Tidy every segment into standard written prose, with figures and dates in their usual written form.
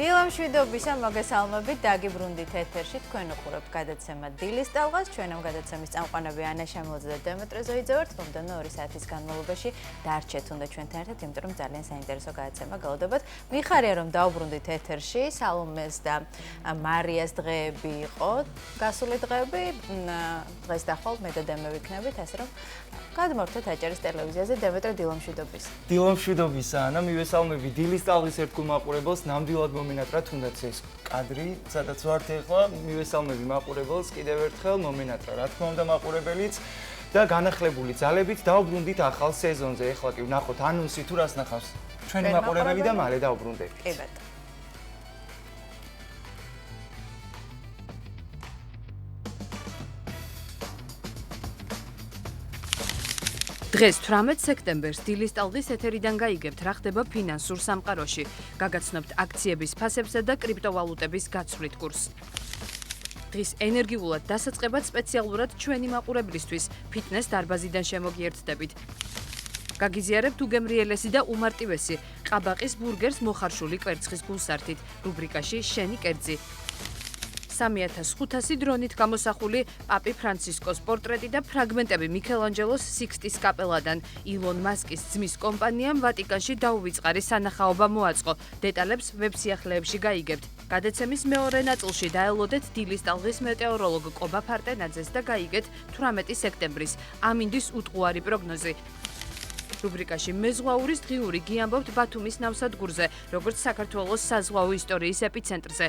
დილამშვიდობისა მოგესალმებით დაგიბრუნდით ეთერში თქვენ უყურებთ გადაცემა დილის ტალღას ჩვენამ გადაცემის წამყვანები ანა შემოძე და დემეტრე ზოიძე ვართ მომდევნო 2 საათის განმავლობაში დარჩეთ უნდა ჩვენთან ერთად იმიტომ რომ ძალიან საინტერესო გადაცემა გელოდებათ მიხარია რომ დავბრუნდით ეთერში სალომეს და მარიას დღეები იყო გასული დღეები დღეს დახვალ მე და დემე ვიქნებით ასე რომ გადმოვთეთ აჭარის ტელევიზიაზე დემეტრე დილამშვიდობისა ანა მივესალმები დილის ტალღის ერთგულ მაყურებელს ნამდვილად მომინატრა თუნდაც ეს კადრი სადაც ვართ ახლა მივესალმები მაყურებელს კიდევ ერთხელ მომინატრა რა თქმა უნდა მაყურებელიც და განახლებული ძალებით დავბრუნდით ახალ სეზონზე ახლა კი ვნახოთ ანონსი თუ რას ნახავს ჩვენი მაყურებელი და მალე დავბრუნდებით კი ბატონო დღეს 18 სექტემბერს დილის ტალღის ეთერიდან გაიგებთ რა ხდება ფინანსურ სამყაროში. გაგაცნობთ აქციების ფასებსა და კრიპტოვალუტების გაცვლით კურსს. დღის ენერგიულად დასაწყებად სპეციალურად ჩვენი მაყურებლისთვის ფიტნეს დარბაზიდან შემოგიერთდებით. გაგიზიარებთ უგემრიელესი და უმარტივესი ყაბაყის ბურგერს მოხარშული კვერცხის გულსართით რუბრიკაში შენი კერძი. 3500 დრონით გამოსახული პაპი ფრანცისკოს პორტრეტი და ფრაგმენტები მიქელანჯელოს სიქსტის კაპელადან. ილონ მასკის ძმის კომპანიამ ვატიკანში დაუვიწყარი სანახაობა მოაწყო. დეტალებს ვებსიახლეებში გაიგებთ. გადაცემის მეორე ნაწილში დაელოდეთ დილის ტალღის მეტეოროლოგ კობა ფარტენაძეს და გაიგეთ 18 სექტემბრის ამინდის უტყუარი პროგნოზი. რუბრიკაში მეზღვაურის დღიური გიამბობთ ბათუმის ნავსადგურზე, როგორც საქართველოს საზღვაო ისტორიის ეპიცენტრზე.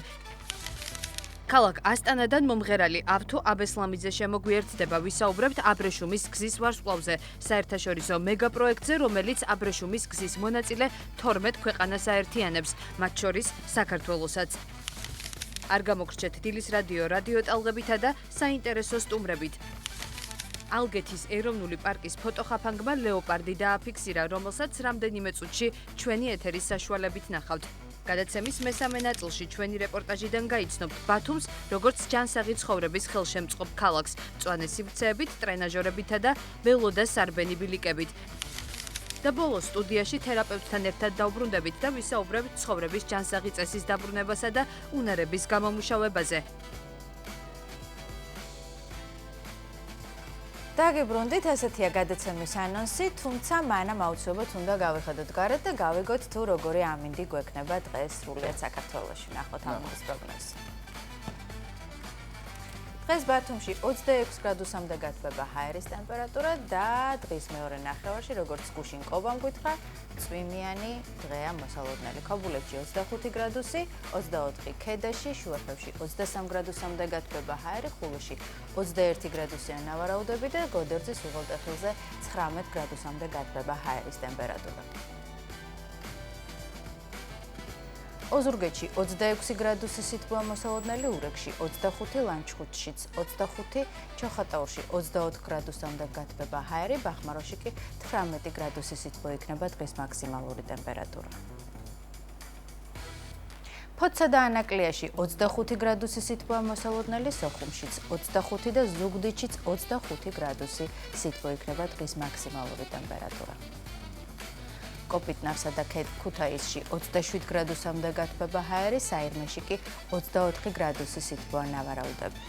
ქალაქ ასტანადან მომღერალი ავთო აბესლამიძე შემოგვიერთდება ვისაუბრებთ აბრეშუმის გზის ვარსკვლავზე საერთაშორისო მეგაპროექტზე რომელიც აბრეშუმის გზის მონაწილე 12 ქვეყანას აერთიანებს მათ შორის საქართველოსაც არ გამოგრჩეთ დილის რადიო ტალღებითა და საინტერესო სტუმრებით ალგეთის ეროვნული პარკის ფოტოხაფანგმა ლეოპარდი დააფიქსირა რომელსაც რამდენიმე წუთში ჩვენი ეთერის საშუალებით ნახავთ გადაცემის მესამე ნაწილში ჩვენი რეპორტაჟიდან გაიცნობთ ბათუმს, როგორც ჯანსაღი ცხოვრების ხელშემწყობ ქალაქს, მწვანე სივრცეებით, ტრენაჟორებითა და ველო და სარბენი ბილიკებით. და ბოლოს სტუდიაში თერაპევტთან ერთად დავბრუნდებით და ვისაუბრებთ ცხოვრების ჯანსაღი წესის დაბრუნებასა და უნარების გამომუშავებაზე. დაგიბრუნდით ესეთია გადაცემის ანონსი, თუმცა მანამ აუცილებლად უნდა გავიხედოთ გარეთ და გავიგოთ თუ როგორი ამინდი გვექნება დღეს სრულიად საქართველოში. ნახოთ ამინდის პროგნოზი. დღეს ბათუმში 26 გრადუსამდე გათბება ჰაერის ტემპერატურა და დღის მეორე ნახევარში, როგორც გუშინ კობამ გითხრა, წვიმიანი დღეა მოსალოდნელი. ქობულეთში 25 გრადუსი, 24 ქედაში, შუახევში 23 გრადუსამდე გათბება ჰაერი, ხულოში 21 გრადუსიან ნავარაუდები და გოდერძის უღელტეხილზე 19 გრადუსამდე გათბება ჰაერის ტემპერატურა. ოზურგეთში 26 გრადუსი სითბოა მოსალოდნელი, ურეკში 25, ლანჩხუთშიც 25, ჩოხატაურში 24 გრადუსამდე გათბება ჰაერი, ბახმაროში კი 18 გრადუსი სითბო იქნება დღის მაქსიმალური ტემპერატურა. ფოთსა და ანაკლიაში 25 გრადუსი სითბოა მოსალოდნელი, სოხუმშიც 25 და ზუგდიდშიც 25 გრადუსი სითბო იქნება დღის მაქსიმალური ტემპერატურა. კოპიტნარსა და ქუთაისში 27 გრადუსამდე გათბება ჰაერი, საირმეში კი 24 გრადუსი სითბოა ნავარაუდები.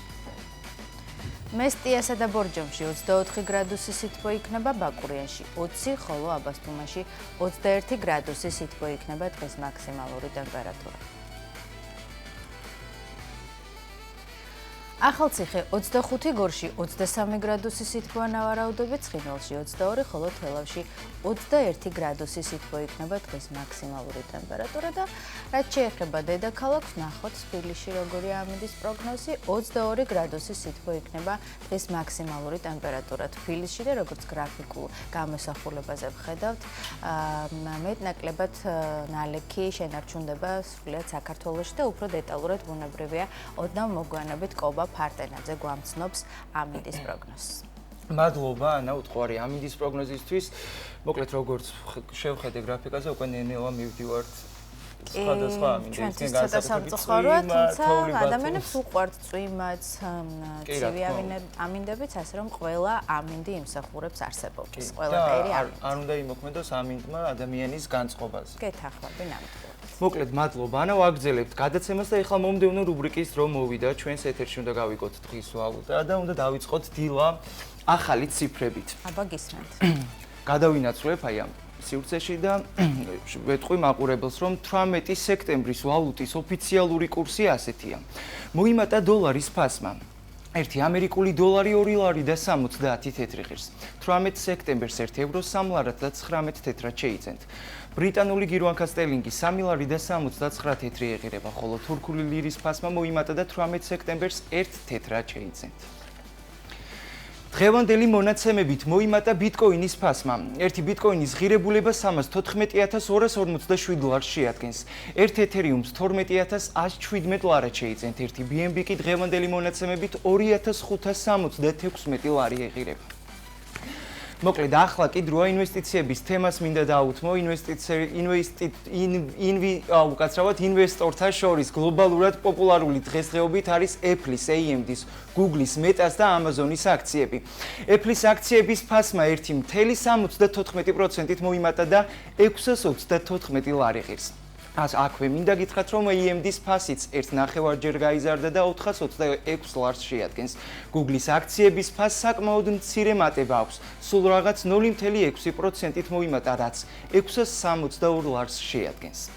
მესტიასა და ბორჯომში 24 გრადუსი სითბო იქნება, ბაკურიანში 20, ხოლო აბასთუმანში 21 გრადუსი სითბო იქნება დღის მაქსიმალური ტემპერატურა. ახალციხე 25, გორში 23 გრადუსი სითბოა ნავარაუდები, ცხინვალში 22, ხოლო თელავში 21 გრადუსი სითბო იქნება დღის მაქსიმალური ტემპერატურა და რაც შეეხება დედაქალაქს, ნახოთ თბილისში როგორია ამინდის პროგნოზი, 22 გრადუსი სითბო იქნება დღის მაქსიმალური ტემპერატურა თბილისში და როგორც გრაფიკულ გამოსახულებაზე ვხედავთ, მეტნაკლებად ნალექი შენარჩუნდება სრულიად საქართველოში და უფრო დეტალურად ბუნებრივია ოდნავ მოგვიანებით კობა ფარტენაძე გვამცნობს ამინდის პროგნოზს. მადლობა ანა უტყუარი ამინდის პროგნოზისთვის. მოკლედ როგორც შევხედე გრაფიკაზე უკვე ნელ-ნელა მივდივართ სხვადასხვა ჩვენთვის ცოტა სამწუხაროა, თუმცა ადამიანებს უყვართ წვიმაც, ცივი ამინდებიც, ასე რომ ყველა ამინდი იმსახურებს არსებობას. ყველა ტერი არ უნდა იმოქმედოს ამინდმა ადამიანის განწყობაზე. გეთანხმები ნამდვილად. მოკლედ მადლობა ანა ვაგრძელებთ გადაცემას და ეხლა მომდევნო რუბრიკის დრო მოვიდა ჩვენს ეთერში უნდა გავიგოთ დღის ვალუტა და უნდა დავიწყოთ დილა ახალი ციფრებით. აბა გისმენთ. გადავინაცვლებ აი ამ სივრცეში და ვეთყვი მაყურებელს რომ 18 სექტემბრის ვალუტის ოფიციალური კურსი ასეთია. მოიმატა დოლარის ფასმა. 1 ამერიკული დოლარი 2 ლარი და 70 თეთრი ღირს. 18 სექტემბერს 1 ევრო 3 ლარად და 19 თეთრად შეიძენთ. ბრიტანული გირვანქა სტერლინგი 3 ლარი და 79 თეთრი ეღირება, ხოლო თურქული ლირის ფასმა მოიმატა და 18 სექტემბერს 1 თეთრად შეიძენთ. დღევანდელი მონაცემებით მოიმატა ბიტკოინის ფასმა. 1 ბიტკოინის ღირებულება 34247 ლარს შეადგენს. 1 ეთერიუმს 12117 ლარად შეიძენთ. 1 BNB კი დღევანდელი მონაცემებით 2576 ლარი ეღირება. მოკლედ ახლა კი დროა ინვესტიციების თემას მინდა დაუთმო ინვესტორთა შორის გლობალურად პოპულარული დღესდღეობით არის Apple-ის, AMD-ის, Google-ის, Meta-ს და Amazon-ის აქციები. Apple-ის აქციების ფასმა 1.74%-ით მოიმატა და 624 ლარი ღირს. აქვე მინდა გითხრათ რომ AMD-ის ფასიც 1.5-ჯერ გაიზარდა და 426 ლარს შეადგენს. Google-ის აქციების ფასს საკმაოდ მცირე მატება აქვს. სულ რაღაც 0.6%-ით მოიმატა, რაც 662 ლარს შეადგენს.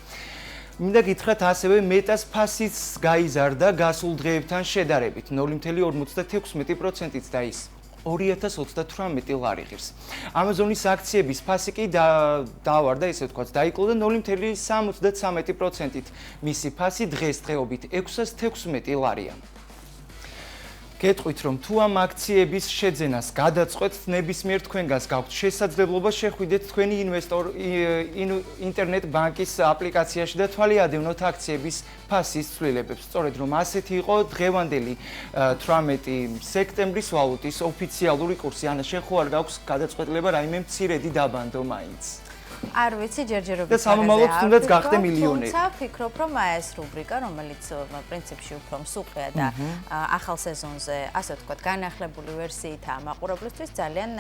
მინდა გითხრათ ასევე Meta-ს ფასიც გაიზარდა გასულ დღეებთან შედარებით 0.56%-ით და ის 2038 ლარი ღირს. Amazon-ის აქციების ფასი კი დავარდა, ესე ვთქვათ, დაიკლო და 0.73%-ით. მისი ფასი დღესდღეობით 616 ლარია. გეტყვით რომ თუ ამ აქციების შეძენას გადაწყვეტთ, ნებისმიერ თქვენგანს გაქვთ შესაძლებლობა შეხვიდეთ თქვენი ინტერნეტ ბანკის აპლიკაციაში და თვალიადევნოთ აქციების ფასის ცვლილებებს. სწორედ რომ ასეთი იყო დღევანდელი 18 სექტემბრის ვალუტის ოფიციალური კურსი. ანა შენ ხო არ გაქვს გადაწყვეტილება რაიმე მცირედი დაბანდო მაინც? არ ვიცი ჯერჯერობით და სამომავლოდ თუნდაც გახდე მილიონერი. თუმცა ვფიქრობ რომ ეს რუბრიკა რომელიც პრინციპში უფრო მსუყეა და ახალ სეზონზე ასე ვთქვათ განახლებული ვერსიითაა მაყურებლისთვის ძალიან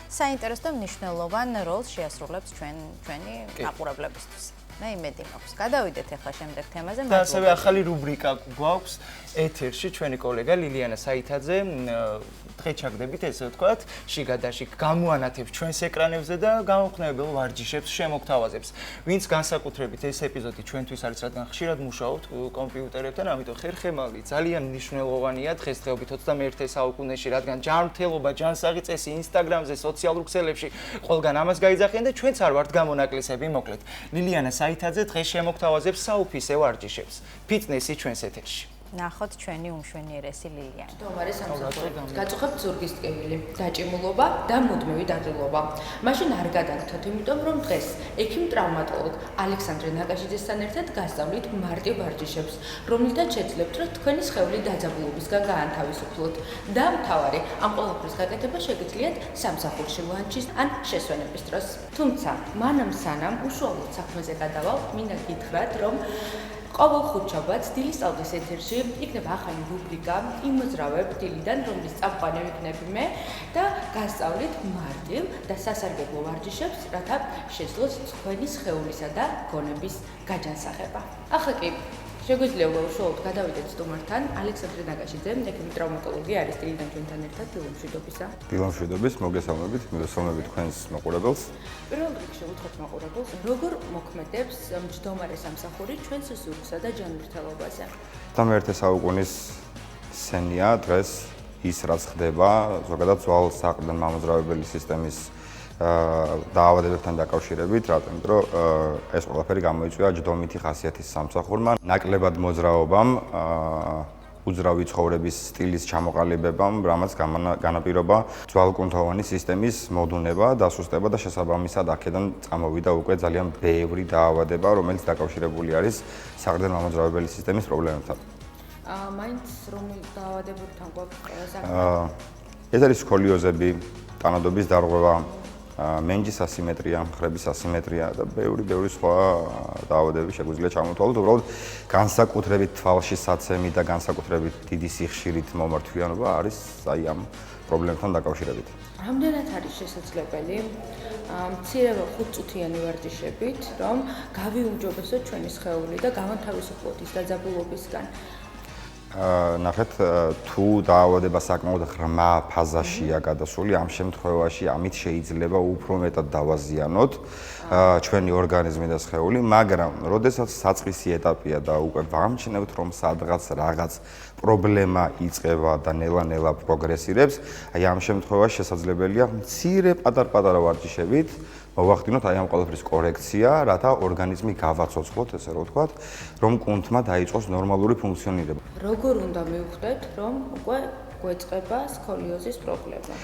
საინტერესო და მნიშვნელოვან როლს შეასრულებს ჩვენი მაყურებლებისთვის. მე იმედი მაქვს. გადავიდეთ ახლა შემდეგ თემაზე. და ასევე ახალი რუბრიკა გვაქვს ეთერში ჩვენი კოლეგა ლილიანა საითაძე დღე ჩაგდებით ესე ვთქვათ, შიგადაში გამოანათებს ჩვენს ეკრანებზე და გამოვხნევებელ ვარჯიშებს შემოგთავაზებს. ვინც განსაკუთრებით ეს ეპიზოდი ჩვენთვის არის, რადგან ხშირად მუშაობთ კომპიუტერებთან, ამიტომ ხერხემალი ძალიან მნიშვნელოვანია დღესდღეობით 21 საუკუნეში, რადგან ჯანმრთელობა, ჯანსაღი წესი Instagram-ზე, სოციალურ ქსელებში ყველგან ამას გაიძახიან და ჩვენც არ ვართ გამონაკლისები, მოკლედ. ლილიანა საითაძე დღეს შემოგთავაზებს საუფისე ვარჯიშებს. ფიტნესი ჩვენს ეთერში. ნახოთ ჩვენი უმშვენიერესი ლილიანი. დომარე სამსახური. გაწუხებთ ზურგის ტკივილი, დაჭიმულობა და მუდმივი დაძილობა. მაშინ არ გადაგთოთ, იმიტომ რომ დღეს ექიმ-ტრავმატოლოგ ალექსანდრე ნაკაშიძესთან ერთად გასწავლით მარტივ ვარჯიშებს, რომლითაც შეძლებთ, რომ თქვენი სხეული დაძაბულობისგან გაანთავისუფლოთ. და მთავარი, ამ ყველაფრის გაკეთება შეგიძლიათ სამსახურში ლანჩის ან შესვენების დროს. თუმცა, მანამ სანამ უშუალოდ საქმეზე გადავალ, მინდა გითხრათ, რომ ყოველ ხუთშაბათს დილის სტალდის ეთერში იქნება ახალი რუბრიკა იმ მოძრავებ დილიდან, რომლის წამყვანი ვიქნები მე და გასწავლით მარტივ და სასარგებლო ვარჯიშებს, რათა შეძლოს თქვენი სხეულისა და გონების გაჯანსაღება. ახლა კი შეგვიძლია უშუალოდ გადავიდეთ სტუმართან. ალექსანდრე ნაკაშიძე, ექიმ-ტრავმატოლოგი არის დილიდან ჩვენთან ერთად. დილომშვიდობისა. დილომშვიდობის, მოგესალმებით, მივესალმებით თქვენს მაყურებელს. პირველ რიგში უთხრობ მაყურებელს, როგორ მოქმედებს მჯდომარე სამსახური ჩვენს ზურგსა და ჯანმრთელობაზე? 21 საუკუნის სცენია დღეს ის რაც ხდება, ზოგადად ძვალ საყრდენ მამოძრავებელი სისტემის დაავადებებთან დაკავშირებით, რატომ? იმიტომ რომ ეს ყველაფერი გამოიწვია ჯდომითი ხასიათის სამსახურმა, ნაკლებად მოძრაობამ, უძრავი ცხოვრების სტილის ჩამოყალიბებამ, რამაც განაპირობა ძვალკუნთოვანი სისტემის მოდუნება, დასუსტება და შესაბამისად აქედან წამოვიდა უკვე ძალიან ბევრი დაავადება, რომელიც დაკავშირებული არის საყრდენ მამოძრავებელი სისტემის პრობლემებთან. მაინც რომელ დაავადებებთან გვაქვს საქმე? ეს არის სკოლიოზები, ტანადობის დარღვევა, მენჯის ასიმეტრია, მხრების ასიმეტრია და ბევრი სხვა დაავადებები შეგვიძლია ჩამოთვალოთ. უბრალოდ განსაკუთრებით თვალში საცემი და განსაკუთრებით დიდი სიხშირით მომართვიანობა არის აი ამ პრობლემთან დაკავშირებით. რამდენად არის შესაძლებელი მცირე 5 წუთიანი ვარჯიშებით, რომ გავიუმჯობესოთ ჩვენი სხეული და გავანთავისუფლოთ ის დაძაბულობისგან? ნახეთ, თუ დაავადება საკმაოდ ღრმა ფაზაშია გადასული, ამ შემთხვევაში ამით შეიძლება უფრო მეტად დავაზიანოთ ჩვენი ორგანიზმი და სხეული, მაგრამ როდესაც საწყისი ეტაპია და უკვე ვამჩნევთ, რომ სადღაც რაღაც პრობლემა იწყება და ნელა-ნელა პროგრესირებს, აი ამ შემთხვევაში შესაძლებელია მცირე პატარ-პატარა ვარჯიშებით მოვახდინოთ აი ამ ყველაფრის კორექცია, რათა ორგანიზმი გავაცოცხლოთ, ესე რომ ვთქვათ, რომ კუნთმა დაიწყოს ნორმალური ფუნქციონირება. როგორ უნდა მივხვდეთ, რომ უკვე გვეწყება სკოლიოზის პრობლემა?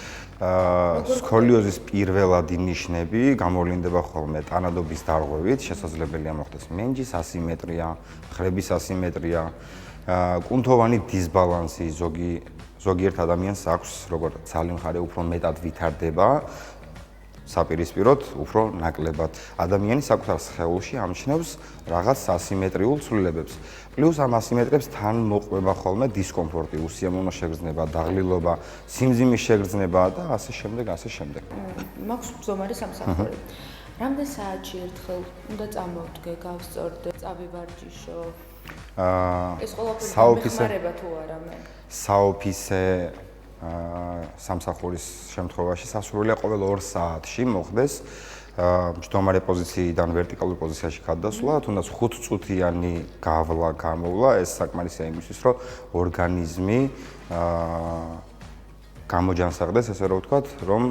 სკოლიოზის პირველადი ნიშნები გამოვლინდება ხოლმე ტანადობის დარღვევით, შესაძლებელია მოხდეს მენჯის ასიმეტრია, მხრების ასიმეტრია, კუნთოვანი დისბალანსი, ზოგიერთ ადამიანს აქვს, როგორც ცალი მხარე უფრო მეტად ვითარდება, საპირისპიროდ უფრო ნაკლებად. ადამიანი საკუთარ სხეულში ამჩნევს რაღაც ასიმეტრიულ ცვლილებებს. პლუს ამ ასიმეტრიებს თან მოყვება ხოლმე დისკომფორტი, უსიამოვნო შეგრძნება, დაღლილობა, სიმძიმის შეგრძნება და ასე შემდეგ. მაქვს მძომარი სამსახური. რამდენ საათში ერთხელ უნდა წამოვდგე, გავსწორდე, წავივარჯიშო? ეს ყველაფერი მეხმარება თუ არა მე? საოფისე სამსახურის შემთხვევაში სასურველია ყოველ 2 საათში მოხდეს მჯდომარე პოზიციიდან ვერტიკალურ პოზიციაში გადასვლა, თუნდაც 5 წუთიანი გავლა გამოვლა, ეს საკმარისია იმისთვის, რომ ორგანიზმი გამოჯანსაღდეს, ესე რომ ვთქვათ, რომ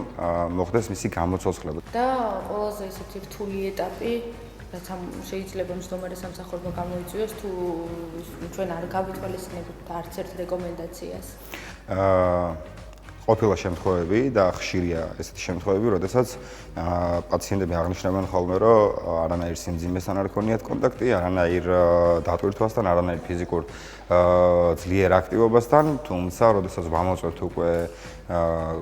მოხდეს მისი გამოცოცხლება. და ყველაზე ისეთი რთული ეტაპი, რაც შეიძლება მჯდომარე სამსახურმა გამოიწვიოს, თუ ჩვენ არ გავითვალისწინებთ არც ერთ რეკომენდაციას. ყოფილა შემთხვევები და ხშირია ესეთი შემთხვევები, როდესაც პაციენტები აღნიშნავენ ხოლმე, რომ არანაირ სიმძიმესთან არ ქონიათ კონტაქტი, არანაირ დატვირთვასთან, არანაირ ფიზიკურ ძლიერ აქტივობასთან, თუმცა როდესაც ვამოწევთ უკვე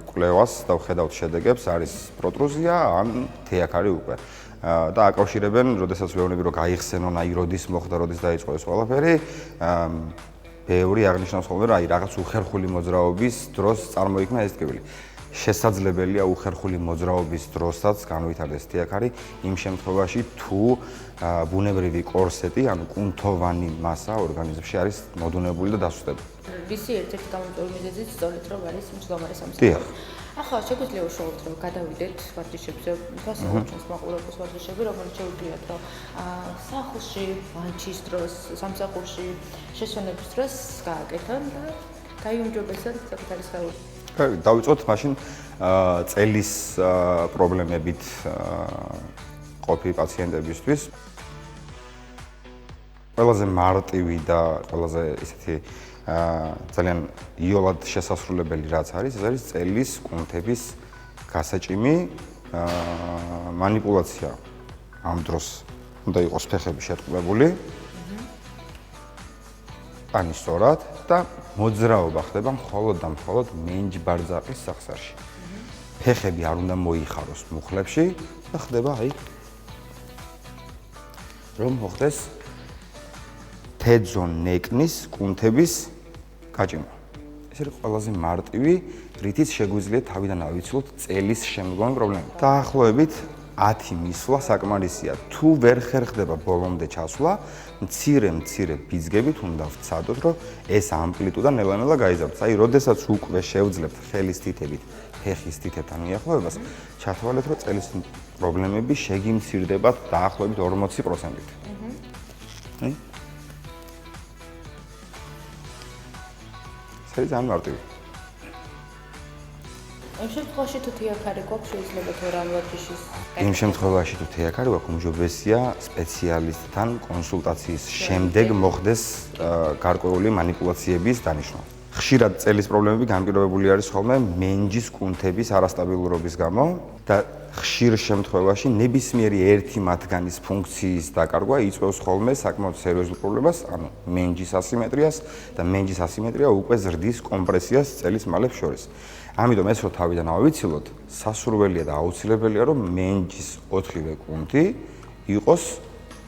კვლევას და ვხედავთ შედეგებს, არის პროტრუზია ან თეაქარი უკვე. და აკავშირებენ, როდესაც ვეუბნები, რომ გაიხსენონ, აი როდის მოხდა, როდის დაიწყო ეს ყველაფერი, ბევრი აღნიშნავს ხოლმე, რომ აი რაღაც უხერხული მოძრაობის დროს წარმოიქმნა ეს ტკივილი. შესაძლებელია უხერხული მოძრაობის დროსაც განვითარდეს თეაქარი იმ შემთხვევაში, თუ ბუნებრივი კორსეტი, ანუ კუნთოვანი მასა ორგანიზმში არის მოდუნებული და დასუსტებული. ვისი ერთ-ერთი გამომწვევი მიზეზიც სწორედ რომ არის მჯდომარე სამსახური. ახლა შეგვიძლია უშუალოდ რომ გადავიდეთ ვარჯიშებზე, გასაგებია ჩვენს მაყურებელს ვარჯიშები, რომელიც შეუძლიათ რომ სახლში, ლანჩის დროს, სამსახურში, შესვენების დროს გააკეთონ და გაიუმჯობესოთ საკუთარი სხეული. დავიწყოთ მაშინ წელის პრობლემებით ყოფი პაციენტებისთვის. ყველაზე მარტივი და ყველაზე ისეთი ძალიან იოლად შესასრულებელი რაც არის, ეს არის წელის კუნთების გასაჭიმი, მანიპულაცია. ამ დროს უნდა იყოს ფეხები შეტყობებული. პანი სწორად და მოძრაობა ხდება მხოლოდ და მხოლოდ მენჯ-ბარძაყის სახსარში. ფეხები არ უნდა მოიხაროს მუხლებში და ხდება აი რომ მოხდეს თეძო ნეკნის კუნთების გაჭიმა. ეს არის ყველაზე მარტივი, რითიც შეგვიძლია თავიდან ავიცილოთ წელის შემდგომი პრობლემები. დაახლოებით 10 მისვლა საკმარისია. თუ ვერ ხერხდება ბოლომდე ჩასვლა, მცირე ბიძგებით უნდა ვცადოთ, რომ ეს ამპლიტუდა ნელა-ნელა გაიზარდოს. აი, როდესაც უკვე შევძლებთ ხელის თითებით ფეხის თითებთან მიახლოებას, ჩათვალეთ, რომ წელის პრობლემები შეგიმცირდება დაახლოებით 40%-ით. ეს ძალიან მარტივი. იმ შემთხვევაში თუ თეაქარი გვაქვს, შეიძლება თუ რა ვარჯიშის. იმ შემთხვევაში თუ თეაქარი გვაქვს, უმჯობესია სპეციალისტთან კონსულტაციის შემდეგ მოხდეს გარკვეული მანიპულაციების დანიშვნა. ხშირად წელის პრობლემები განპირობებული არის ხოლმე მენჯის კუნთების არასტაბილურობის გამო და ხშირ შემთხვევაში ნებისმიერი ერთი მათგანის ფუნქციის დაკარგვა იწვევს ხოლმე საკმაოდ სერიოზულ პრობლემას, ანუ მენჯის ასიმეტრიას და მენჯის ასიმეტრია უკვე ზრდის კომპრესიას წელის მალებს შორის. ამიტომ ეს რო თავიდან ავიცილოთ, სასურველია და აუცილებელია რომ მენჯის 4-ვე კუნთი იყოს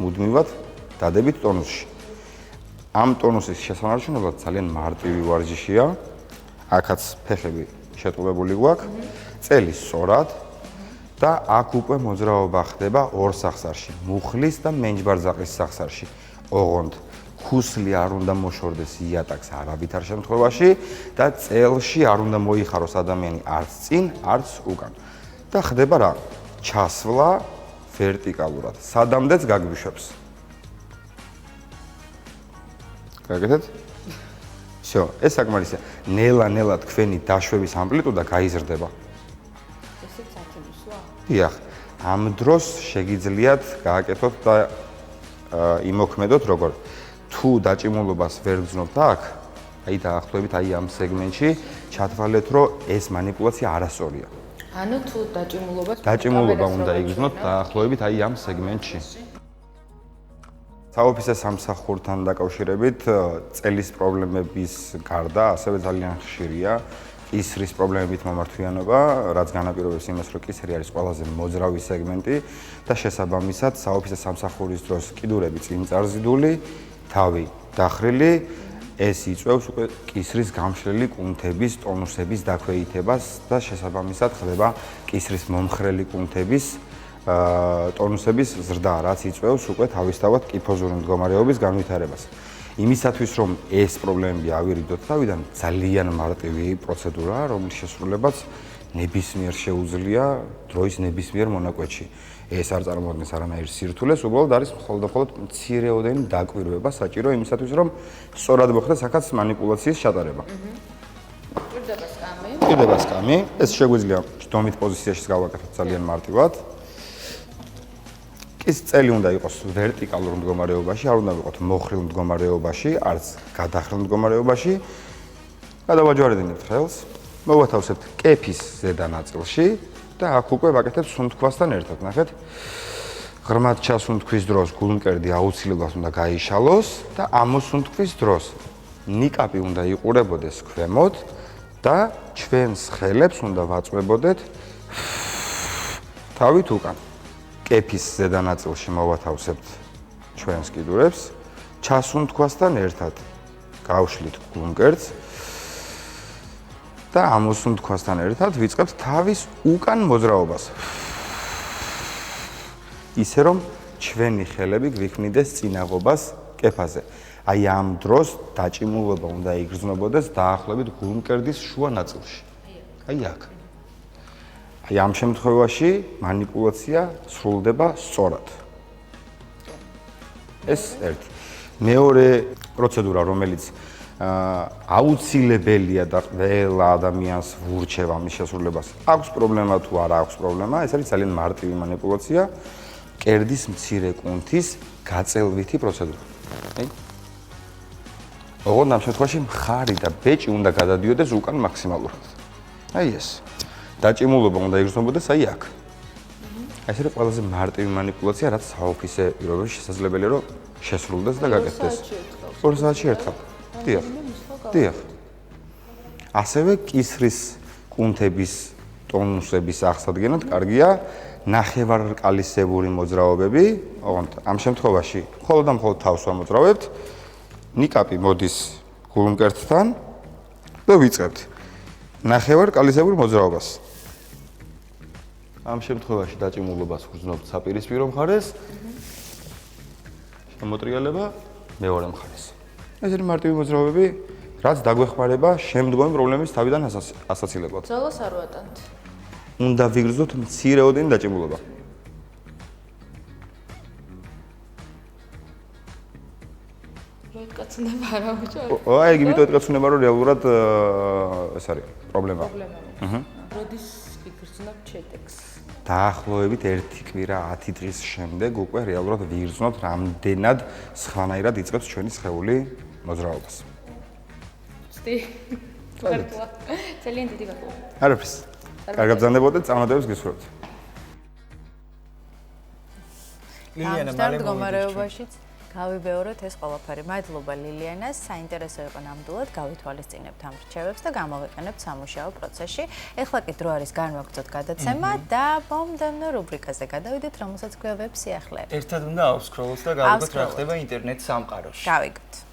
მუდმივად დადებით ტონუსში. ამ ტონუსის შესანარჩუნებლად ძალიან მარტივი ვარჯიშია. აქაც ფეხები შეტყობებული გვაქვს, წელი სწორად და აქ უკვე მოძრაობა ხდება ორ სახსარში, მუხლის და მენჯბარძაყის სახსარში. ოღონდ ხუსლი არ უნდა მოშორდეს იატაკს არავითარ შემთხვევაში და წელში არ უნდა მოიხაროს ადამიანი არც წინ, არც უკან. და ხდება რა? ჩასვლა ვერტიკალურად, სადამდეც გაგგვიშვებს. გაგეთეთ? всё, ეს საკმარისია. ნელა-ნელა თქვენი დაშვების ამპლიტუდა გაიზრდება. ესეც ათიმისვა? დიახ, ამ დროს შეგიძლიათ გააკეთოთ და იმოქმედოთ როგორ თუ დაჭიმულობას ვერ გძნობთ აქ, აი დაახლოებით აი ამ სეგმენტში ჩათვალეთ, რომ ეს манипуляცია არასწორია. ანუ თუ დაჭიმულობა უნდა იგრძნოთ დაახლოებით აი ამ სეგმენტში. საოფისე სამსახურთან დაკავშირებით წელის პრობლემების გარდა ასევე ძალიან ხშირია კისრის პრობლემებით მომართვიანობა, რაც განაპირობებს იმას, რომ კისერი არის ყველაზე მოძრავი სეგმენტი და შესაბამისად საოფისე სამსახურის დროს კიდურები წინწარზიდული, თავი დახრილი, ეს იწვევს უკვე კისრის გამშლელი კუნთების ტონუსების დაქვეითებას და შესაბამისად ხდება კისრის მომხრელი კუნთების ტონუსების ზრდა, რაც იწვევს უკვე თავისთავად კიფოზური მდგომარეობის განვითარებას. იმისათვის, რომ ეს პრობლემები ავირიდოთ თავიდან, ძალიან მარტივი პროცედურაა, რომლის შესრულებაც ნებისმიერ შეუძლია დროის ნებისმიერ მონაკვეთში. ეს არ წარმოადგენს არანაირ სირთულეს, უბრალოდ არის მხოლოდ მცირეოდენი დაკვირვება საჭირო იმისათვის, რომ სწორად მოხდეს აქაც манипуляციის ჩატარება. პირდება სკამი. ეს შეგვიძლია დომით პოზიციაში გავაკეთოთ ძალიან მარტივად. ის წელი უნდა იყოს ვერტიკალურ მდგომარეობაში, არ უნდა ვიყოთ მოხრილ მდგომარეობაში, არც გადახრილ მდგომარეობაში. გადავაჯვარედინებთ ხელს, მოვათავსებთ კეფის ზედა ნაწილში და აქ უკვე ვაკეთებთ სუნთქვასთან ერთად. ნახეთ, ღრმად ჩასუნთქვის დროს გულმკერდი აუცილებლად უნდა გაიშალოს და ამოსუნთქვის დროს ნიკაპი უნდა იყურებოდეს ქვემოთ და ჩვენს ხელებს უნდა ვაწვებოდეთ თავით უკან. კეფის ზედა ნაწილში მოვათავსებთ ჩვენს კიდურებს, ჩასუნთქვასთან ერთად გავშლით გულმკერდს და ამოსუნთქვასთან ერთად ვიწყებთ თავის უკან მოძრაობას. ისე რომ ჩვენი ხელები გვიქმნიდეს წინაღობას კეფაზე. აი ამ დროს დაჭიმულობა უნდა იგრძნობოდეს დაახლოებით გულმკერდის შუა ნაწილში. აი აქ. აი ამ შემთხვევაში манипуляცია სრულდება სწორად. ეს ერთი. მეორე პროცედურა, რომელიც აუცილებელია და ყველა ადამიანს ვურჩევ ამის შესრულებას. აქვს პრობლემა თუ არა აქვს პრობლემა, ეს არის ძალიან მარტივი манипуляცია. კერდის მცირე კუნთის გაწელვითი პროცედურა. აი. ოღონდ ამ შემთხვევაში მხარი და ბეჭი უნდა გადადიოდეს უკან მაქსიმალურად. აი ეს. დაჭიმულობა უნდა იგრძნობოდეს აი აქ. ეს არის ყველაზე მარტივი манипуляცია, რაც საოფისე პირობებში შესაძლებელია რომ შესრულდეს და გაკეთდეს. 2 საათში ერთხელ. დიახ. დიახ. ასევე კისრის კუნთების ტონუსების აღსადგენად კარგია ნახევარკალისებური მოძრაობები. ოღონდ ამ შემთხვევაში მხოლოდ თავს ვამოძრავებთ. ნიკაპი მოდის გულმკერდთან და ვიწყებთ ნახევარკალისებურ მოძრაობას. ამ შემთხვევაში დაჭიმულობას ვგრძნობთ საპირისპირო მხარეს. შემოტრიალება მეორე მხარეს. ეს არის მარტივი მოძრაობები, რაც დაგვეხმარება შემდგომი პრობლემის თავიდან ასაცილებლად. ძალას არ ვატანთ. უნდა ვიგრძნოთ მცირეოდენი დაჭიმულობა. ეთკაცნება არა უჭო. აი, იგი მითო ეთკაცნება, რომ რეალურად ეს არის პრობლემა. როდის ვიგრძნობ ჩეტექს? დაახლოებით 1 კვირა 10 დღის შემდეგ უკვე რეალურად ვიგრძნოთ რამდენად სხვანაირად იწყებს ჩვენი სხეული მოძრაობას. ვსტი. მართლა. ძალიან დიდი მადლობა. არაფერს. კარგად ბრძანდებოდეთ, წარმატებებს გისურვებთ. ლილიანა მდგომარეობაშიც გავიბეოროთ ეს ყველაფერი. მადლობა ლილიანას, საინტერესო იყო ნამდვილად, გავითვალისწინებთ ამ რჩევებს და გამოვიყენებთ სამუშაო პროცესში. ეხლა კი დრო არის განვაგრძოთ გადაცემა და მომდევნო რუბრიკაზე გადავიდეთ, რომელსაც ქვია ვებ-სიახლეები. ერთად უნდა ავსკროლოთ და გავიგოთ რა ხდება ინტერნეტ სამყაროში. გავიგოთ.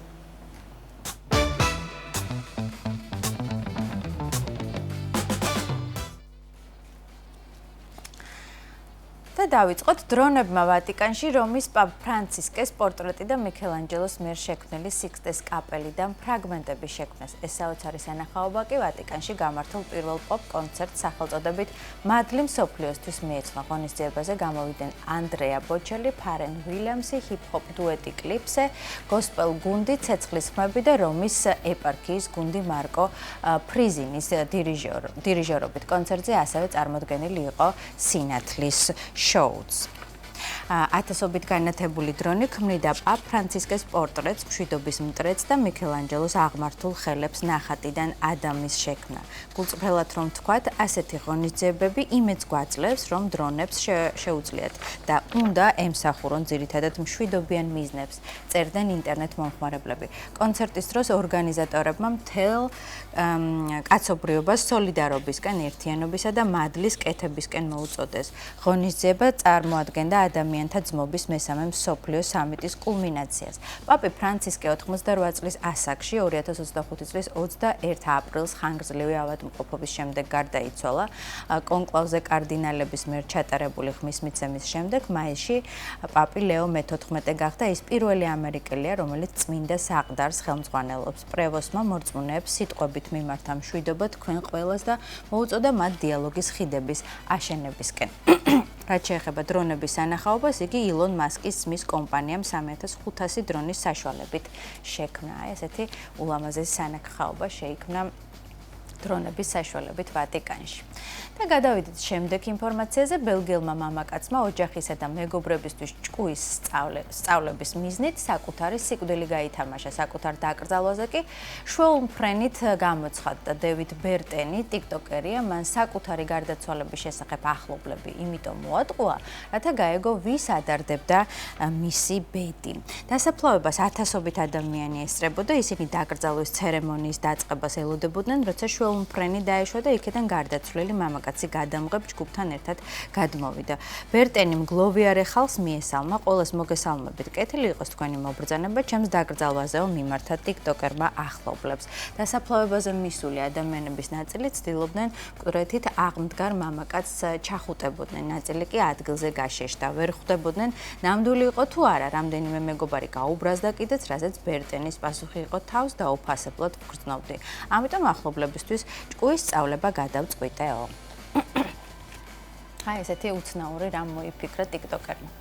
და დავიწყოთ დრონებმა ვატიკანში რომის პაპ ფრანცისკეს პორტრეტი და მიქელანჯელოს მიერ შექმნილი სიქსტეს კაპელიდან ფრაგმენტების შექმნას. ეს საოცარი სანახაობა კი ვატიკანში გამართულ პირველ პოპ კონცერტს სახელწოდებით მადლი მსოფლიოსთვის მიეცნო. ღონისძიებაზე გამოვიდნენ ანდრეა ბოჩელი, ფარენ ვილიამსი, ჰიპ-ჰოპ დუეტი კლიპსე, გოსპელ გუნდი ცეცხლის ხმები და რომის ეპარქიის გუნდი მარკო ფრიზინის დირიჟორობით. კონცერტზე ასევე წარმოდგენილი იყო სინათლის შოუც. ათასობით განათებული დრონი ქმნიდა პაპ ფრანცისკეს პორტრეტს, მშვიდობის მტრედს და მიქელანჯელოს აღმართულ ხელებს ნახატიდან ადამის შექმნა. გულწრფელად რომ ვთქვათ, ასეთი ღონისძიებები იმედს გვაძლევს, რომ დრონებს შეუძლიათ და უნდა ემსახურონ ძირითადად მშვიდობიან მიზნებს, წერდნენ ინტერნეტ მომხმარებლები. კონცერტის დროს ორგანიზატორებმა მთელ კაცობრიობას სოლიდარობისკენ, ერთიანობისა და მადლის კეთებისკენ მოუწოდეს. ღონისძიება წარმოადგენდა ადამიანთა ძმობის მესამე მსოფლიო სამიტის კულმინაციას. პაპი ფრანცისკე 88 წლის ასაკში 2025 წლის 21 აპრილს ხანგრძლივი ავადმყოფობის შემდეგ გარდაიცვალა. კონკლავზე კარდინალების მიერ ჩატარებული ხმის მიცემის შემდეგ მაისში პაპი ლეო მე-14 გახდა ის პირველი ამერიკელია, რომელიც წმინდა საყდარს ხელმძღვანელობს. პრევოსმა მორწმუნეებს სიტყვებით მიმართა მშვიდობა თქვენ ყველას და მოუწოდა მათ დიალოგის ხიდების აშენებისკენ. რაც შეეხება დრონების სანახაობას, იგი ილონ მასკის ძმის კომპანიამ 3500 დრონის საშუალებით შექმნა. ესეთი ულამაზესი სანახაობა შეიქმნა დრონების საშუალებით ვატიკანში. და გადავიდეთ შემდეგ ინფორმაციაზე. ბელგიელმა მამაკაცმა ოჯახისა და მეგობრებისთვის ჭკუის სწავლების მიზნით საკუთარი სიკვდილი გაითამაშა. საკუთარ დაკრძალვაზე კი შვეულმფრენით გამოცხადდა. დევიდ ბერტენი, ტიკტოკერია, მან საკუთარი გარდაცვალების შესახებ ახლობლები იმიტომ მოატყუა, რათა გაეგო ვის ადარდებდა მისი ბედი. დასაფლავებას ათასობით ადამიანი ესწრებოდა, ისინი დაკრძალვის ცერემონიის დაწყებას ელოდებოდნენ, როცა შვეულმფრენი დაეშვა და იქიდან გარდაცვლილი მამაკაცი გადამღებ ჯგუფთან ერთად გადმოვიდა. ბერტენი მგლოვიარე ხალხს მიესალმა, ყოველს მოგესალმებით. კეთილი იყოს თქვენი მობრძანება, ჩემს დაკრძალვაზეო მიმართა ტიკტოკერმა ახლობლებს. დასაფლავებაზე მისული ადამიანების ნაწილი ცდილობდნენ მკვდრეთით აღმდგარ მამაკაცს ჩახუტებოდნენ, ნაწილი კი ადგილზე გაშეშდა. ვერ ხვდებოდნენ ნამდვილი იყო თუ არა. რამდენიმე მეგობარი გაუბრაზდა კიდეც, რასაც ბერტენის პასუხი იყო თავს დაუფასებლად ვგრძნობდი. ამიტომ ახლობლებისთვის ჭკუის სწავლება გადავწყვიტეო. აი ესეთი უცნაური რამ მოიფიქრა ტიკტოკერმა.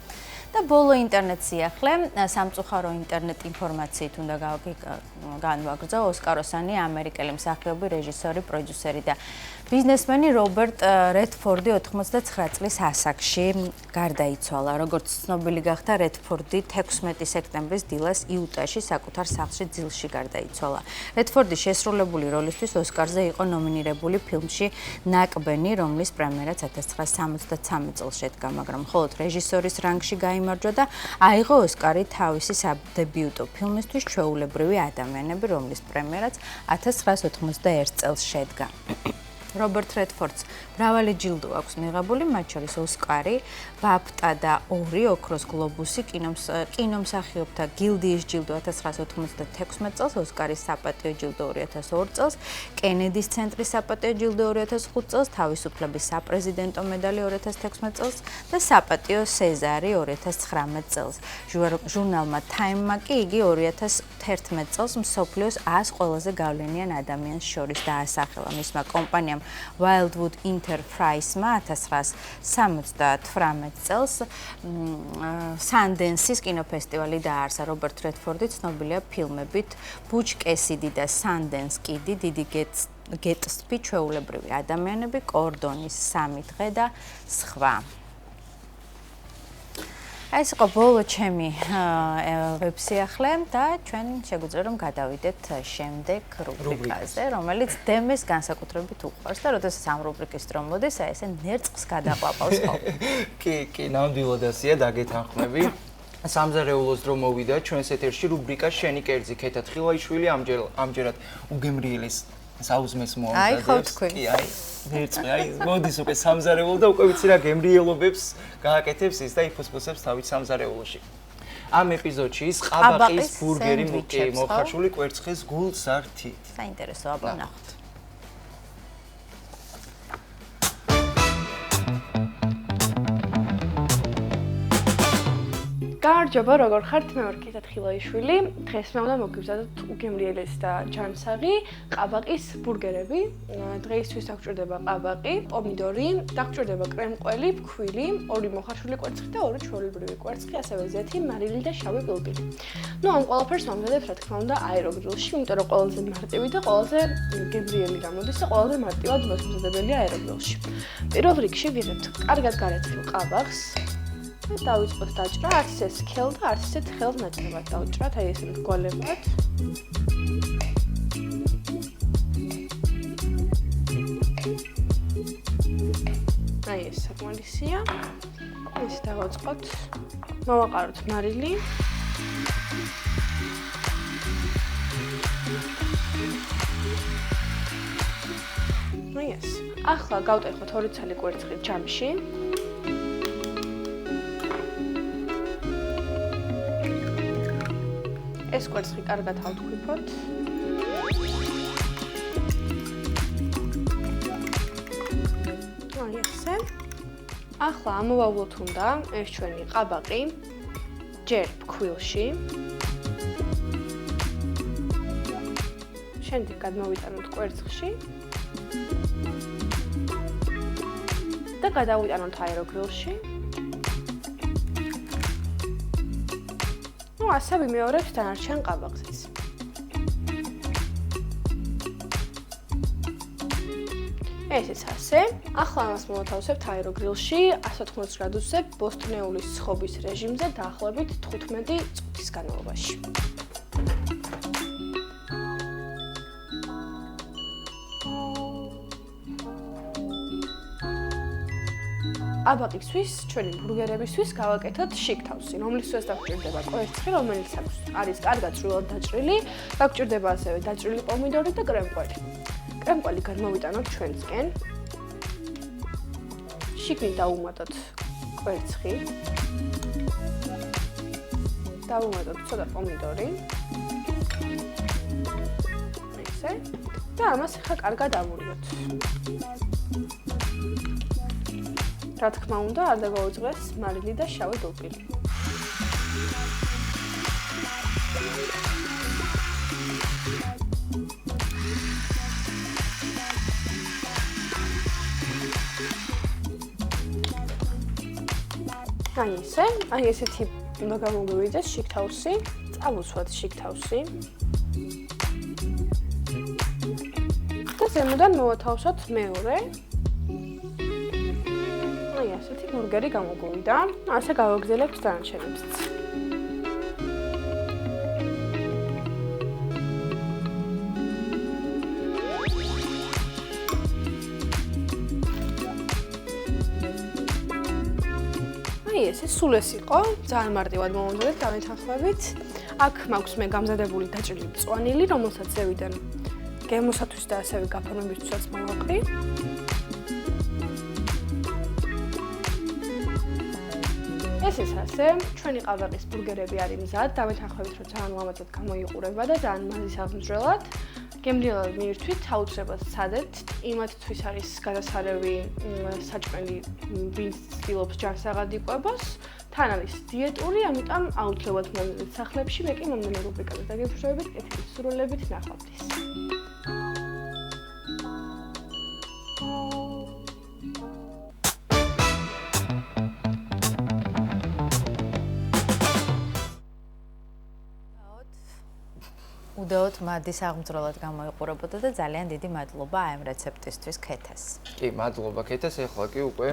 და ბოლო ინტერნეტ სიახლე, სამწუხარო ინტერნეტ ინფორმაციით უნდა განვაგრძო ოსკაროსანი ამერიკელი მსახიობი, რეჟისორი, პროდიუსერი და ბიზნესმენი რობერტ რედფორდი 89 წლის ასაკში გარდაიცვალა. როგორც ცნობილი გახდა, რედფორდი 16 სექტემბრის დილას იუტაში საკუთარ სახლში ძილში გარდაიცვალა. რედფორდი შესრულებული როლისთვის ოსკარზე იყო ნომინირებული ფილმში ნაკბენი, რომლის პრემიერაც 1973 წელს შედგა, მაგრამ მხოლოდ რეჟისორის რანგში გაიმარჯვა და აიღო ოსკარი თავისი სადებიუტო ფილმისთვის ჩვეულებრივი ადამიანები, რომლის პრემიერაც 1991 წელს შედგა. რობერტ რედფორდს მრავალი ჯილდო აქვს მიღებული, მათ შორის ოსკარი, ბაფტა და 2 ოქროს გლობუსი, კინომსახიობთა გილდიის ჯილდო 1996 წელს, ოსკარის საპატიო ჯილდო 2002 წელს, კენედის ცენტრის საპატიო ჯილდო 2005 წელს, თავისუფლების საპრეზიდენტო მედალი 2016 წელს და საპატიო სეზარი 2019 წელს. ჟურნალმა Time-მა კი იგი 2011 წელს მსოფლიოს 100 ყველაზე გავლენიან ადამიანს შორის დაასახელა. მისმა კომპანიამ Wildwood Enterprise-მა 1978 წელს Sundance-ის კინოფესტივალი დააარსა. რობერტ რედფორდი ცნობილია ფილმებით ბუჩ კესიდი და Sundance Kid, დიდი გეტსბი, ჩვეულებრივი ადამიანები, კორდონის 3 დღე და სხვა. ეს იყო ბოლო ჩემი ვებ-სიახლე და ჩვენ შეგვიძლია რომ გადავიდეთ შემდეგ რუბრიკაზე, რომელიც დემეს განსაკუთრებით უყვარს და როდესაც ამ რუბრიკის დრო მოდის, აი ესე ნერწყვს გადაყვაპავს ხოლმე. კი, ნამდვილად ასია, დაგეთანხმები. სამზარეულოს დრო მოვიდა ჩვენს ეთერში რუბრიკა შენი კერძი ქეთა თხილაიშვილი ამჯერად უგემრიელის საუზმეს მოამზადებს. აი, ხო თქვი. კი, აი, ვერწყი, აი, მოდის უკვე სამზარეულო და უკვე ვიცი რა გემრიელობებს გააკეთებს ის და იფოსფოსებს თავის სამზარეულოში. ამ ეპიზოდში ის ყაბაყის ბურგერი მოხარშული კვერცხის გულსართით. საინტერესოა, აბა ნახოთ. გამარჯობა, როგორ ხართ? მე ვარ ქეთა თხილაიშვილი. დღეს მე უნდა მოგივზადოთ უგემრიელეს და ჯანსაღი ყაბაყის ბურგერები. დღეისთვის დაგჭირდება ყაბაყი, პომიდორი, დაგჭირდება კრემკველი, ფქვილი, 2 მოხარშული კვერცხი და 2 ჩვეულებრივი კვერცხი, ასევე ზეთი, მარილი და შავი პილპილი. ნუ ამ ყველაფერს ვამზადებ, რა თქმა უნდა, აეროგრილში, იმიტომ რომ ყველაზე მარტივი და ყველაზე გემრიელი გამოდის და ყველაზე მარტივად მოსამზადებელია აეროგრილში. პირველ რიგში ვიღებთ კარგად გარეთრილ ყაბახს. დავიწყოთ დაჭრა, არც ისე სქელ და არც ისე თხელ ნაწნებად დავჭრათ, აი ესე მრგვალებად. აი ეს საკმარისია. ეს დავაწყოთ. მოვაყაროთ მარილი. აი ეს. ახლა გავტეხოთ 2 ცალი კვერცხი ჯამში. ეს კვერცხი კარგად ავთქვიფოთ. აი ესე. ახლა ამოვავლოთ უნდა ეს ჩვენი ყაბაყი ჯერ ფქვილში. შემდეგ გადმოვიტანოთ კვერცხში. და გადავიტანოთ აეროგრილში. ასე ვიმეორებთ დანარჩენ ყაბახზეც. ესეც ასე. ახლა ამას მოვათავსებთ აეროგრილში 180 გრადუსზე ბოსტნეულის სხობის რეჟიმზე დაახლოებით 15 წუთის განმავლობაში. ყაბაყისთვის, ჩვენი ბურგერებისთვის გავაკეთოთ შიგთავსი, რომლისთვისაც დაგჭირდება კვერცხი, რომელიც არის კარგად წვრილად დაჭრილი, დაგჭირდება ასევე დაჭრილი პომიდორი და კრემკველი. კრემკველი გადმოვიტანოთ ჩვენსკენ. შიგნით დავუმატოთ კვერცხი. დავუმატოთ ცოტა პომიდორი. ესე. და ამას ახლა კარგად ავურიოთ. რა თქმა უნდა, არ დაგაუძღეს მარილი და შავი პილპილი. აი ესე, აი ესეთი უნდა გამოგვივიდეს შიგთავსი, წავუცვათ შიგთავსი. და ზემოდან მოვათავსოთ მეორე. ასეთი ბურგერი გამოგვივიდა. ასე გავაგზავნებთ დანარჩენებსაც. აი ესე სულ ეს იყო. ძალიან მარტივად მოვამზადეთ დავეთანხმებით. აქ მაქვს მე გამზადებული დაჭრილი მწვანილი, რომელსაც ზევიდან გემოსათვის და ასევე გაფორმებისთვისაც მოვაყრი. ესეც ასე, ჩვენი ყაბაყის ბურგერები არის მზად, დავეთანხმებით, რომ ძალიან ლამაზად გამოიყურება და ძალიან მაზის აღმძვრელად. გემრიელად მიირთვით, აუცილებლად სცადეთ. იმათთვის არის გადასარევი საჭმელი, ვინც ცდილობს ჯანსაღად იყვებას. თან არის დიეტური, ამიტომ აუცილებლად მომდევნო სახლებში, მე კი მომდევნო რუბრიკაზე დაგემშვიდობებით, კეთილი სურვილებით ნახვამდის. უდაოდ მადის აღმძვრელად გამოიყურებოდა და ძალიან დიდი მადლობა ამ რეცეპტისთვის ქეთას. კი, მადლობა ქეთას, ეხლა კი უკვე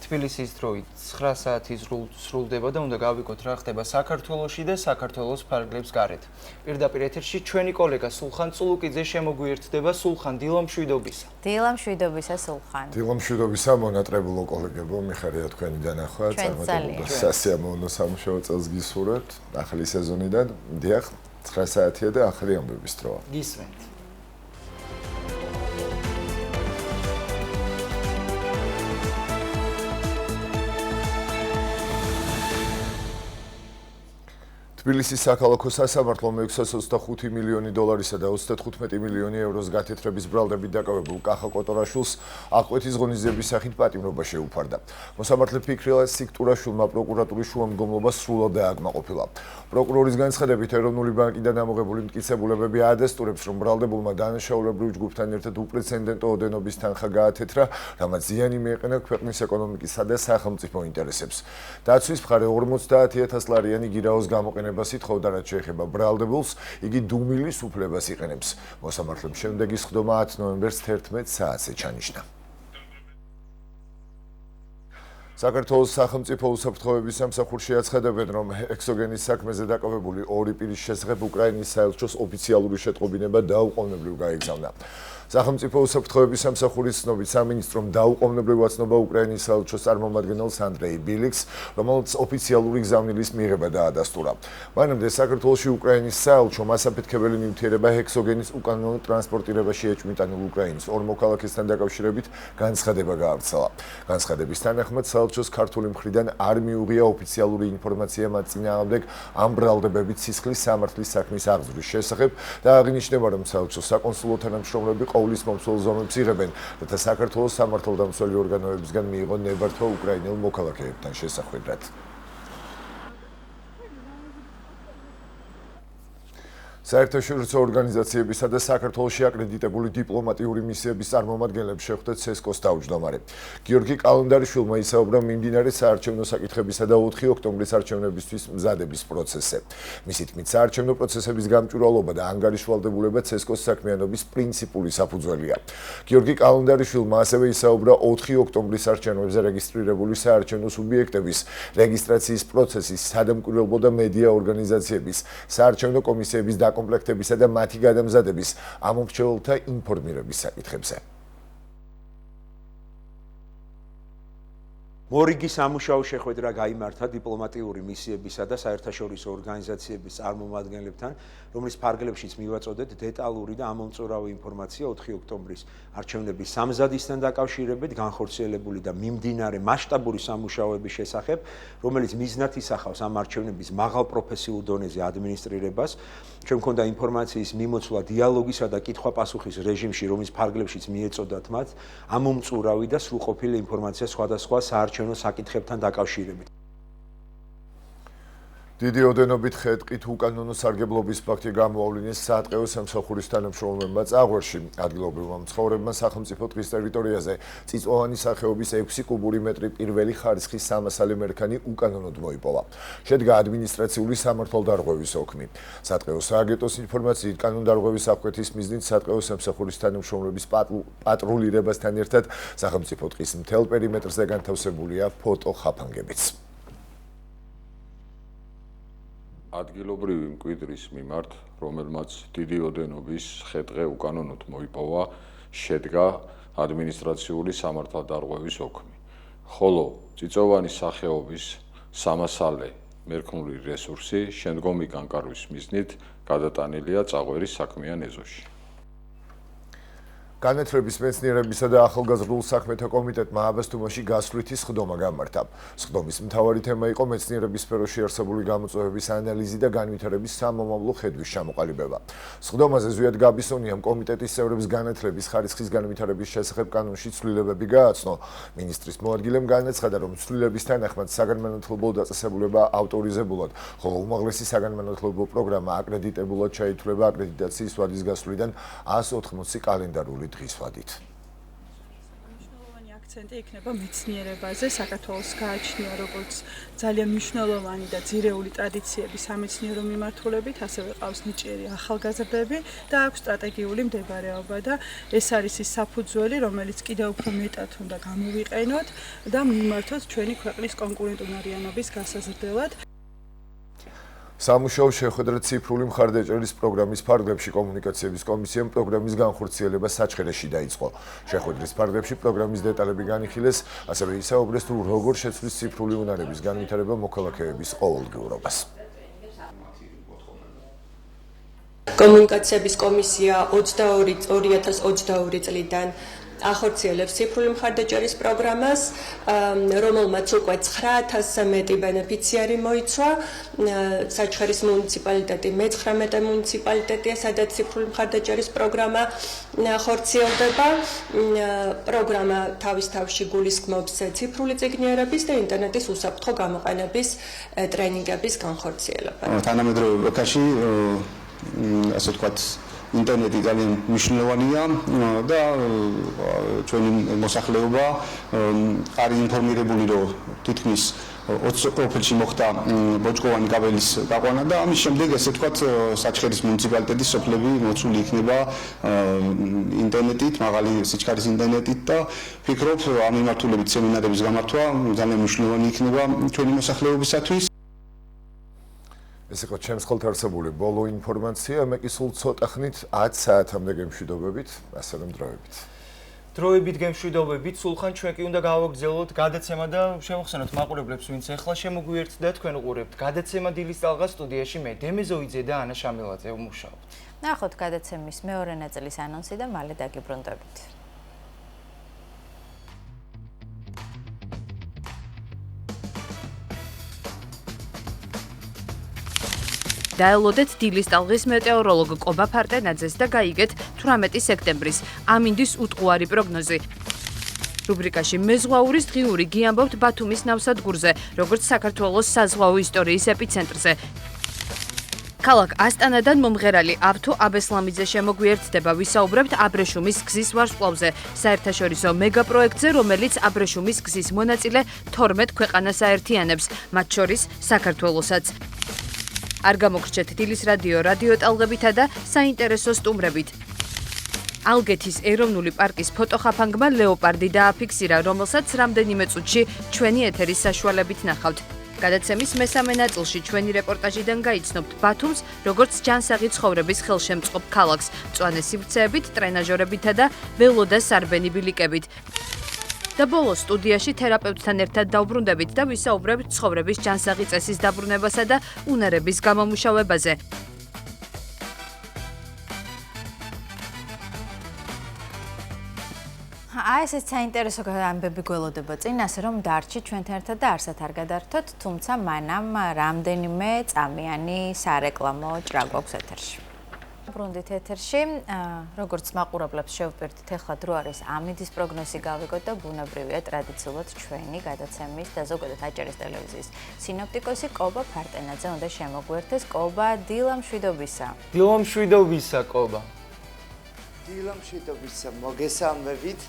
თბილისის დროით 9 საათი სრულდება და უნდა გავიგოთ რა ხდება საქართველოში და საქართველოს ფარგლებს გარეთ. პირდაპირ ეთერში ჩვენი კოლეგა სულხან წულუკიძე შემოგვიერთდება. სულხან, დილამშვიდობისა. დილამშვიდობისა სულხან. დილამშვიდობისა მონატრებულო კოლეგებო, მიხარია თქვენი დანახვა, წარმატებულ და სასიამოვნო სამუშაო წელს გისურვებთ. ახალი სეზონიდან, დიახ, 9 საათია და ახალი ამბების დროა. გისმენთ. თბილისის საქალაქო სასამართლომ 625 მილიონი დოლარისა და 35 მილიონი ევროს გათეთრების ბრალდებით დაკავებულ კახა კოტორაშვილს აღკვეთის ღონისძიების სახით პატიმრობა შეუფარდა. მოსამართლე ფიქრილა სიქტურაშვილმა პროკურატურის შუამდგომლობა სრულად დააკმაყოფილა. პროკურორის განცხადებით ეროვნული ბანკიდან ამოღებული მტკიცებულებები ადასტურებს, რომ ბრალდებულმა დანაშაულებრივ ჯგუფთან ერთად უპრეცედენტო ოდენობის თანხა გაათეთრა, რამაც ზიანი მიეყენა ქვეყნის ეკონომიკისა და სახელმწიფო ინტერესებს. დაცვის მხარე 50,000 ლარიანი გირაოს გამოყენებას ითხოვდა, რაც შეეხება ბრალდებულს, იგი დუმილის უფლებას იყენებს. მოსამართლემ შემდეგი სხდომა 10 ნოემბერს 11 საათზე ჩანიშნა. საქართველოს სახელმწიფო უსაფრთხოების სამსახურში აცხადებენ, რომ ექსოგენის საქმეზე დაკავებული ორი პირის შესახებ უკრაინის საელჩოს ოფიციალური შეტყობინება დაუყოვნებლივ გაიგზავნა. სახელმწიფო უსაფრთხოების სამსახურის ცნობით სამინისტრომ დაუყოვნებლივ აცნობა უკრაინის საელჩოს წარმომადგენელს ანდრეი ბილიქს, რომელსაც ოფიციალური გზავნილის მიღება დაადასტურა. მანამდე საქართველოში უკრაინის საელჩომ ასაფეთქებელი ნივთიერება ექსოგენის უკანონო ტრანსპორტირებაში ეჭვმიტანილ უკრაინის ორ მოქალაქესთან დაკავშირებით განცხადება გაავრცელა. განცხადების თანახმად საელჩოს ქართული მხრიდან არ მიუღია ოფიციალური ინფორმაცია მათ წინააღმდეგ ამ ბრალდებებით სისხლის სამართლის საქმის აღძვრის შესახებ და აღინიშნება, რომ საელჩოს საკონსულო თანამშრომლები ყოვლის მომსვლელ ზომებს იღებენ, რათა საქართველოს სამართალდამცველი ორგანოებისგან მიიღონ ნებართვა უკრაინელ მოქალაქეებთან შესახვედრად. საერთაშორისო ორგანიზაციებისა და საქართველოში აკრედიტებული დიპლომატიური მისიების წარმომადგენლებს შეხვდათ ცესკოს თავმჯდომარე. გიორგი კალენდარიშვილმა ისაუბრა მიმდინარე საარჩევნო საკითხებისა და 4 ოქტომბრის არჩევნებისთვის მზადების პროცესზე. მისი თქმით, საარჩევნო პროცესების გამჭვირვალობა და ანგარიშვალდებულება ცესკოს საქმიანობის პრინციპული საფუძველია. გიორგი კალენდარიშვილმა ასევე ისაუბრა 4 ოქტომბრის არჩევნებზე რეგისტრირებული საარჩევნო სუბიექტების რეგისტრაციის პროცესის, სადამკვირვებლო და მედია ორგანიზაციების, საარჩევნო კომისიების კომპლექტებისა და მათი გადამზადების ამომრჩეველთა ინფორმირების საკითხებზე. მორიგი სამუშაო შეხვედრა გაიმართა დიპლომატიური მისიებისა და საერთაშორისო ორგანიზაციების წარმომადგენლებთან, რომლის ფარგლებშიც მივაწოდეთ დეტალური და ამომწურავი ინფორმაცია 4 ოქტომბრის არჩევნების სამზადისთან დაკავშირებით განხორციელებული და მიმდინარე მასშტაბური სამუშაოების შესახებ, რომელიც მიზნად ისახავს ამ არჩევნების მაღალ პროფესიულ დონეზე ადმინისტრირებას. ჩვენ მქონდა ინფორმაციის მიმოცვლა დიალოგისა და კითხვა-პასუხის რეჟიმში, რომლის ფარგლებშიც მიეწოდათ მათ ამომწურავი და სრულყოფილი ინფორმაცია სხვადასხვა საარჩევნო საკითხებთან დაკავშირებით. დიდი ოდენობით ხეთყით უკანონო სარგებლობის ფაქტი გამოავლინეს საატყეო სამსახურის თანამშრომლებმა წაღვერში. ადგილობრივმა მცხოვრებმა სახელმწიფო ტყის ტერიტორიაზე წიწვოვანი სახეობის 6 კუბური მეტრი პირველი ხარისხის სამასალე მერქანი უკანონოდ მოიპოვა. შედგა ადმინისტრაციული სამართალდარღვევის ოქმი. საატყეო სააგენტოს ინფორმაციით, კანონდარღვევის აღკვეთის მიზნით საატყეო სამსახურის თანამშრომლების პატრულირებასთან ერთად სახელმწიფო ტყის მთელ პერიმეტრზე განთავსებულია ფოტოხაფანგებიც. ადგილობრივი მკვიდრის მიმართ, რომელმაც დიდი ოდენობის ხეთყე უკანონოდ მოიპოვა, შედგა ადმინისტრაციული სამართალდარღვევის ოქმი. ხოლო წიწვოვანი სახეობის სამასალე მერქნული რესურსი შემდგომი განკარგვის მიზნით გადატანილია წაღვერის საქმიან ეზოში. განათლების მეცნიერებისა და ახალგაზრდულ საქმეთა კომიტეტმა აბასთუმანში გასვლითი სხდომა გამართა. სხდომის მთავარი თემა იყო მეცნიერების სფეროში არსებული გამოწვევების ანალიზი და განვითარების სამომავლო ხედვის ჩამოყალიბება. სხდომაზე ზვიად გაბისონიამ კომიტეტის წევრებს განათლების ხარისხის განვითარების შესახებ კანონში ცვლილებები გააცნო. მინისტრის მოადგილემ განაცხადა, რომ ცვლილების თანახმად საგანმანათლებლო დაწესებულება ავტორიზებულად, ხოლო უმაღლესი საგანმანათლებლო პროგრამა აკრედიტებულად ჩაითვლება აკრედიტაციის ვადის გასვლიდან 180 კალენდარული დღის ვადით. აქცენტი იქნება მეცნიერებაზე. საქართველოს გააჩნია როგორც ძალიან მნიშვნელოვანი და ძირეული ტრადიციები სამეცნიერო მიმართულებით, ასევე ყავს ნიჭიერი ახალგაზრდები და აქვს სტრატეგიული მდებარეობა და ეს არის ის საფუძველი, რომელიც კიდევ უფრო მეტად უნდა გამოვიყენოთ და მიმართოთ ჩვენი ქვეყნის კონკურენტუნარიანობის გასაზრდელად. სამუშაო შეხვედრა ციფრული მხარდაჭერის პროგრამის ფარგლებში კომუნიკაციების კომისიამ პროგრამის განხორციელება საჩხერეში დაიწყო. შეხვედრის ფარგლებში პროგრამის დეტალები განიხილეს, ასევე ისაუბრეს თუ როგორ შეცვლის ციფრული უნარების განვითარება მოქალაქეების ყოველდღიურობას. კომუნიკაციების კომისია 2022 წლიდან ახორციელებს ციფრული მხარდაჭერის პროგრამას, რომელმაც უკვე 9000-ზე მეტი ბენეფიციარი მოიცვა. საჩხერის მუნიციპალიტეტი მე-19 მუნიციპალიტეტია, სადაც ციფრული მხარდაჭერის პროგრამა ხორციელდება. პროგრამა თავის თავში გულისხმობს ციფრული წიგნიერების და ინტერნეტის უსაფრთხო გამოყენების ტრენინგების განხორციელებას. თანამედროვე ეპოქაში, ასე ვთქვათ, ინტერნეტი ძალიან მნიშვნელოვანია და ჩვენი მოსახლეობა არის ინფორმირებული, რომ თითქმის 20 ყოფილში მოხდა ბოჭკოვანი კაბელის გაყვანა და ამის შემდეგ, ესე ვთქვათ, საჩხერის მუნიციპალიტეტის სოფლები მოცული იქნება ინტერნეტით, მაღალი სიჩქარის ინტერნეტით და ვფიქრობ, ამ მიმართულებით სემინარების გამართვა ძალიან მნიშვნელოვანი იქნება ჩვენი მოსახლეობისათვის. ეს იყო ჩემს ხელთ არსებული ბოლო ინფორმაცია, მე კი სულ ცოტა ხნით 10 საათამდე გემშვიდობებით, ასე რომ დროებით. დროებით გემშვიდობებით, სულხან ჩვენ კი უნდა გავაგრძელოთ გადაცემა და შევახსენოთ მაყურებლებს, ვინც ახლა შემოგვიერთდა და თქვენ უყურებთ. გადაცემა დილის ტალღა სტუდიაში მე დემეზოიძე და ანა შამილაძე ვმუშაობთ. ნახოთ გადაცემის მეორე ნაწილის ანონსი და მალე დაგიბრუნდებით. დაელოდეთ დილის ტალღის მეტეოროლოგ კობა ფარტენაძეს და გაიგეთ 18 სექტემბრის ამინდის უტყუარი პროგნოზი. რუბრიკაში მეზღვაურის დღიური გიამბობთ ბათუმის ნავსადგურზე, როგორც საქართველოს საზღვაო ისტორიის ეპიცენტრზე. ქალაქ ასტანადან მომღერალი ავთო აბესლამიძე შემოგვიერთდება, ვისაუბრებთ აბრეშუმის გზის ვარსკვლავზე, საერთაშორისო მეგაპროექტზე, რომელიც აბრეშუმის გზის მონაწილე 12 ქვეყანას აერთიანებს, მათ შორის საქართველოსაც. არ გამოგრჩეთ დილის რადიო ტალღებითა და საინტერესო სტუმრებით. ალგეთის ეროვნული პარკის ფოტოხაფანგმა ლეოპარდი დააფიქსირა, რომელსაც რამდენიმე წუთში ჩვენი ეთერის საშუალებით ნახავთ. გადაცემის მესამე ნაწილში ჩვენი რეპორტაჟიდან გაიცნობთ ბათუმს, როგორც ჯანსაღი ცხოვრების ხელშემწყობ ქალაქს, მწვანე სივრცეებით, ტრენაჟორებითა და ველო და სარბენი ბილიკებით. და ბოლოს სტუდიაში თერაპევტთან ერთად დავბრუნდებით და ვისაუბრებთ ცხოვრების ჯანსაღი წესის დაბრუნებასა და უნარების გამომუშავებაზე. ესეც საინტერესო ამბები გველოდება წინ, ასე რომ დარჩით ჩვენთან ერთად და არსად არ გადართოთ, თუმცა მანამ რამდენიმე წამიანი სარეკლამო ჭრა გვაქვს ეთერში. ბრუნდით ეთერში, როგორც მაყურებლებს შევპირდით, ახლა დრო არის ამინდის პროგნოზი გავიგოთ და ბუნებრივია ტრადიციულად ჩვენი გადაცემის და ზოგადად აჭარის ტელევიზიის სინოპტიკოსი კობა ფარტენაძე უნდა შემოგვერთდეს. კობა, დილა მშვიდობისა. დილა მშვიდობისა, კობა. დილა მშვიდობისა, მოგესალმებით.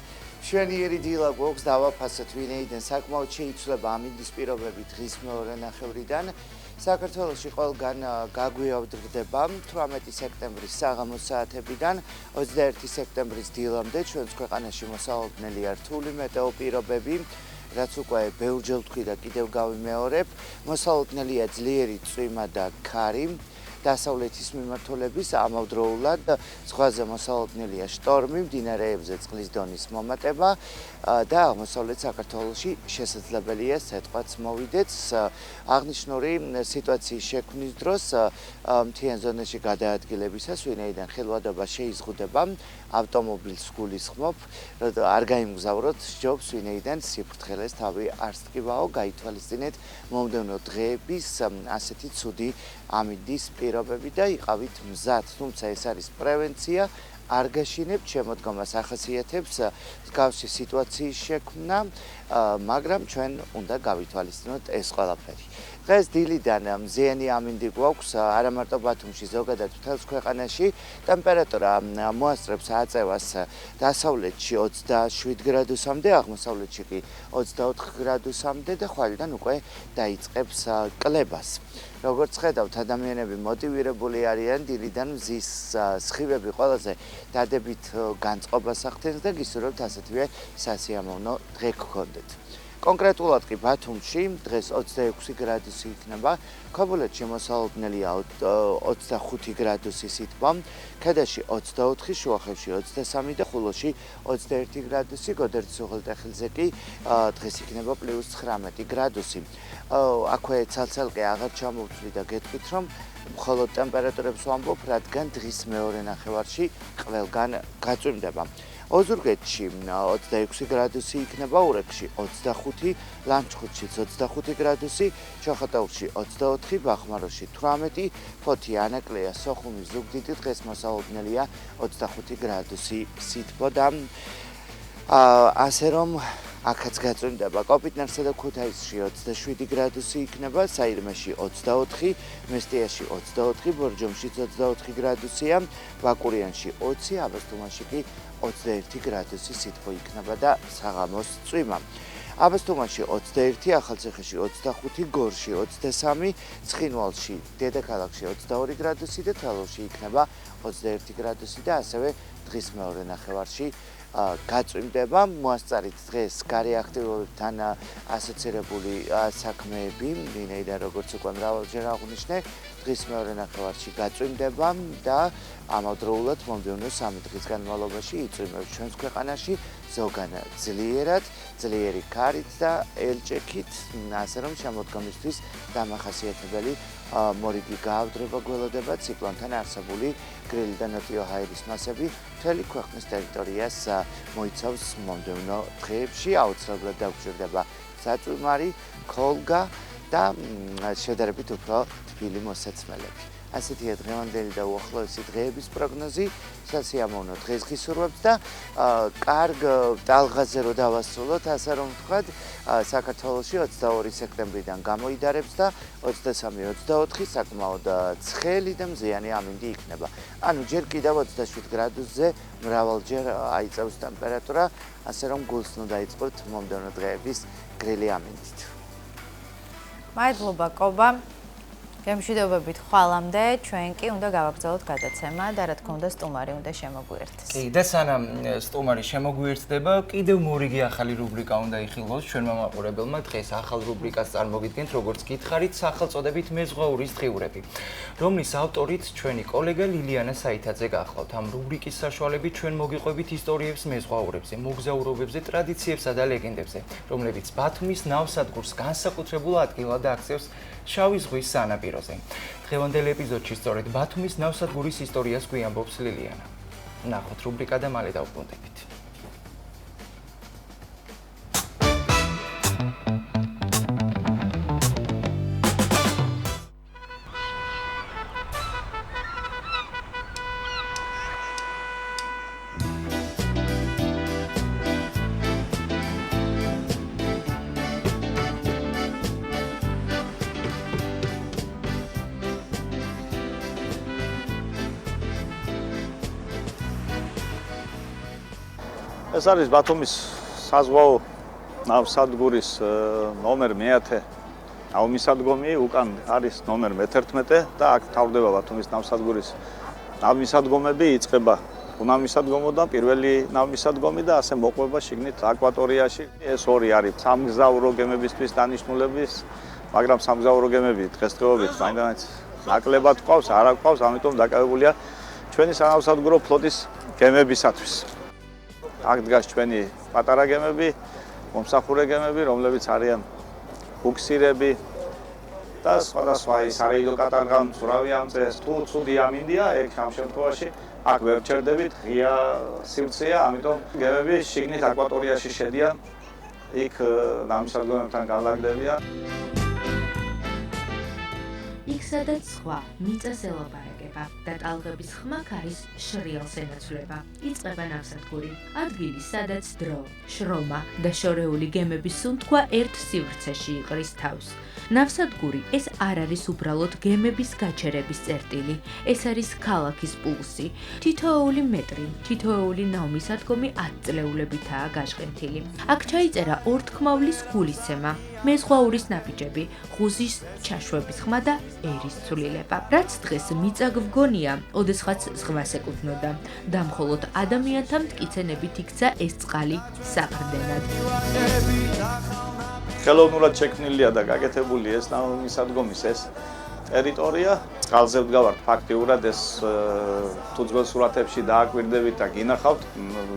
მშვენიერი დილა გვაქვს, დავაფასოთ ვინაიდან საკმაოდ შეიცვლება ამინდის პირობები დღის მეორე ნახევრიდან. საქართველოში ყველგან გაგვიავდრდება 18 სექტემბრის საღამოს საათებიდან 21 სექტემბრის დილამდე ჩვენს ქვეყანაში მოსალოდნელია რთული მეტეო პირობები, რაც უკვე ბევრჯერ ვთქვი და კიდევ გავიმეორებ, მოსალოდნელია ძლიერი წვიმა და ქარი. დასავლეთის მიმართულების ამავდროულად ზღვაზე მოსალოდნელია შტორმი, მდინარეებზე წყლის დონის მომატება და აღმოსავლეთ საქართველოში შესაძლებელია სიტყვაც მოვიდეთ. აღნიშნული სიტუაციის შექმნის დროს მთიან ზონაში გადაადგილებისას, ვინაიდან ხილვადობა შეიზღუდება, ავტომობილს გულისხმობ, არ გაიმგზავროთ, სჯობს, ვინაიდან სიფრთხილეს თავი არ სტკივაო, გაითვალისწინეთ მომდევნო დღეების ასეთი ცუდი ამინდის პირობები და იყავით მზად, თუმცა ეს არის პრევენცია, არ გაშინებთ შემოდგომას ახასიათებს მსგავსი სიტუაციის შექმნა, მაგრამ ჩვენ უნდა გავითვალისწინოთ ეს ყველაფერი. დღეს დილიდან მზიანი ამინდი გვაქვს არა მარტო ბათუმში, ზოგადად მთელს ქვეყანაში. ტემპერატურა მოასწრებს აწევას დასავლეთში 27 გრადუსამდე, აღმოსავლეთში კი 24 გრადუსამდე და ხვალიდან უკვე დაიწყებს კლებას. როგორც ხედავთ, ადამიანები მოტივირებული არიან, დილიდან მზის სხივები ყველაზე დადებით განწყობას ახდენს და გისურვებთ ასეთივე სასიამოვნო დღე გქონდეთ. კონკრეტულად კი ბათუმში დღეს 26 გრადუსი იქნება, ქობულეთში მოსალოდნელია 25 გრადუსი სითბო, ქედაში 24, შუახევში 23 და ხულოში 21 გრადუსი, გოდერძის უღელტეხილზე კი დღეს იქნება +19 გრადუსი. აქვე ცალ-ცალკე აღარ ჩამოვთვლი და გეტყვით, რომ მხოლოდ ტემპერატურებს ვამბობ, რადგან დღის მეორე ნახევარში ყველგან გაწვიმდება. ოზურგეთში 26 გრადუსი იქნება, ურეკში 25, ლანჩხუთში 25 გრადუსი, ჩოხატაურში 24, ბახმაროში 18, ფოთი, ანაკლია, სოხუმის ზუგდიდი დღეს მოსალოდნელია 25 გრადუსი სითბო და ასე რომ აქაც გაწვიმდება. კოპიტნარსა და ქუთაისში 27 გრადუსი იქნება, საირმეში 24, მესტიაში 24, ბორჯომში 24 გრადუსია, ბაკურიანში 20, აბასთუმანში კი 21 გრადუსი სითბო იქნება და საღამოს წვიმა. აბასთუმანში 21, ახალციხეში 25, გორში 23, ცხინვალში, დედაქალაქში 22 გრადუსი და თელავში იქნება 21 გრადუსი და ასევე დღის მეორე ნახევარში გაწვიმდება. მოასწარით დღეს გარე აქტივობებთან ასოცირებული საქმეები, ვინაიდან როგორც უკვე მრავალჯერ აღვნიშნე, დღის მეორე ნახევარში გაწვიმდება და ამავდროულად მომდევნო 3 დღის განმავლობაში იწვიმებს ჩვენს ქვეყანაში ზოგან ძლიერად, ძლიერი ქარით და ელჭექით, ასე რომ შემოდგომისთვის დამახასიათებელი მორიგი გაავდრება გველოდება, ციკლონთან არსებული გრილი და ნოტიო ჰაერის მასები მთელი ქვეყნის ტერიტორიას მოიცავს მომდევნო დღეებში, აუცილებლად დაგვჭირდება საწვიმარი, ქოლგა და შედარებით უფრო თბილი მოსაცმელები. ასეთია დღევანდელი და უახლოესი დღეების პროგნოზი, სასიამოვნო დღეს გისურვებთ და კარგ ტალღაზე რო დავასრულოთ, ასე რომ ვთქვათ, საქართველოში 22 სექტემბრიდან გამოიდარებს და 23-24 საკმაოდ ცხელი და მზიანი ამინდი იქნება. ანუ ჯერ კიდევ 27 გრადუსზე მრავალჯერ აიწევს ტემპერატურა, ასე რომ გულს ნუ დაიწყოთ მომდევნო დღეების გრილი ამინდით. მადლობა კობა. გემშვიდობებით ხვალამდე, ჩვენ კი უნდა გავაგრძელოთ გადაცემა და რა თქმა უნდა სტუმარი უნდა შემოგვიერთდეს. კი, და სანამ სტუმარი შემოგვიერთდება, კიდევ მორიგი ახალი რუბრიკა უნდა იხილოს ჩვენმა მაყურებელმა. დღეს ახალ რუბრიკას წარმოგიდგენთ, როგორც გითხარით, სახელწოდებით მეზღვაურის დღიურები, რომლის ავტორით ჩვენი კოლეგა ლილიანა საითაძე გახლავთ. ამ რუბრიკის საშუალებით ჩვენ მოგიყვებით ისტორიებს მეზღვაურებზე, მოგზაურობებზე, ტრადიციებსა და ლეგენდებზე, რომლებიც ბათუმის ნავსადგურს განსაკუთრებულ ადგილად აქცევს შავი ზღვის სანაპიროზე. დღევანდელ ეპიზოდში სწორედ ბათუმის ნავსადგურის ისტორიას გვიამბობს ლილიანა. ნახოთ რუბრიკა და მალე დავბრუნდებით. ეს არის ბათუმის საზღვაო ნავსადგურის ნომერ 1 ნავმისადგომი, უკან არის ნომერ 11 და აქ თავდება ბათუმის ნავსადგურის ნავმისადგომები, იწყება უნავმისადგომო და პირველი ნავმისადგომი და ასე მოყვება შიგნით აკვატორიაში. ეს ორი არის სამგზავრო გემებისთვის დანიშნულების, მაგრამ სამგზავრო გემები დღესდღეობით მაინც ნაკლებად ყავს, არ ყავს, ამიტომ დაკავებულია ჩვენი სანავსადგურო ფლოტის გემებისათვის. აქ დგას ჩვენი პატარა გემები, მომსახურე გემები, რომლებიც არიან ბუქსირები და სხვადასხვა ისარეიდო კატარგან, ზურავი ამწეს, თუ ცუდი ამინდია, ეგ ამ შემთხვევაში აქ ვერ ჩერდებით, ღია სივრცეა, ამიტომ გემები შიგნით აკვატორიაში შედიან, იქ ნავმისადგომებთან განლაგდებიან. იქ სადაც სხვა მიწას ელაპარაკებს. იწება და ტალღების ხმაქ არის შრიალს ენაცვლება. იწყება ნავსადგური, ადგილი, სადაც დრო, შრომა და შორეული გემების სუნთქვა ერთ სივრცეში იყრის თავს. ნავსადგური ეს არ არის უბრალოდ გემების გაჩერების წერტილი, ეს არის ქალაქის პულსი. თითოეული მეტრი, თითოეული ნავმისადგომი 10 წლეულებითაა გაშღენთილი. აქ ჩაიწერა ორთქმავლის გულისცემა, მეზღვაურის ნაბიჯები, ღუზის ჩაშვების ხმა და ერის ცვლილება. რაც დღეს მიწაგვგონია, ოდესღაც ზღვას ეკუთვნოდა და მხოლოდ ადამიანთა მტკიცენებით იქცა ეს წყალი საყრდენად. ხელოვნურად შექმნილია და გაკეთებული ეს ნავმისადგომის ეს ტერიტორია. წყალზე ვდგავართ ფაქტიურად ეს თუ ძველ სურათებში დააკვირდებით და გინახავთ,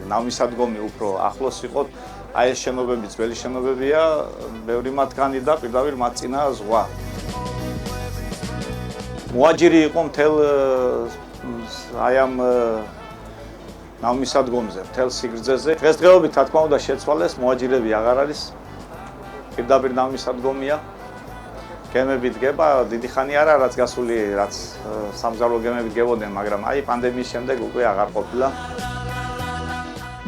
ნავმისადგომი უფრო ახლოს იყო. აი ეს შენობები ძველი შენობებია, ბევრი მათგანი და პირდაპირ მათ წინაა ზღვა. მოაჯირი იყო მთელ აი ამ ნავმისადგომზე, მთელ სიგრძეზე. დღესდღეობით რა თქმა უნდა შეცვალეს, მოაჯირები აღარ არის. პირდაპირ ნავმისადგომია. გემები დგება, დიდი ხანი არა რაც გასული, რაც სამგზავრო გემები დგებოდნენ, მაგრამ აი პანდემიის შემდეგ უკვე აღარ ყოფილა.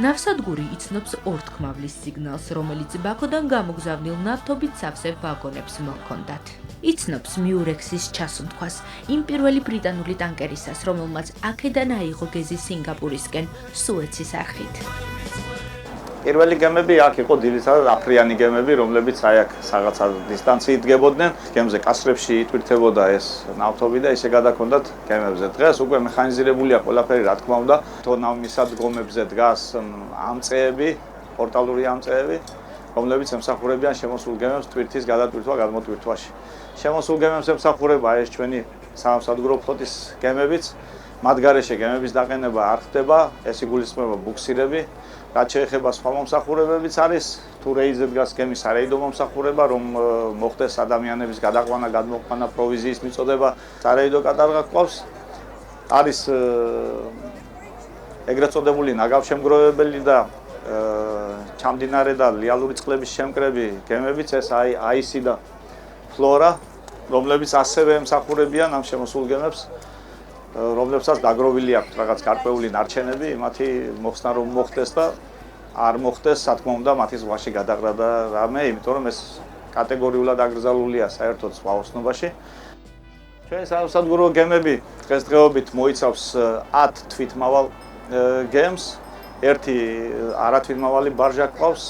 ნავსადგური იცნობს ორთქმავლის სიგნალს, რომელიც ბაქოდან გამოგზავნილ ნავთობით სავსე ვაგონებს მოჰქონდათ. იცნობს მიურექსის ჩასუნთქვას, იმ პირველი ბრიტანული ტანკერისას, რომელმაც აქედან აიღო გეზი სინგაპურისკენ სუეცის არხით. პირველი გემები აქ იყო ძირითადად აფრიანი გემები, რომლებიც აი აქ რაღაცა დისტანციით დგებოდნენ. გემზე კასრებში იტვირთებოდა ეს ნავთობი და ისე გადაქონდათ გემებზე. დღეს უკვე მექანიზირებულია ყველაფერი, რა თქმა უნდა. თო ნავმისადგომებზე დგას ამწეები, პორტალური ამწეები, რომლებიც ემსახურებიან შემოსულ გემებს ტვირთის გადატვირთვა გადმოტვირთვაში. შემოსულ გემებს ემსახურება ეს ჩვენი სამსადგურო ფლოტის გემებიც. მათ გარეშე გემების დაყენება არ ხდება, ეს იგულისხმება ბუქსირები. რაც შეეხება სხვა მომსახურებებიც არის, თუ რეიზზე დგას გემის სარეიდო მომსახურება, რომ მოხდეს ადამიანების გადაყვანა, გადმოყვანა, პროვიზიის მიწოდება, სარეიდო კატარღა გვყავს. არის ეგრეთ წოდებული ნაგავშემგროვებელი და ჩამდინარე და ლიალური წყლების შემკრები გემებიც, ეს აისი და ფლორა, რომლებიც ასევე ემსახურებიან ამ შემოსულ გემებს. რომლებსაც დაგროვილი აქვს რაღაც გარკვეული ნარჩენები, მათი მოხსნა რომ მოხდეს და არ მოხდეს, რა თქმა უნდა, მათი ზღვაში გადაღრა და რამე, იმიტომ რომ ეს კატეგორიულად აკრძალულია საერთოდ სხვა ოსნობაში. ჩვენი სამსადგურო გემები დღესდღეობით მოიცავს 10 თვითმავალ გემს, ერთი არათვითმავალი ბარჟა გვყავს,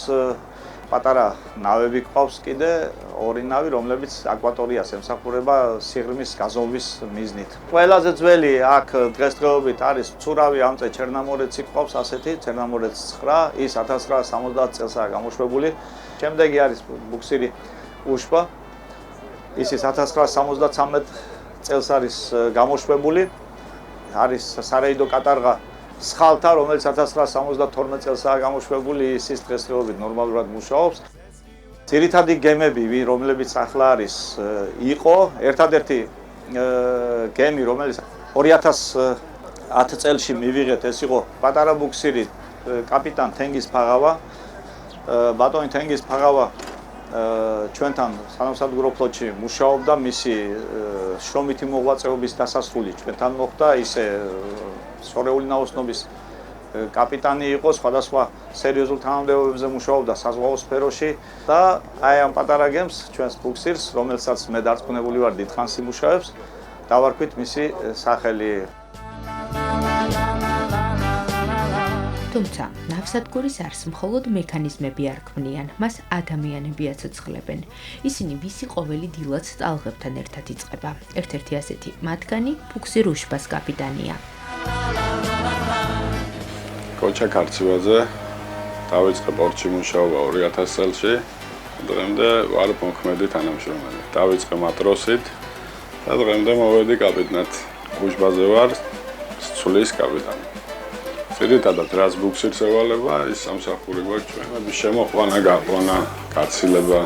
პატარა ნავები გვყავს კიდე, ორი ნავი, რომლებიც აკვატორიას ემსახურება სიღრმის გაზომვის მიზნით. ყველაზე ძველი აქ დღესდღეობით არის მცურავი ამწე ჩერნამორეცი გვყავს ასეთი, ჩერნამორეც 9, ის 1970 წელსაა გამოშვებული. შემდეგი არის ბუქსირი უშბა, ისიც 1973 წელს არის გამოშვებული. არის სარეიდო კატარღა სხალთა, რომელიც 1972 წელსაა გამოშვებული, ისიც დღესდღეობით ნორმალურად მუშაობს. ძირითადი გემები, რომლებიც ახლა არის, იყო ერთადერთი გემი, რომელიც 2010 წელში მივიღეთ, ეს იყო პატარა ბუქსირი კაპიტან თენგიზ ფაღავა. ბატონი თენგიზ ფაღავა ჩვენთან სამსადგურო ფლოტში მუშაობდა, მისი შრომითი მოღვაწეობის დასასრული ჩვენთან მოხდა, ისე შორეული ნაოსნობის კაპიტანი იყო, სხვადასხვა სერიოზულ თანამდებობებზე მუშაობდა საზღვაო სფეროში და აი ამ პატარა გემს, ჩვენს ბუქსირს, რომელსაც მე დარწმუნებული ვარ დიდხანს იმუშავებს, დავარქვით მისი სახელი. თუმცა, ნავსადგურის არს მხოლოდ მექანიზმები არ ქმნიან, მას ადამიანებია ცოცხლებენ. ისინი ვისი ყოველი დილაც ტალღებთან ერთად იწყება. ერთ-ერთი ასეთი მათგანი ბუქსირ უშბას კაპიტანია. კოჩა ქარცივაძე დავიწყე პორტში მუშაობა 2000 წელში. დღემდე ვარ მოქმედი თანამშრომელი. დავიწყე მატროსით და დღემდე მოვედი კაპიტნად. უშბაზე ვარ ცვლის კაპიტანი. ძირითადად რაც ბუქსირს ევალება, ის სამსახური გვაქვს ჩვენების შემოყვანა, გაყვანა, გაცილება.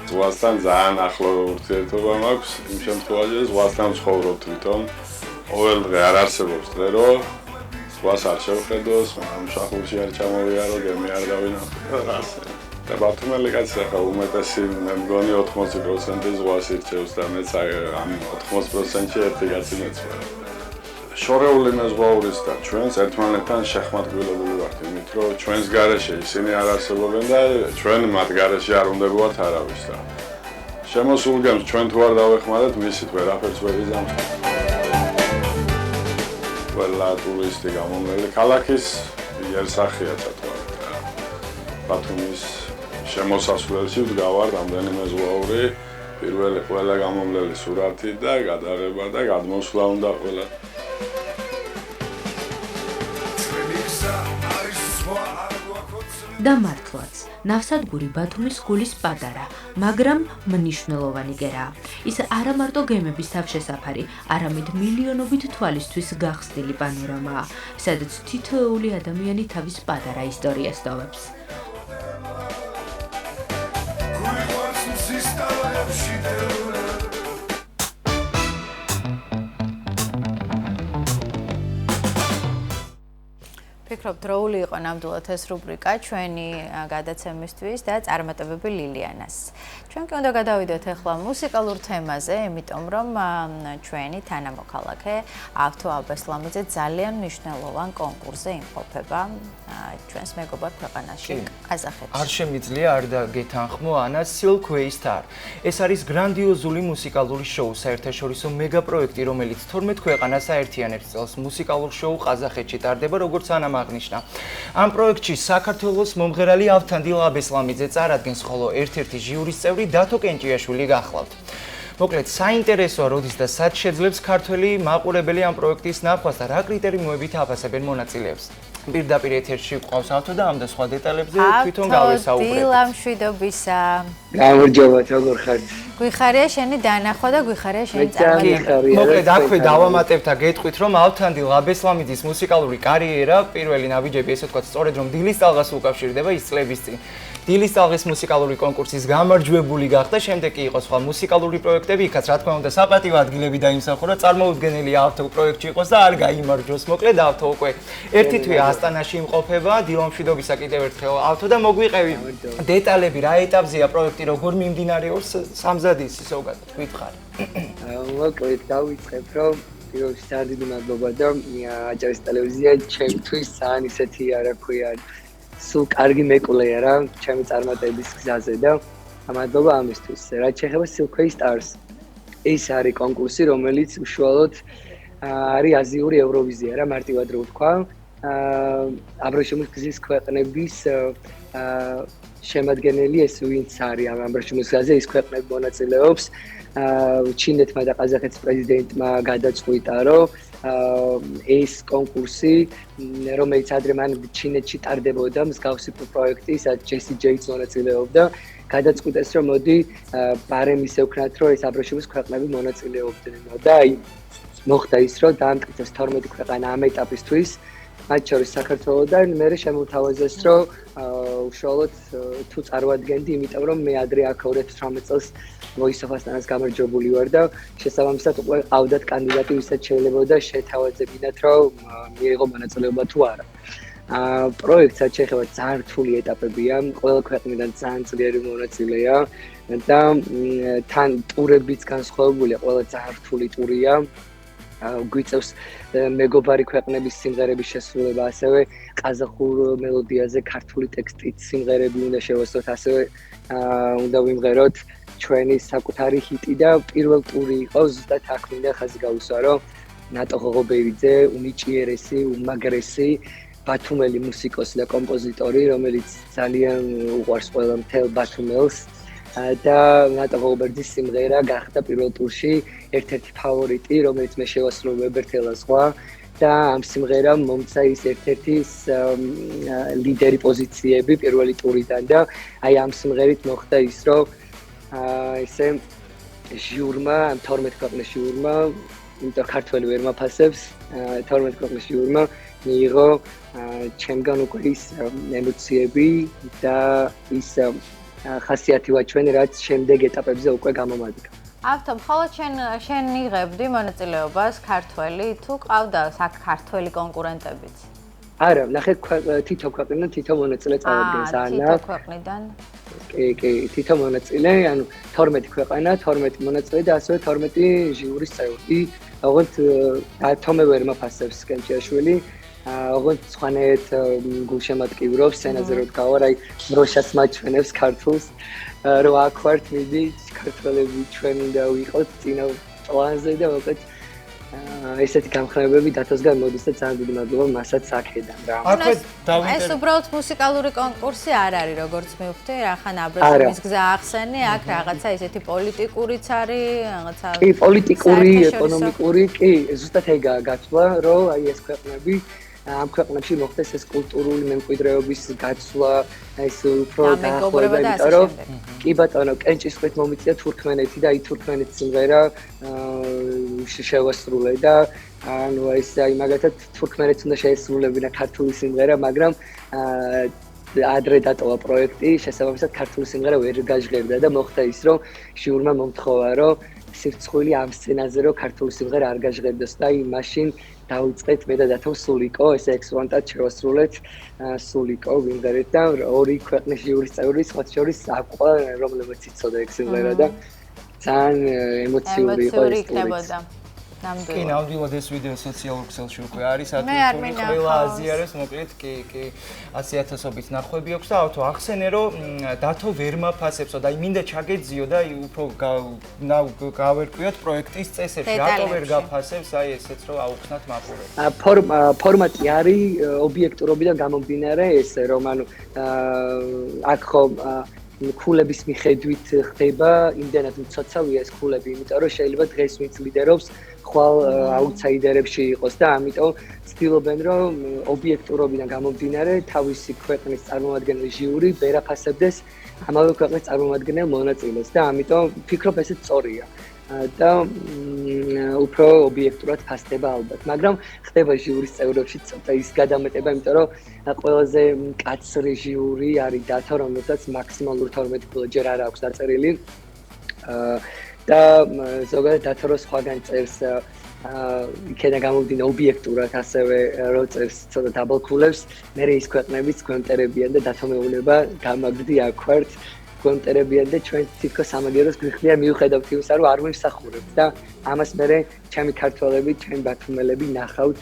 ზღვასთან ძალიან ახლო ურთიერთობა მაქვს, იმ შემთხვევაში ზღვასთან ვცხოვრობ თვითონ. ყოველ დღე არ არსებობს დღე, რომ ზღვას არ შევხედოს, სამსახურში არ ჩამოვიარო, გემი არ დავინახო. და ბათუმელი კაცი ახლა უმეტესი მე მგონი 80% ზღვას ირჩევს და მეც ამ 80%-ში ერთი კაცი მეცვა. შორეული მეზღვაურის და ჩვენს ერთმანეთთან შეხმატკივრებული ვართ, იმით რომ ჩვენს გარეშე ისინი არ არსებობენ და ჩვენ მათ გარეშე არ უნდა გვართ არავის და შემოსულ გემს ჩვენ თუ არ დავეხმაროთ, მისით ვერაფერს ვერ იზამთრებთ. ყველა ტურისტი გამომვლელი ქალაქის იერსახია თქო. ბათუმის შემოსასვლელში ვდგავარ რამდენიმე ზღვაური, პირველი ყველა გამომვლელი სურათი და გადაღება და გადმოსვლა უნდა ყველა. და მართლაც, ნავსადგური ბათუმის გულის პატარა, მაგრამ მნიშვნელოვანი გერაა. ის არა მარტო გემების თავშესაფარი, არამედ მილიონობით თვალისთვის გახსნილი პანორამაა, სადაც თითოეული ადამიანი თავის პატარა ისტორიას ტოვებს. ვფიქრობ, დროული იყო ნამდვილად ეს რუბრიკა ჩვენი გადაცემისთვის და წარმატებები ლილიანას. ჩვენ კი უნდა გადავიდეთ ახლა მუსიკალურ თემაზე, იმიტომ რომ ჩვენი თანამოქალაქე ავთო აბესლამიძე ძალიან მნიშვნელოვან კონკურსზე იმყოფება ჩვენს მეგობარ ქვეყანაში, ყაზახეთში. არ შემიძლია არ გეთანხმო ანა Silkway Star. ეს არის გრანდიოზული მუსიკალური შოუ, საერთაშორისო მეგა პროექტი, რომელიც 12 ქვეყანას აერთიანებს წელს. მუსიკალურ შოუ ყაზახეთში ტარდება, როგორც ანამ აღნიშნა. ამ პროექტში საქართველოს მომღერალი ავთანდილ აბესლამიძე წარადგენს, ხოლო ერთ-ერთი ჟიურის წევრი დათო კენჭიაშვილი გახლავთ. მოკლედ, საინტერესოა, როდის და სად შეძლებს ქართველი მაყურებელი ამ პროექტის ნახვას და რა კრიტერიუმებით აფასებენ მონაწილეებს. პირდაპირ ეთერში გვყავს ავთო და ამ და სხვა დეტალებზე თვითონ გავესაუბრებთ. დილა მშვიდობისა. გამარჯობა, როგორ ხართ? გვიხარია შენი დანახვა და გვიხარია შენი წარმატება. მოკლედ, აქვე დავამატებთ და გეტყვით, რომ ავთანდილ აბესლამიძის მუსიკალური კარიერა, პირველი ნაბიჯები, ესე ვთქვათ, სწორედ რომ დილის ტალღას უკავშირდება ის წლების წინ. დილის ტალღის მუსიკალური კონკურსის გამარჯვებული გახდა, შემდეგ კი იყო სხვა მუსიკალური პროექტები, იქაც რა თქმა უნდა საპატივო ადგილები დაიმსახურა, წარმოუდგენელი ავთო პროექტში იყოს და არ გაიმარჯვოს. მოკლედ, ავთო უკვე ერთი თვე ასტანაში იმყოფება, დილა მშვიდობისა კიდევ ერთხელ ავთო და მოგვიყევი დეტალები, რა ეტაპზეა პროექტი, როგორ მიმდინარეობს სამზადის ზოგადად, გითხარი. მოკლედ, დავიწყებ, რომ პირველში დიდი მადლობა და აჭარის ტელევიზია ჩემთვის ძალიან ისეთი არა ქვია სულ კარგი მეკვლეა რა ჩემი წარმატების გზაზე და მადლობა ამისთვის. რაც შეეხება Silkway Stars, ეს არის კონკურსი, რომელიც უშუალოდ არის აზიური ევროვიზია რა მარტივად რო ვთქვა. აბრეშუმის გზის ქვეყნების შემადგენელი ეს ვინც არის ამ აბრეშუმის გზაზე ის ქვეყნები მონაწილეობს. ჩინეთმა და ყაზახეთის პრეზიდენტმა გადაწყვიტა, რომ ეს კონკურსი, რომელიც ადრე მან ჩინეთში ტარდებოდა, მსგავსი პროექტი, სადაც ჯესი ჯეიც მონაწილეობდა, გადაწყვიტეს, რომ მოდი ბარემის ევქნათ, რომ ეს აბრეშუმის ქვეყნები მონაწილეობდნენ და აი მოხდა ის, რომ დაამტკიცეს 12 ქვეყანა ამ ეტაპისთვის, მათ შორის საქართველოდან მე შემოვთავაზეს, რომ უშუალოდ თუ წარვადგენდი, იმიტომ რომ მე ადრე აქ 2018 წელს Voice of Astana-ს გამარჯვებული ვარ და შესაბამისად უკვე ყავდათ კანდიდატი, ვისაც შეიძლება შეთავაზებინათ, რომ მიიღო მონაწილეობა თუ არა. პროექტსაც შეეხება ძალიან რთული ეტაპებია, ყველა ქვეყნიდან ძალიან ძლიერი მონაწილეა და თან ტურებიც განსხვავებულია, ყველა ძალიან რთული ტურია. გვიწევს მეგობარი ქვეყნების სიმღერების შესრულება, ასევე ყაზახურ მელოდიაზე ქართული ტექსტით სიმღერები უნდა შევასწროთ, ასევე უნდა ვიმღეროთ ჩვენი საკუთარი ჰიტი და პირველ ტური იყო ზუსტად აქ მინდა ხაზი გავუსვა, რომ ნატო ღოღობერიძე, უნიჭიერესი, უმაგრესი ბათუმელი მუსიკოსი და კომპოზიტორი, რომელიც ძალიან უყვარს ყველა მთელ ბათუმელს და ნატო ღოღობერიძის სიმღერა გახდა პირველ ტურში ერთ-ერთი ფავორიტი, რომელიც მე შევასრულე ვებერთელა სხვა და ამ სიმღერამ მომცა ის ერთ-ერთი ლიდერი პოზიციები პირველი ტურიდან და აი ამ სიმღერით მოხდა ის, რომ ესე ჟიურმა 12 ქვეყნის ჟიურმა, იმიტომ ქართველი ვერ მაფასებს, 12 ქვეყნის ჟიურმა მიიღო ჩემგან უკვე ის ემოციები და ის ხასიათი ვაჩვენე, რაც შემდეგ ეტაპებზე უკვე გამომადგა. ავთო, მხოლოდ შენ იღებდი მონაწილეობას ქართველი, თუ ყავდა აქ ქართველი კონკურენტებიც? არა, ნახე თითო ქვეყნიდან თითო მონაწილე წარადგენს, ანა. თითო ქვეყნიდან. კი, თითო მონაწილე, ანუ 12 ქვეყანა, 12 მონაწილე და ასევე 12 ჟიურის წევრი. ოღონდ თომე ვერ მაფასებს კენჭიაშვილი. ოღონდ სხვანაირად გულშემატკივრობს სცენაზე რო დგავარ, აი დროშას მაჩვენებს ქართულს. რო აქ ვართ, მიდი ქართველები ჩვენ უნდა ვიყოთ წინა პლანზე და მოკლედ ესეთი გამხნევებები დათოსგან მოდის და ძალიან დიდი მადლობა მასაც აქედან რა. ეს უბრალოდ მუსიკალური კონკურსი არ არის, როგორც მივხვდი, რახან აბრეშუმის გზა ახსენე, აქ რაღაცა ესეთი პოლიტიკურიც არის, რაღაცა. კი, პოლიტიკური, ეკონომიკური, კი, ზუსტად ეგაა გაცვლა, რომ აი ეს ქვეყნები ამ ქვეყნებში მოხდეს ეს კულტურული მემკვიდრეობის გაცვლა, ეს უფრო დაახლოება, იმიტომ რომ კი ბატონო, კენჭისყრით მომიწია თურქმენეთი და აი თურქმენეთის სიმღერა შევასრულე და ანუ ეს აი მაგათად თურქმენეთს უნდა შეესრულებინა ქართული სიმღერა, მაგრამ ადრე დატოვა პროექტი, შესაბამისად ქართული სიმღერა ვერ გაჟღერდა და მოხდა ის, რომ ჟიურმა მომთხოვა, რომ სირცხვილი ამ სცენაზე რომ ქართული სიმღერა არ გაჟღერდეს და აი მაშინ დავიწყეთ მე და დათო სულიკო, ესე ექსპონტად შევასრულეთ სულიკო ვინგერეთ და ორი ქვეყნის ჟიურის წევრი სხვა შორის აყვა რომლებიც იცოდა ეგ სიმღერა და ძალიან ემოციური იყო ეს იქნებოდა. კი, ნამდვილად ეს ვიდეო სოციალურ ქსელში უკვე არის, ათვისებული ყველა აზიარებს, მოკლედ კი, 100,000-ობით ნახვები აქვს და ავთო ახსენე, რომ დათო ვერ მაფასებსო და აი მინდა ჩაგეძიო და აი უფრო გავერკვიოთ პროექტის წესებში, რატო ვერ გაფასებს აი ესეც რომ აუხსნათ მაყურებელს. ფორმატი არის ობიექტურობიდან გამომდინარე ესე, რომ ანუ აქ ხომ ქულების მიხედვით ხდება, იმდენად მცოცავია ეს ქულები, იმიტომ რომ შეიძლება დღეს ვინც ლიდერობს ხვალ აუთსაიდერებში იყოს და ამიტომ ცდილობენ რომ ობიექტურობიდან გამომდინარე თავისი ქვეყნის წარმომადგენელი ჟიური ვერ აფასებდეს ამავე ქვეყნის წარმომადგენელ მონაწილეს და ამიტომ ვფიქრობ ესეც სწორია და უფრო ობიექტურად ფასდება ალბათ, მაგრამ ხდება ჟიურის წევრებში ცოტა ის გადამეტება, იმიტომ რომ ყველაზე მკაცრი ჟიური არის დათო, რომელსაც მაქსიმალურ 12 კილოჯერ არ აქვს დაწერილი. და ზოგადად დათო რო სხვაგან წერს იქედა გამომდინა ობიექტურად ასევე რო წერს ცოტა დაბალქულებს, მე ის ქვეყნებიც გვემტერებიან და დათო მეუბნება გამაგდი აქ ვართ გვემტერებიან და ჩვენ თითქოს სამაგეროს გვიხდიან მიუხედავთ იმისა, რომ არ ვიმსახურებთ და ამას მე ჩემი ქართველები, ჩემი ბათუმელები ნახავთ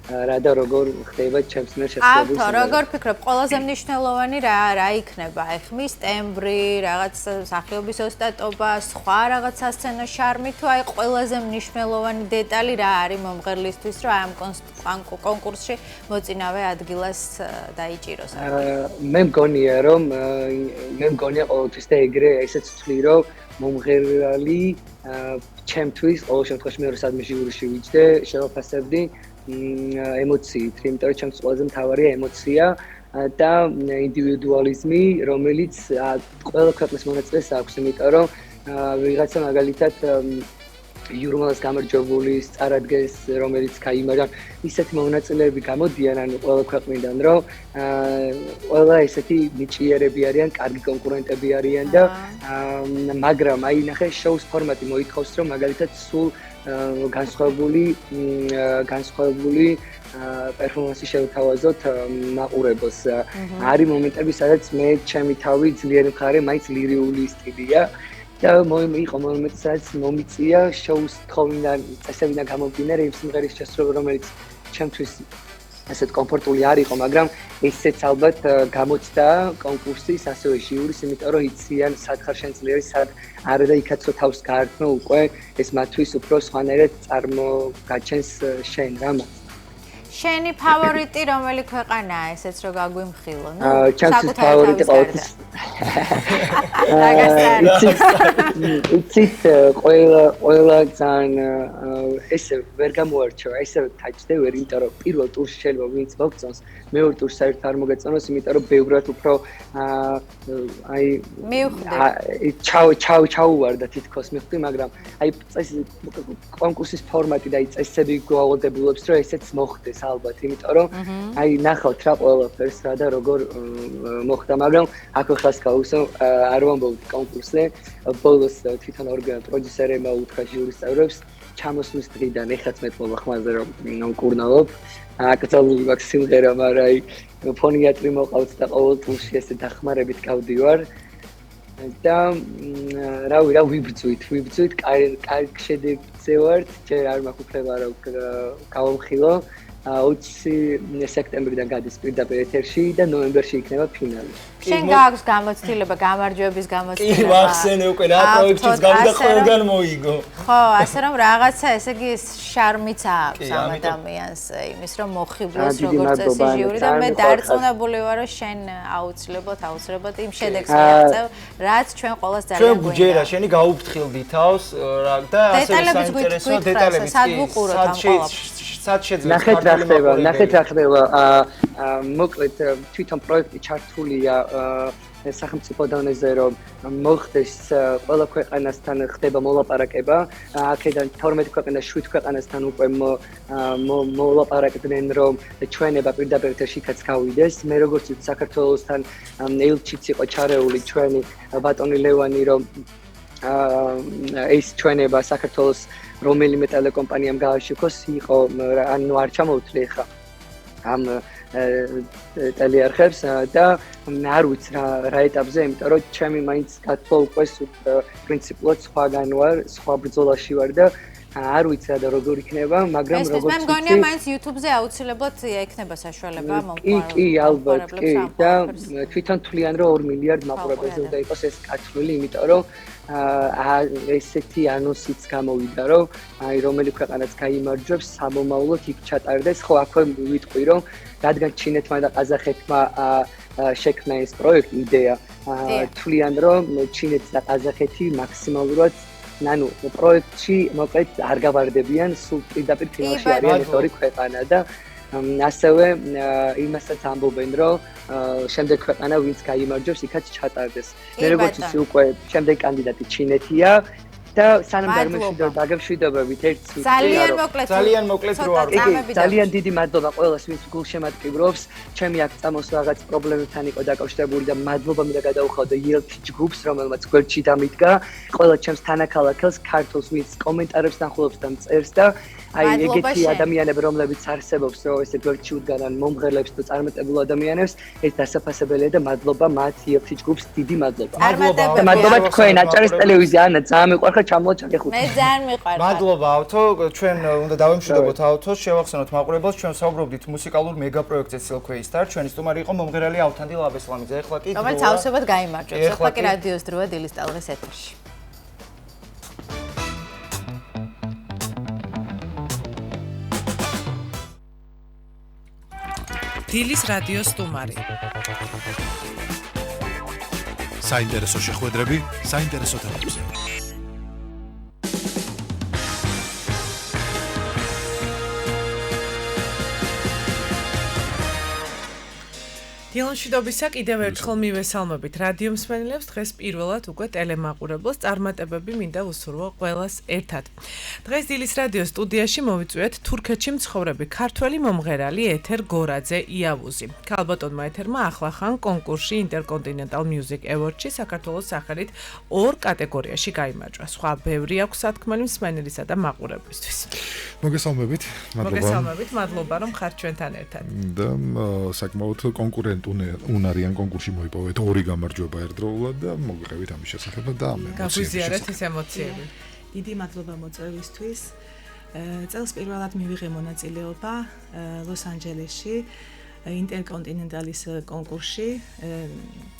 რა და როგორ ხდება ჩემს მიერ შესაძლებელი. ავთო, როგორ ფიქრობ, ყველაზე მნიშვნელოვანი რა იქნება? აი ხმის ტემბრი, რაღაც სახეობის ოსტატობა, სხვა რაღაც სასცენო შარმი თუ აი ყველაზე მნიშვნელოვანი დეტალი რა არის მომღერლისთვის, რომ ამ კონკურსში მოწინავე ადგილას დაიჭიროს? მე მგონია ყოველთვის და ეგრე ესეც ვთვლი, რომ მომღერალი ჩემთვის ყოველ შემთხვევაში მე როდესაც ჟიურიში ვიჯდე, შევაფასებდი ემოციით, იმიტომ რომ ჩემს ყველაზე მთავარია ემოცია და ინდივიდუალიზმი, რომელიც ყველა ქვეყნის მონაწილეს აქვს, იმიტომ რომ ვიღაცა მაგალითად იურმალას გამარჯვებული წარადგენს, რომელიც გაიმარჯვა, ისეთი მონაწილეები გამოდიან, ანუ ყველა ქვეყნიდან, რომ ყველა ესეთი ნიჭიერები არიან, კარგი კონკურენტები არიან და მაგრამ აი ნახე შოუს ფორმატი მოითხოვს, რომ მაგალითად სულ განსხვავებული პერფორმანსი შევთავაზოთ მაყურებელს. არის მომენტები, სადაც მე ჩემი თავი ძლიერი მხარე მაინც ლირიული სტილია და იყო მომენტი, სადაც მომიწია შოუს თხოვნიდან, წესებიდან გამომდინარე იმ სიმღერის შესრულება, რომელიც ჩემთვის ასეთ კომფორტული არ იყო, მაგრამ ესეც ალბათ გამოცდა კონკურსის ასევე ჟიურის, იმიტომ რომ იციან სად ხარ შენ ძლიერი, სად არა და იქაცო თავს გაართმევ უკვე ეს მათთვის უფრო სხვანაირად წარმოგაჩენს შენ რამაც. შენი ფავორიტი რომელი ქვეყანაა, ესეც რო გაგვიმხილო, ნუ ჩემთვის ფავორიტი ყოველთვის იცით ყველა ძალიან ესე ვერ გამოარჩევა, ესე თაჭდე ვერ, იმიტომ რომ პირველ ტურში შეიძლება ვინც მოგწონს, მეორე ტურში საერთოდ არ მოგეწონოს, იმიტომ რომ ბევრად უფრო აი ჩაუ ვარ და თითქოს მივხვდი, მაგრამ აი კონკურსის ფორმატი და აი წესები გვავალდებულებს, რომ ესეც მოხდეს ალბათ, იმიტომ რომ აი ნახავთ რა ყველაფერს რა და როგორ მოხდა, მაგრამ აქ ხას გავუსო არ ვამბობთ კონკურსზე, ბოლოს თვითონ პროდიუსერებმა უთხრა ჟიურის წევრებს ჩამოსვლის დღიდან ეხაც მეტყობა ხმაზე რომ მკურნალობ, აკრძალული მაქვს სიმღერა, მაგრამ აი ფონიატრი მოყავთ და ყოველ ტურში ესე დახმარებით გავდივარ და რა ვიბრძვით, კარგ შედეგზე ვართ, ჯერ არ მაქვს უფლება რა გავამხილო. 20 სექტემბრიდან გადის პირდაპირ ეთერში და ნოემბერში იქნება ფინალი. შენ გააქვს გამოცდილება, გამარჯვების გამოცდილება. კი, ვახსენე უკვე რა პროექტის გამო და ყველგან მოიგო. ხო, ასე რომ რაღაცა, ესე იგი შარმიც აქვს ამ ადამიანს, იმის რომ მოხიბლოს როგორც წესი ჟიური და მე დარწმუნებული ვარ, რომ შენ აუცილებლად იმ შედეგს მიაღწევ, რაც ჩვენ ყველას ძალიან გვინდა. ჩვენ გუჯერა, შენი გაუფრთხილდი თავს და ასე საინტერესო დეტალები სად ვუყუროთ ამ ყველაფერს. ნახეთ რა ხდება. მოკლედ თვითონ პროექტი ჩართულია სახელმწიფო დონეზე, რომ მოხდეს ყველა ქვეყანასთან ხდება მოლაპარაკება. აქედან 12 ქვეყანა 7 ქვეყანასთან უკვე მოლაპარაკდნენ, რომ ჩვენება პირდაპირ ეთერშიც გავიდეს. მე როგორც ვთქვი, საქართველოსთან ელჩიც იყო ჩარეული ჩვენი ბატონი ლევანი, რომ ეს ჩვენება საქართველოს რომელიმე ტელეკომპანიამ გააშუქოს, იყო ანუ არ ჩამოუთვლი ხა ამ ტელეარხებს და არ ვიცი რა ეტაპზე, იმიტომ რომ ჩემი მაინც გათვლა უკვე პრინციპულად სხვაგან ვარ, სხვა ბრძოლაში ვარ და არ ვიცი რა და როგორ იქნება, მაგრამ როგორც მე მგონია მაინც YouTube-ზე აუცილებლად ექნება საშუალება მომხმარებლებს. კი, ალბათ, კი და თვითონ თვლიან რომ 2 მილიარდ მაყურებელზე უნდა იყოს ეს გათვლილი, იმიტომ რომ ესეთი ანონსიც გამოვიდა, რომ აი რომელი ქვეყანაც გაიმარჯვებს, სამომავლოდ იქ ჩატარდეს. ხო, აქვე ვიტყვი, რომ რადგან ჩინეთმა და ყაზახეთმა შექმნა ეს პროექტი, იდეა, თვლიან რომ ჩინეთი და ყაზახეთი მაქსიმალურად ანუ პროექტში მოკლედ არ გავარდებიან, სულ პირდაპირ ფინალში არიან ეს ორი ქვეყანა და ასევე იმასაც ამბობენ, რომ შემდეგ ქვეყანა ვინც გაიმარჯვებს, იქაც ჩატარდეს. მე როგორც ვიცი, უკვე შემდეგი კანდიდატი ჩინეთია და სანამ დამშვიდობ დაგემშვიდობებით ერთს ძალიან მოკლედ რო არ ძალიან დიდი მადლობა ყველას, ვინც გულშემატკივრობს. ჩემი აქ წამოს რაღაც პრობლემებთან იყო დაკავშირებული და მადლობა მინდა გადაუხადო ELT ჯგუფს, რომელმაც გვერდში დამიდგა. ყველა ჩემს თანაქალაქელს, ქართულს, ვინც კომენტარებს ნახულობს და მწერს და აი ეგეთი ადამიანები, რომლებიც არსებობს, რომ ესე გვერდში უდგანან მომღერლებს და წარმატებულ ადამიანებს, ეს დასაფასებელია და მადლობა მათ ELT ჯგუფს, დიდი მადლობა. მადლობა თქვენ აჭარის ტელევიზია, ანა, ძალიან მიყვარხარ ჩამოვა ჩაგეხუთ. მე ძალიან მიყვარხარ. მადლობა ავთო, ჩვენ უნდა დავემშვიდობოთ ავთოს, შევახსენოთ მაყურებელს, ჩვენ საუბრობდით მუსიკალურ მეგაპროექტზე Silkway Star, ჩვენი სტუმარი იყო მომღერალი ავთანდი ლაბესლამიძე. ეხლა კი რომელიც ავსებად გაიმარჯვებს. ეხლა კი რადიოს დროა დილის ტალღის ეთერში. დილის რადიოს სტუმარი. საინტერესო შეხვედრები, საინტერესო თემებზე. დილმშვიდობისა კიდევ ერთხელ მივესალმებით რადიო მსმენელებს. დღეს პირველად უკვე ტელემაყურებელს წარმატებები მინდა უსურვო ყველას ერთად. დღეს დილის რადიო სტუდიაში მოვიწვიეთ თურქეთში მცხოვრები ქართველი მომღერალი ეთერ გორაძე იავუზი. ქალბატონმა ეთერმა ახლახან კონკურსში Intercontinental Music Award-ში საქართველოს სახელით 2 კატეგორიაში გაიმარჯვა. სხვა ბევრი აქვს სათქმელი მსმენელისა და მაყურებლისთვის. მოგესალმებით, მადლობა რომ ხართ ჩვენთან ერთად. და საკმაოდ კონკურენტ უნარიან კონკურსში მოიპოვეთ 2 გამარჯვება ერთდროულად და მოგიყევით ამის შესახებ და ამ ემოციებს. გაგვიზიარეთ ეს ემოციები. დიდი მადლობა მოწვევისთვის. წელს პირველად მივიღე მონაწილეობა ლოს-ანჯელესში Intercontinental-ის კონკურსში.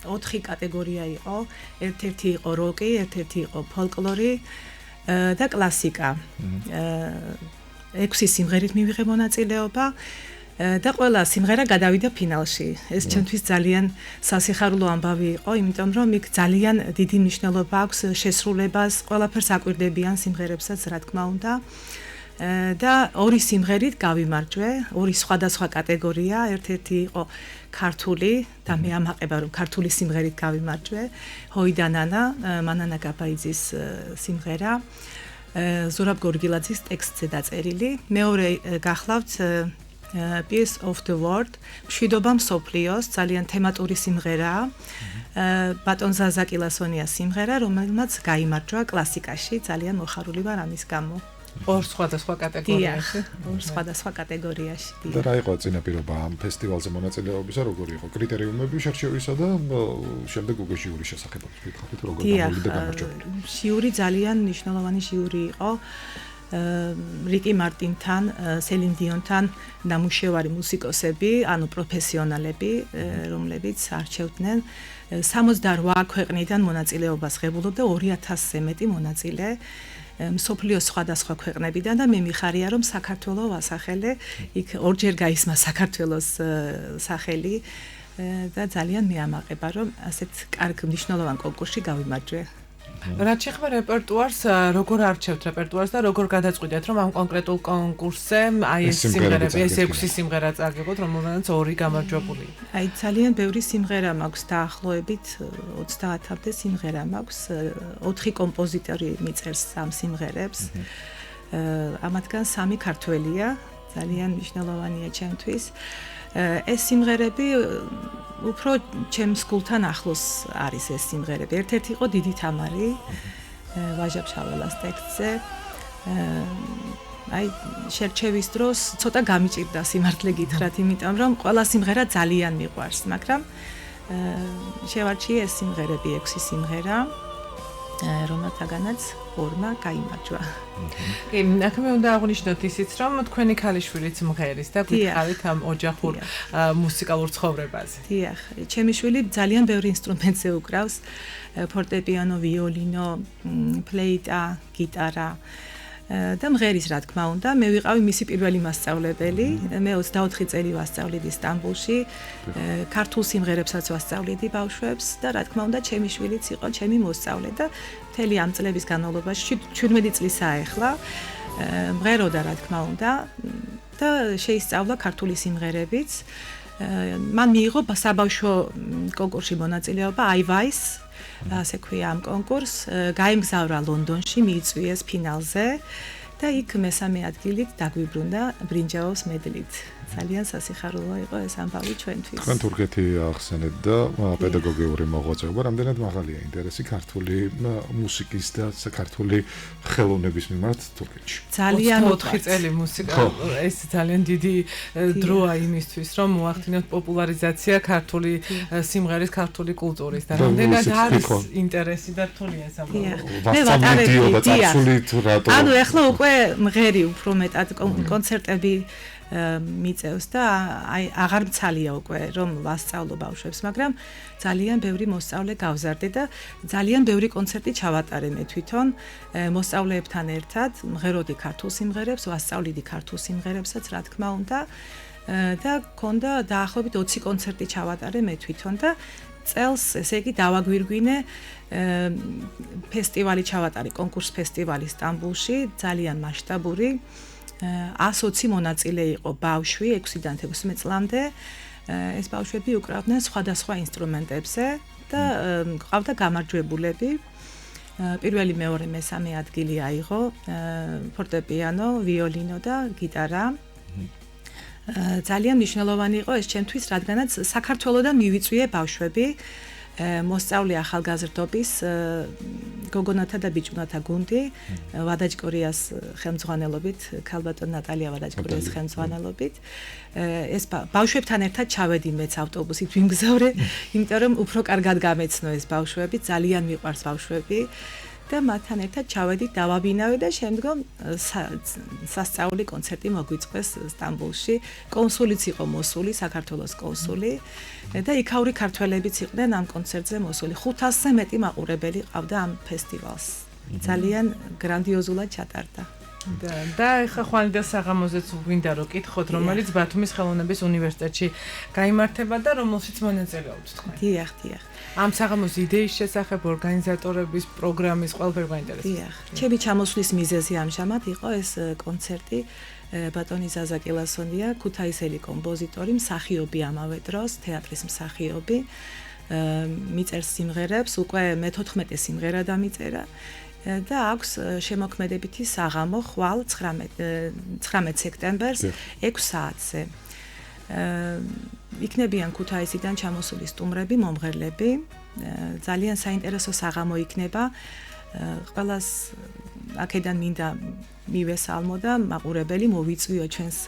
4 კატეგორია იყო. ერთ-ერთი იყო როკი, ერთ-ერთი იყო ფოლკლორი და კლასიკა. 6 სიმღერით მივიღე მონაწილეობა. და ყველა სიმღერა გადავიდა ფინალში. ეს ჩემთვის ძალიან სასიხარულო ამბავი იყო, იმიტომ რომ იქ ძალიან დიდი მნიშვნელობა აქვს შესრულებას, ყველაფერს აკვირდებიან სიმღერებსაც, რა თქმა უნდა. და 2 სიმღერით გავიმარჯვე, 2 სხვადასხვა კატეგორია, ერთ-ერთი იყო ქართული და მე ამაყება რომ ქართული სიმღერით გავიმარჯვე, ჰოიდანანა, მანანა გაბაიძის სიმღერა, ზურაბ გორგილაძის ტექსტზე დაწერილი. მეორე გახლავთ Piece of the World, მშვიდობა მსოფლიოს, ძალიან თემატური სიმღერაა. ბატონ ზაზაკილასონიას სიმღერა, რომელმაც გაიმარჯვა კლასიკაში, ძალიან მოხარული ვარ ამის გამო. ორ სხვადასხვა კატეგორიაში. ორ სხვადასხვა კატეგორიაში. და რა იყო წინაპირობა ამ ფესტივალზე მონაწილეობისა, როგორი იყო კრიტერიუმები შერჩევისა და შემდეგ უკვე ჟიურის შესახებ ვთქვით, როგორ გამოვიდა გამარჯვებული. ჟიური ძალიან მნიშვნელოვანი ჟიური იყო. რიკი მარტინთან, სელინ დიონთან ნამუშევარი მუსიკოსები, ანუ პროფესიონალები, რომლებიც არჩევდნენ 68 ქვეყნიდან მონაწილეობას ღებულობდა 2000-ზე მეტი მონაწილე. მსოფლიოს სხვადასხვა ქვეყნებიდან და მე მიხარია რომ საქართველოს ასახელე იქ ორჯერ გაისმა საქართველოს სახელი და ძალიან მეამაყება რომ ასეთ კარგ მნიშვნელოვან კონკურსში გავიმარჯვე. რაც შეეხება რეპერტუარს, როგორ არჩევთ რეპერტუარს და როგორ გადაწყვიტეთ რომ ამ კონკრეტულ კონკურსზე აი ეს სიმღერები, ეს 6 სიმღერა წაგებოთ, რომელთაც 2 გამარჯვებული. აი ძალიან ბევრი სიმღერა მაქვს დაახლოებით 30-მდე სიმღერა მაქვს, 4 კომპოზიტორი მიწერს ამ სიმღერებს. ამათგან 3 ქართველია, ძალიან მნიშვნელოვანია ჩემთვის. ეს სიმღერები უფრო ჩემს გულთან ახლოს არის ეს სიმღერები. ერთ-ერთი იყო დიდი თამარი, ვაჟა ფშაველას ტექსტზე. აი შერჩევის დროს ცოტა გამიჭირდა სიმართლე გითხრათ, იმიტომ რომ ყველა სიმღერა ძალიან მიყვარს, მაგრამ შევარჩიე ეს სიმღერები 6 სიმღერა, რომელთაგანაც 2-მა გაიმარჯვა. კი, აქამდე უნდა აღვნიშნოთ ისიც, რომ თქვენი ქალიშვილიც მღერის და გვითხარით ამ ოჯახურ მუსიკალურ ცხოვრებაზე. დიახ, ჩემი შვილი ძალიან ბევრი ინსტრუმენტზე უკრავს, ფორტეპიანო, ვიოლინო, ფლეიტა, გიტარა. და მღერის რა თქმა უნდა, მე ვიყავი მისი პირველი მასწავლებელი, მე 24 წელი ვასწავლედი სტამბოლში, ქართულ სიმღერებსაც ვასწავლედი ბავშვებს და რა თქმა უნდა, ჩემი შვილიც იყო ჩემი მოსწავლე და მთელი ამ წლების განმავლობაში 17 წლისაა ახლა, მღეროდა რა თქმა უნდა და შეისწავლა ქართული სიმღერებიც. მან მიიღო საბავშვო კონკურსში მონაწილეობა აივაის ასე ქვია ამ კონკურსს, გაემგზავრა ლონდონში, მიიწვიეს ფინალზე და იქ მესამე ადგილით დაგვიბრუნდა ბრინჯაოს მედლით. ძალიან სასიხარულო იყო ეს ამბავი ჩვენთვის. თქვენ თურქეთი ახსენეთ და პედაგოგიური მოღვაწეობა, რამდენად მაღალია ინტერესი ქართული მუსიკის და საქართველოს ხელოვნების მიმართ თურქეთში? ძალიან 4 წელი მუსიკა, ეს ძალიან დიდი დროა იმისთვის, რომ მოახდინოთ პოპულარიზაცია ქართული სიმღერის, ქართული კულტურის და რამდენად არის ინტერესი და რთულია ეს ამბავი. მე ვატარებდი ანუ ეხლა უკვე მღერი უფრო მეტად კონცერტები მიწევს და აი აღარ მცალია უკვე რომ ვასწავლო ბავშვებს, მაგრამ ძალიან ბევრი მოსწავლე გავზარდე და ძალიან ბევრი კონცერტი ჩავატარე მე თვითონ მოსწავლეებთან ერთად, მღეროდი ქართულ სიმღერებს, ვასწავლიდი ქართულ სიმღერებსაც, რა თქმა უნდა და მქონდა დაახლოებით 20 კონცერტი ჩავატარე მე თვითონ და წელს ესე იგი დავაგვირგვინე ფესტივალი ჩავატარე, კონკურს ფესტივალი სტამბოლში, ძალიან მასშტაბური 120 მონაწილე იყო ბავშვი 6-დან 16 წლამდე. ეს ბავშვები უკრავდნენ სხვადასხვა ინსტრუმენტებზე და ყავდა გამარჯვებულები. პირველი, მეორე, მესამე ადგილი აიღო ფორტეპიანო, ვიოლინო და გიტარა. ძალიან მნიშვნელოვანი იყო ეს ჩემთვის, რადგანაც საქართველოსდან მივიწვიე ბავშვები. მოსწავლე ახალგაზრდობის გოგონათა და ბიჭუნათა გუნდი ვადაჯკორიას ხელმძღვანელობით, ქალბატონ ნატალია ვადაჯკორიას ხელმძღვანელობით. ეს ბავშვებთან ერთად ჩავედი მეც ავტობუსით ვიმგზავრე, იმიტომ რომ უფრო კარგად გამეცნო ეს ბავშვები, ძალიან მიყვარს ბავშვები. და მათთან ერთად ჩავედით, დავაბინავე და შემდგომ სასწაული კონცერტი მოგვიწყვეს სტამბოლში. კონსულიც იყო მოსული, საქართველოს კონსული და იქაური ქართველებიც იყვნენ ამ კონცერტზე მოსული. 500-ზე მეტი მაყურებელი ყავდა ამ ფესტივალს. ძალიან გრანდიოზულად ჩატარდა. და ეხლა ხვალიდა საღამოზეც გვინდა რომ კითხოთ, რომელიც ბათუმის ხელოვნების უნივერსიტეტში გაიმართება და რომელშიც მონაწილეობთ თქვენ. დიახ, დიახ. ამ საღამოს იდეის შესახებ, ორგანიზატორების, პროგრამის ყველაფერი მაინტერესებს. დიახ. ჩემი ჩამოსვლის მიზეზი ამჟამად იყო ეს კონცერტი ბატონი ზაზა კილასონია, ქუთაისელი კომპოზიტორი, მსახიობი ამავე დროს, თეატრის მსახიობი. მიწერს სიმღერებს, უკვე მე-14 სიმღერა დამიწერა. და აქვს შემოქმედებითი საღამო ხვალ 19 სექტემბერს 6 საათზე. იქნებიან ქუთაისიდან ჩამოსული სტუმრები, მომღერლები. ძალიან საინტერესო საღამო იქნება. ყველას აქედან მინდა მივესალმო და მაყურებელი მოვიწვიო ჩვენს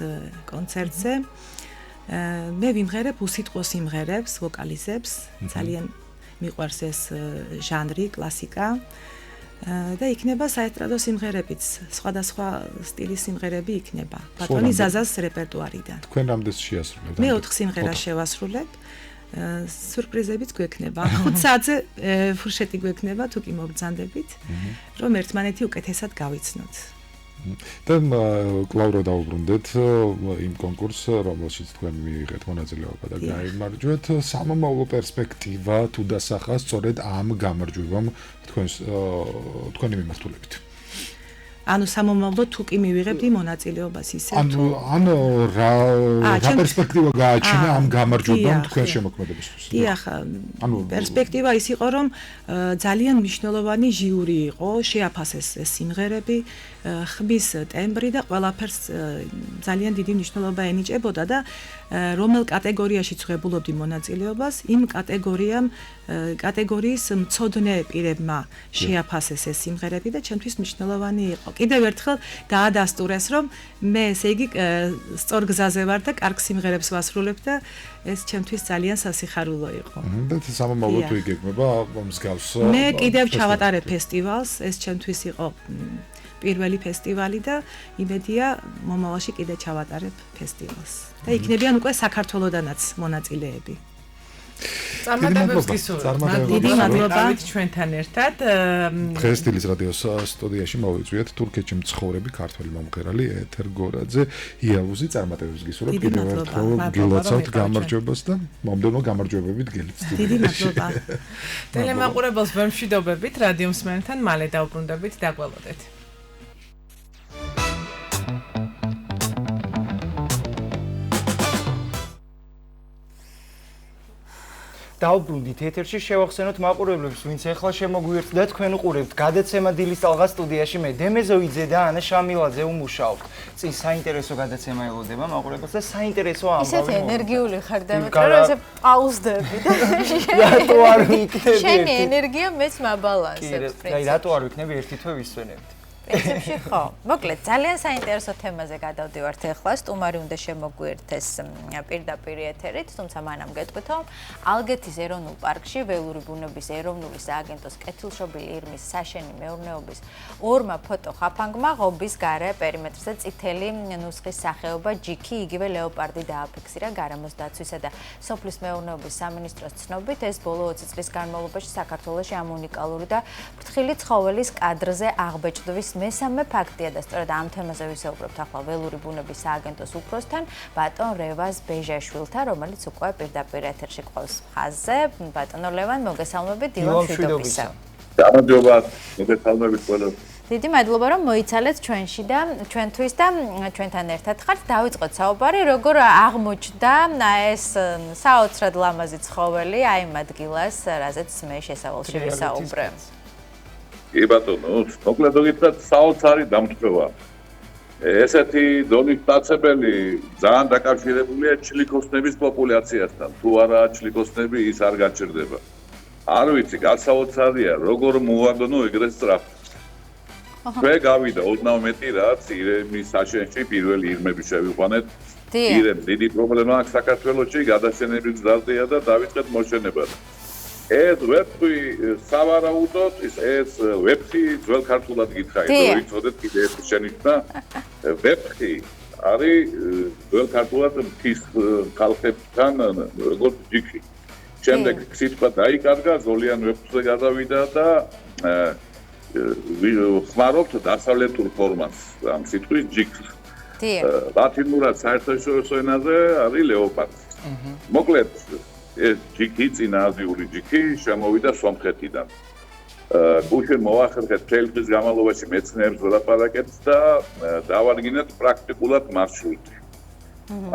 კონცერტზე. მე ვიმღერებ უსიტყვო სიმღერებს, ვოკალიზებს, ძალიან მიყვარს ეს ჟანრი, კლასიკა. და იქნება საესტრადო სიმღერებიც, სხვადასხვა სტილის სიმღერები იქნება. ბატონი ზაზას რეპერტუარიდან. თქვენ რამდენს შეასრულებთ? მე 4 სიმღერას შევასრულებ. სიურპრიზებიც გვექნება. 5 საათზე ფურშეტი გვექნება, თუ კი მობრძანდებით, რომ ერთმანეთი უკეთესად გავიცნოთ. და კлау რო დაუბრუნდეთ იმ კონკურსს, რომელშიც თქვენ მიიღეთ მონაწილეობა და გაიმარჯვეთ, სამომავლო პერსპექტივა თუ დასახა სწორედ ამ გამარჯვებამ თქვენი მიმართულებით. ანუ სამომავლო თუ კი მივიღებთ იმ მონაწილეობას ისე თუ ანუ რა პერსპექტივა გააჩინა ამ გამარჯვებამ თქვენ შემოქმედებისთვის? დიახ, პერსპექტივა ის იყო, რომ ძალიან მნიშვნელოვანი ჟიური იყო, შეაფასეს ეს სიმღერები, ხმის ტემბრი და ყველაფერს ძალიან დიდი მნიშვნელობა ენიჭებოდა და რომელ კატეგორიაში წვებულობდი მონაწილეობას, იმ კატეგორიის მცოდნე პირებმა შეაფასეს ეს სიმღერები და ჩემთვის მნიშვნელოვანი იყო. კიდევ ერთხელ დაადასტურეს, რომ მე ესე იგი სწორ გზაზე ვარ და კარგ სიმღერებს ვასრულებ და ეს ჩემთვის ძალიან სასიხარულო იყო. და სამომავლო თუ იგეგმება მსგავს. მე კიდევ ჩავატარებ ფესტივალს, ეს ჩემთვის იყო პირველი ფესტივალი და იმედია მომავალში კიდე ჩავატარებ ფესტივალს. და იქნებიან უკვე საქართველოდანაც მონაწილეები. წარმატებებს გისურვებთ. დიდი მადლობა ჩვენთან ერთად. დღეს დილის რადიოს სტუდიაში მოვიწვიეთ თურქეთში მცხოვრები ქართველი მომღერალი ეთერ გორაძე იავუზი. წარმატებებს გისურვებთ. კიდევ ერთხელ გილოცავთ გამარჯვებას და მომდევნო გამარჯვებებით გელით. დიდი მადლობა. ტელემაყურებელს ვერ მშვიდობებით, რადიო მსმენელთან მალე დავბრუნდებით, დაგველოდეთ. დავბრუნდით ეთერში, შევახსენოთ მაყურებლებს, ვინც ახლა შემოგვიერთდა და თქვენ უყურებთ გადაცემა დილის ტალღა სტუდიაში. მე დემეზოიძე და ანა შამილაძე ვმუშაობთ. წინ საინტერესო გადაცემა ელოდება მაყურებელს და საინტერესო ამბავი. ისეთ ენერგიული ხარ დამეტრე, რომ ესე პაუზდები და რატო არ ვიქნები? შენი ენერგია მეც მაბალანსებს პრინციპში. აი რატო არ ვიქნები ერთი თვე ვისვენებთ? პრინციპში ხო. მოკლედ, ძალიან საინტერესო თემაზე გადავდივართ ახლა. სტუმარი უნდა შემოგვიერთეს პირდაპირ ეთერით, თუმცა მანამ გეტყვით, რომ ალგეთის ეროვნულ პარკში ველური ბუნების ეროვნული სააგენტოს კეთილშობილი ირმის საშენი მეურნეობის ორმა ფოტოხაფანგმა ღობის გარე პერიმეტრზე წითელი ნუსხის სახეობა ჯიქი, იგივე ლეოპარდი დააფიქსირა გარემოს დაცვისა და სოფლის მეურნეობის სამინისტროს ცნობით. ეს ბოლო 20 წლის განმავლობაში საქართველოში ამ უნიკალური და ფრთხილი ცხოველის კადრზე აღბეჭდვის მესამე ფაქტია და სწორედ ამ თემაზე ვისაუბრებთ ახლა ველური ბუნების სააგენტოს უფროსთან ბატონ რევაზ ბეჟაშვილთან, რომელიც უკვე პირდაპირ ეთერში ყავს ხაზზე. ბატონო ლევან, მოგესალმებით დილო მშვიდობისა. გამარჯობა, მოგესალმებით ყველას. დიდი მადლობა, რომ მოიცალეთ ჩვენში და ჩვენთვის და ჩვენთან ერთად ხართ. დავიწყოთ საუბარი, როგორ აღმოჩნდა ეს საოცრად ლამაზი ცხოველი აი იმ ადგილას, რაზეც მე შესავალში ვისაუბრე. კი ბატონო, მოკლედ გითხრათ, საოცარი დამტვრევა. ესეთი დონის მტაცებელი ძალიან დაკავშირებულია ჩლიქოსნების პოპულაციასთან. თუ არა ჩლიქოსნები ის არ გაჩერდება. არ ვიცი, გასაოცარია, როგორ მოვაგონო ეგრეთ სწრაფად. მე გავიდა 12 რაც ირემის საშენში პირველი ირმები შევიყვანეთ. ირემ დიდი პრობლემა აქვს საქართველოში, გადაშენების გზაზეა და დავიწყეთ მოშენება. ეს ვებსი სავარაუდოდ ეს ვებსი ძველ ქართულად გითხარი, რომ იცოდეთ კიდე ეს შენიშნა. ვებსი არის ძველ ქართულად მთის ხალხებთან როგორც ჯიქი. შემდეგ სიტყვა დაიკარგა, ზოლიან ვებსზე გადავიდა და ხმარობთ დასავლეთურ ფორმას ამ სიტყვის ჯიქს. ლათინურად საერთაშორისო ენაზე არის ლეოპარდი. მოკლედ ეს ჯიქი, წინააზიური ჯიქი შემოვიდა სომხეთიდან. გუშინ მოახერხეთ მთელი დღის განმავლობაში მეცნიერებს ველაპარაკეთ და დავარგინეთ პრაქტიკულად მარშრუტი.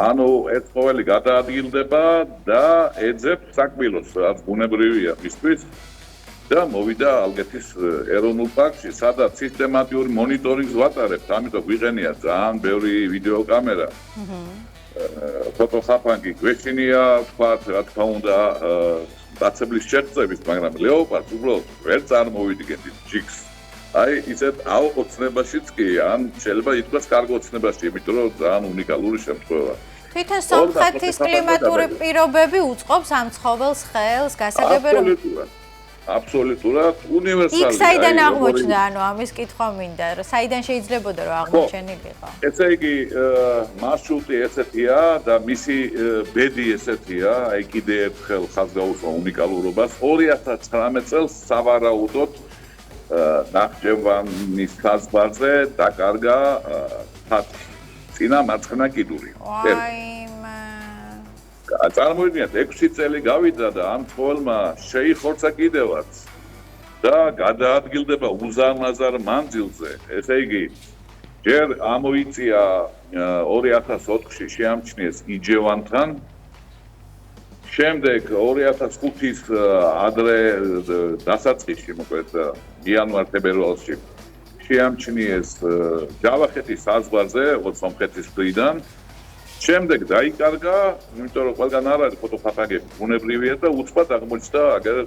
ანუ ეს ცხოველი გადაადგილდება და ეძებს საკვიროს, რაც ბუნებრივია მისთვის და მოვიდა ალგეთის ეროვნულ პარკში, სადაც სისტემატიური მონიტორინგს ვატარებთ, ამიტომ გვიყენია ძალიან ბევრი ვიდეოკამერა. ფოტოხაფანგი გვეშინია, თქვათ, რა თქმა უნდა, დაცებლის შეღწევით, მაგრამ ლეოპარდს უბრალოდ ვერ წარმოვიდგენთ ჯიქს. აი ისეთ აუოცნებაშიც კი ან შეიძლება ითქვას კარგ ოცნებაში, იმიტომ რომ ძალიან უნიკალური შემთხვევაა. თვითონ სომხეთის კლიმატური პირობები უწყობს ამ ცხოველს ხელს, გასაგებია რომ აბსოლუტურად უნივერსალური. იქ საიდან აღმოჩნდა, ანუ ამის კითხვა მინდა, რომ საიდან შეიძლებოდა რომ აღმოჩენილიყო? ესე იგი, მარშრუტი ესეთია და მისი ბედი ესეთია, აი კიდე ერთხელ ხაზს გაუსვა უნიკალურობას. 2019 წელს სავარაუდოდ ნახჭევანის საზღვარზე დაკარგა წინა მარცხენა კიდური. წარმოიდგინეთ 6 წელი გავიდა და ამ ცხოველმა შეიხორცა კიდევაც და გადაადგილდება უზარმაზარ მანძილზე. ესე იგი, ჯერ ამოიწია 2004-ში შეამჩნიეს იჯევანთან, შემდეგ 2005-ის ადრე დასაწყისში, მოკლედ იანვარ-თებერვალში შეამჩნიეს ჯავახეთის საზღვარზე, სომხეთის მხრიდან. შემდეგ დაიკარგა, იმიტომ რომ ყველგან არ არის ფოტოფოტოები, ბუნებრივია და უცბად აღმოჩნდა აგერ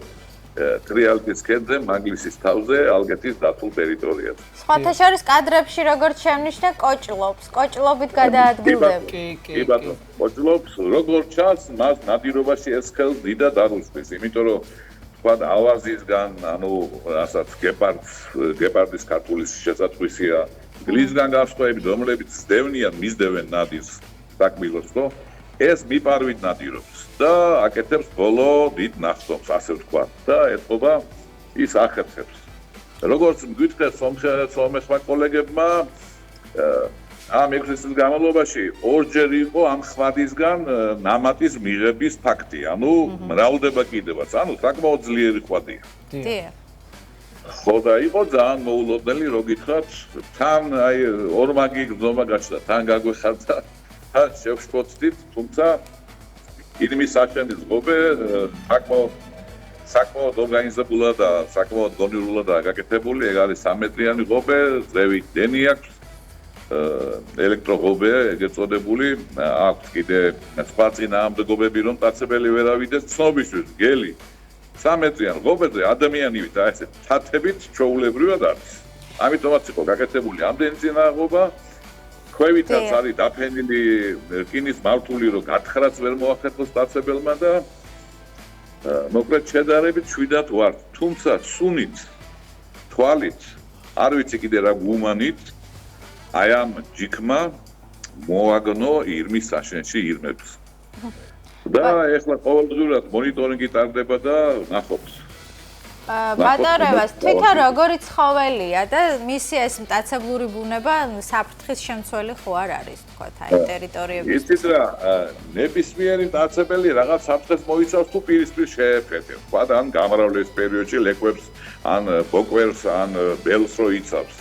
ტრიალეთის ქედზე, მაგლისის თავზე, ალგეთის დაცულ ტერიტორიაზე. სხვათა შორის კადრებში როგორც შემნიშნა კოჭლობით გადაადგილდება. კი ბატონო, კოჭლობს, როგორც ჩანს, მას ნადირობაში ეს ხელს დიდად არ უსწრის, იმიტომ რომ თქვა ავაზისგან, ანუ რასაც გეპარდის ქართულის შესაძყვისია, გლისგან გასწრები, რომლებიც ზდევნიან, მისდევენ ნადირს. საკმილოს, ხო? ეს მიპარვით ნადირობს და აკეთებს ბოლო დიდ ნახტომს, ასე ვთქვათ და ეთყობა ის ახერხებს. როგორც მგვითხრეთ სომეხმა კოლეგებმა, ამ 6 წლის განმავლობაში ორჯერ იყო ამ ხვადისგან ნამატის მიღების ფაქტი, ანუ მრავლდება კიდევაც, ანუ საკმაოდ ძლიერი ხვადია. დიახ. ხო და იყო ძალიან მოულოდნელი, რო გითხრათ, თან აი ორმაგი გზომა გაჩნდა, თან გაგვეხარდა შევშფოთდით, თუმცა ირმის საშენის ღობე საკმაოდ ორგანიზებულად და საკმაოდ გონიურულად გაკეთებული, ეგ არის 3 მეტრიანი ღობე, ზევით დენი აქვს, ელექტროღობე, ეგრეთ წოდებული, აქვს კიდე სხვა წინააღმდეგობები, რომ მტაცებელი ვერ ავიდეს ცნობისთვის, გელი 3 მეტრიან ღობეზე ადამიანივით, აი ესე თათებით ჩვეულებრივად არის. ამიტომაც იყო გაკეთებული ამდენი წინააღმდეგობა. ქვევითაც არის დაფენილი რკინის მავთული, რომ გათხრაც ვერ მოახერხოს მტაცებელმა და მოკლედ შედარებით შვიდად ვარ. თუმცა სუნით, თვალით, არ ვიცი კიდე რა გუმანით, აი ამ ჯიქმა მოაგნო ირმის საშენში ირმებს. და ეხლა ყოველდღიურად მონიტორინგი ტარდება და ნახობთ. ბატონებას თვითონ როგორი ცხოველია და მისი ეს მტაცებლური ბუნება საფრთხის შემცველი ხო არ არის, თქვათ, აი ტერიტორიების. იცით რა, ნებისმიერი მტაცებელი რაღაც საფრთხეს მოიცავს თუ პირისპირ შეეფეთებს. თქვათ, ან გამრავლის პერიოდში ლეკვებს, ან ბოკვერს, ან ბელს რო იცავს.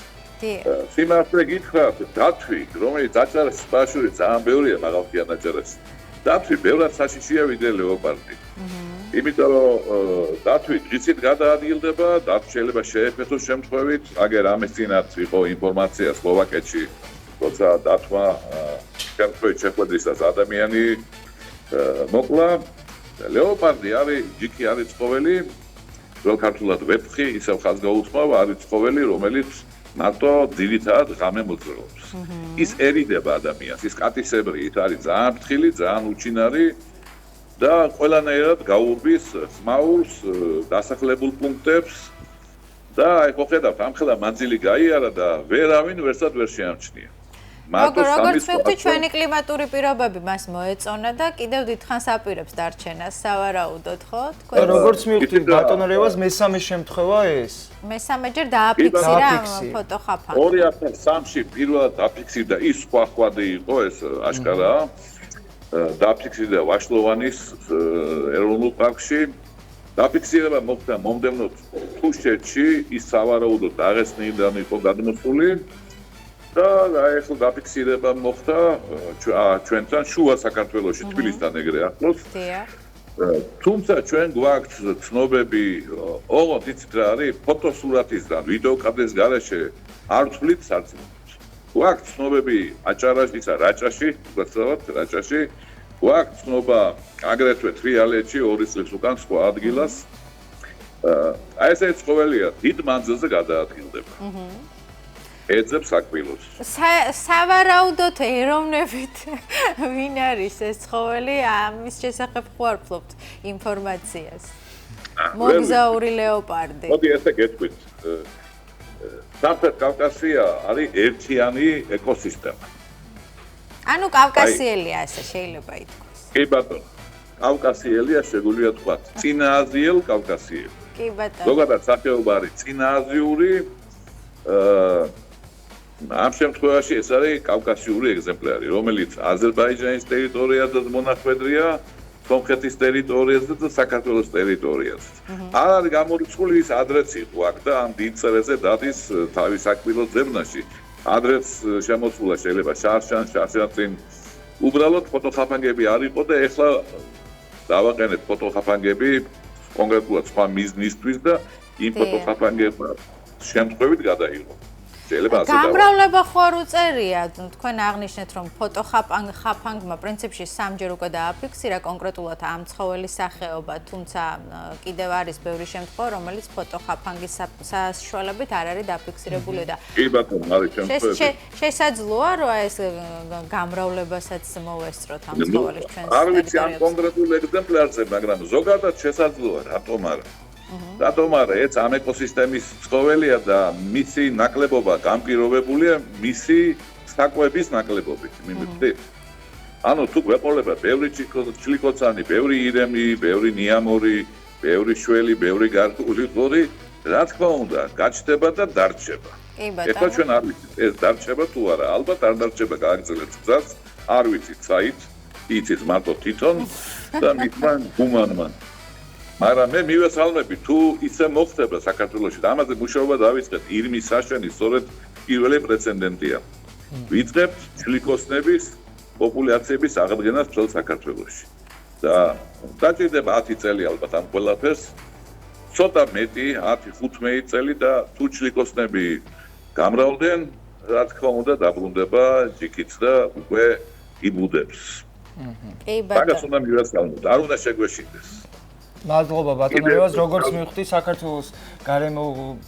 სიმართლე გითხრათ, დათვი, რომელიც აჭარაში სპაშური ძალიან ბევრია მაღალხიან აჭარაში. დათვი ბევრად საშიშია ვიდრე ლეოპარდი. იმიტომ რომ დათვი დღისით გადაადგილდება, დათვი შეიძლება შეეფეთოს შემთხვევით, აგერ ამის წინათ იყო ინფორმაცია სლოვაკეთში, როცა დათვა შემთხვევით შეხვედრისას ადამიანი მოკლა. ლეოპარდი არის ჯიქი, არის ცხოველი, ძველ ქართულად ვეფხი, ისევ ხაზგაუწყმავ, არის ცხოველი, რომელიც მარტო ძირითადად ღამე მოძრაობს. ის ერიდება ადამიანს, ის კატისებრი, ის არის ძალიან ფრთხილი, ძალიან უჩინარი და ყველანაირად გაურბის ხმაურს, დასახლებულ პუნქტებს და აი ხო ხედავთ, ამხელა მანძილი გაიარა და ვერავინ ვერსად ვერ შეამჩნია. როგორც მივხვდი, ჩვენი კლიმატური პირობები მას მოეწონა და კიდევ დიდხანს აპირებს დარჩენას, სავარაუდოდ, ხო? როგორც მივხვდი, ბატონო რევას მესამე შემთხვევა ეს. მესამეჯერ დააფიქსირა ფოტოხაფა. 2003-ში პირველად დაფიქსირდა ის სხვა ხვადი იყო, ეს აშკარაა. დაფიქსირდა ვაშლოვანის ეროვნულ პარკში. დაფიქსირება მოხდა მომდევნო თუშეთში, ის სავარაუდოდ დაღესტნიდან იყო გადმოსული. და ეხლა დაფიქსირება მოხდა ჩვენთან შუა საქართველოში, თბილისთან ეგრე ახლოს. თუმცა ჩვენ გვაქვს ცნობები, ოღონდ იცით რა არის, ფოტოსურათისგან, ვიდეოკადრის გარეშე არ ვთვლით სარწმუნოებს. გვაქვს ცნობები აჭარაშისა, რაჭაში, გასწავთ, რაჭაში. გვაქვს ცნობა აგრეთვე თრიალეთში 2 წლის უკან სხვა ადგილას. აი ესე ცხოველია დიდ მანძილზე გადაადგილდება. ეძებს საკვიროს. სავარაუდოდ ეროვნებით ვინ არის ეს ცხოველი? ამის შესახებ ხო არ ფლობთ ინფორმაციას? მოგზაური ლეოპარდი. მოდი ესე გეტყვით. სამხრეთ კავკასია არის ერთიანი ეკოსისტემა. ანუ კავკასიელია ესე შეიძლება ითქვას. კი ბატონო. კავკასიელია შეგვიძლია თქვა. წინააზიელ კავკასიელი. კი ბატონო. ზოგადად სახეობა არის წინააზიური ამ შემთხვევაში ეს არის კავკასიური ეგზემპლარი, რომელიც აზერბაიჯანის ტერიტორიაზეც მონახვედრია, სომხეთის ტერიტორიაზე და საქართველოს ტერიტორიაზე. არ არის გამორიცხული ის ადრეც იყო აქ და ამ დიდ წერეზე დადის თავის საკვირო ძებნაში. ადრეც შემოსულა შეიძლება შარშან-წინ უბრალოდ ფოტოხაფანგები არ იყო და ეხლა დავაყენეთ ფოტოხაფანგები კონკრეტულად სხვა მიზნისთვის და იმ ფოტოხაფანგებმა შემთხვევით გადაიღო. გამრავლება ხო არ უწერია, თქვენ აღნიშნეთ რომ ფოტოხაფანგმა პრინციპში სამჯერ უკვე დააფიქსირა კონკრეტულად ამ ცხოველის სახეობა, თუმცა კიდევ არის ბევრი შემთხვევა, რომელიც ფოტოხაფანგის საშუალებით არ არის დაფიქსირებული და კი ბატონო, არის შემთხვევები. შესაძლოა რომ ეს გამრავლებასაც მოვესწროთ ამ ცხოველის ჩვენს არ ვიცი ამ კონკრეტულ ეგზემპლარზე, მაგრამ ზოგადად შესაძლოა, რატომ არა? რატომ არა, ეს ამ ეკოსისტემის ცხოველია და მისი ნაკლებობა განპირობებულია მისი საკვების ნაკლებობით, მიმეცდით. ანუ თუ გვეყოლება ბევრი ჩლიკოცანი, ბევრი ირემი, ბევრი ნიამორი, ბევრი შველი, ბევრი გარტული ხორი, რა თქმა უნდა, გაჩნდება და დარჩება. ეხლა ჩვენ არ ვიცით, ეს დარჩება თუ არა, ალბათ არ დარჩება, გააგრძელებს გზას, არ ვიცით საით, იცით მარტო თვითონ და მithმა გუმანმა. მაგრამ მე მივესალმები თუ ისე მოხდება საქართველოში და ამაზე მუშაობა დავიწყეთ ირმის საშენი სწორედ პირველი პრეცედენტია. ვიწყებთ ჩლიკოსნების პოპულაციების აღდგენას მთელ საქართველოში. და დაჭირდება 10 წელი ალბათ ამ ყველაფერს. ცოტა მეტი 10-15 წელი და თუ ჩლიკოსნები გამრავლდნენ, რა თქმა უნდა დაბრუნდება ჯიქიც და უკვე იბუდებს. კი ბატონო. მაგას უნდა მივესალმოთ, არ უნდა შეგვეშინდეს. მადლობა ბატონო რევას, როგორც მივხვდი, საქართველოს გარემო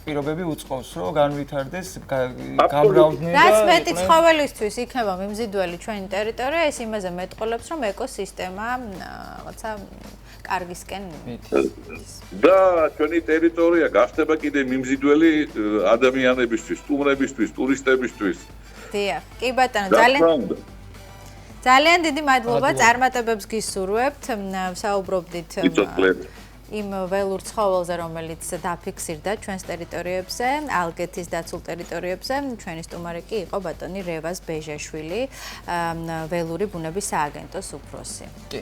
პირობები უწყობს, რომ განვითარდეს გამრავლდნენ და რაც მეტი ცხოველისთვის იქნება მიმზიდველი ჩვენი ტერიტორია, ეს იმაზე მეტყოლებს, რომ ეკოსისტემა რაღაცა კარგისკენ და ჩვენი ტერიტორია გახდება კიდე მიმზიდველი ადამიანებისთვის, სტუმრებისთვის, ტურისტებისთვის. დიახ, კი ბატონო, ძალიან დიდი მადლობა, წარმატებებს გისურვებთ. საუბრობდით იმ ველურ ცხოველზე, რომელიც დაფიქსირდა ჩვენს ტერიტორიებზე, ალგეთის დაცულ ტერიტორიებზე. ჩვენი სტუმარი კი იყო ბატონი რევას ბეჟაშვილი, ველური ბუნების სააგენტოს უფროსი. კი,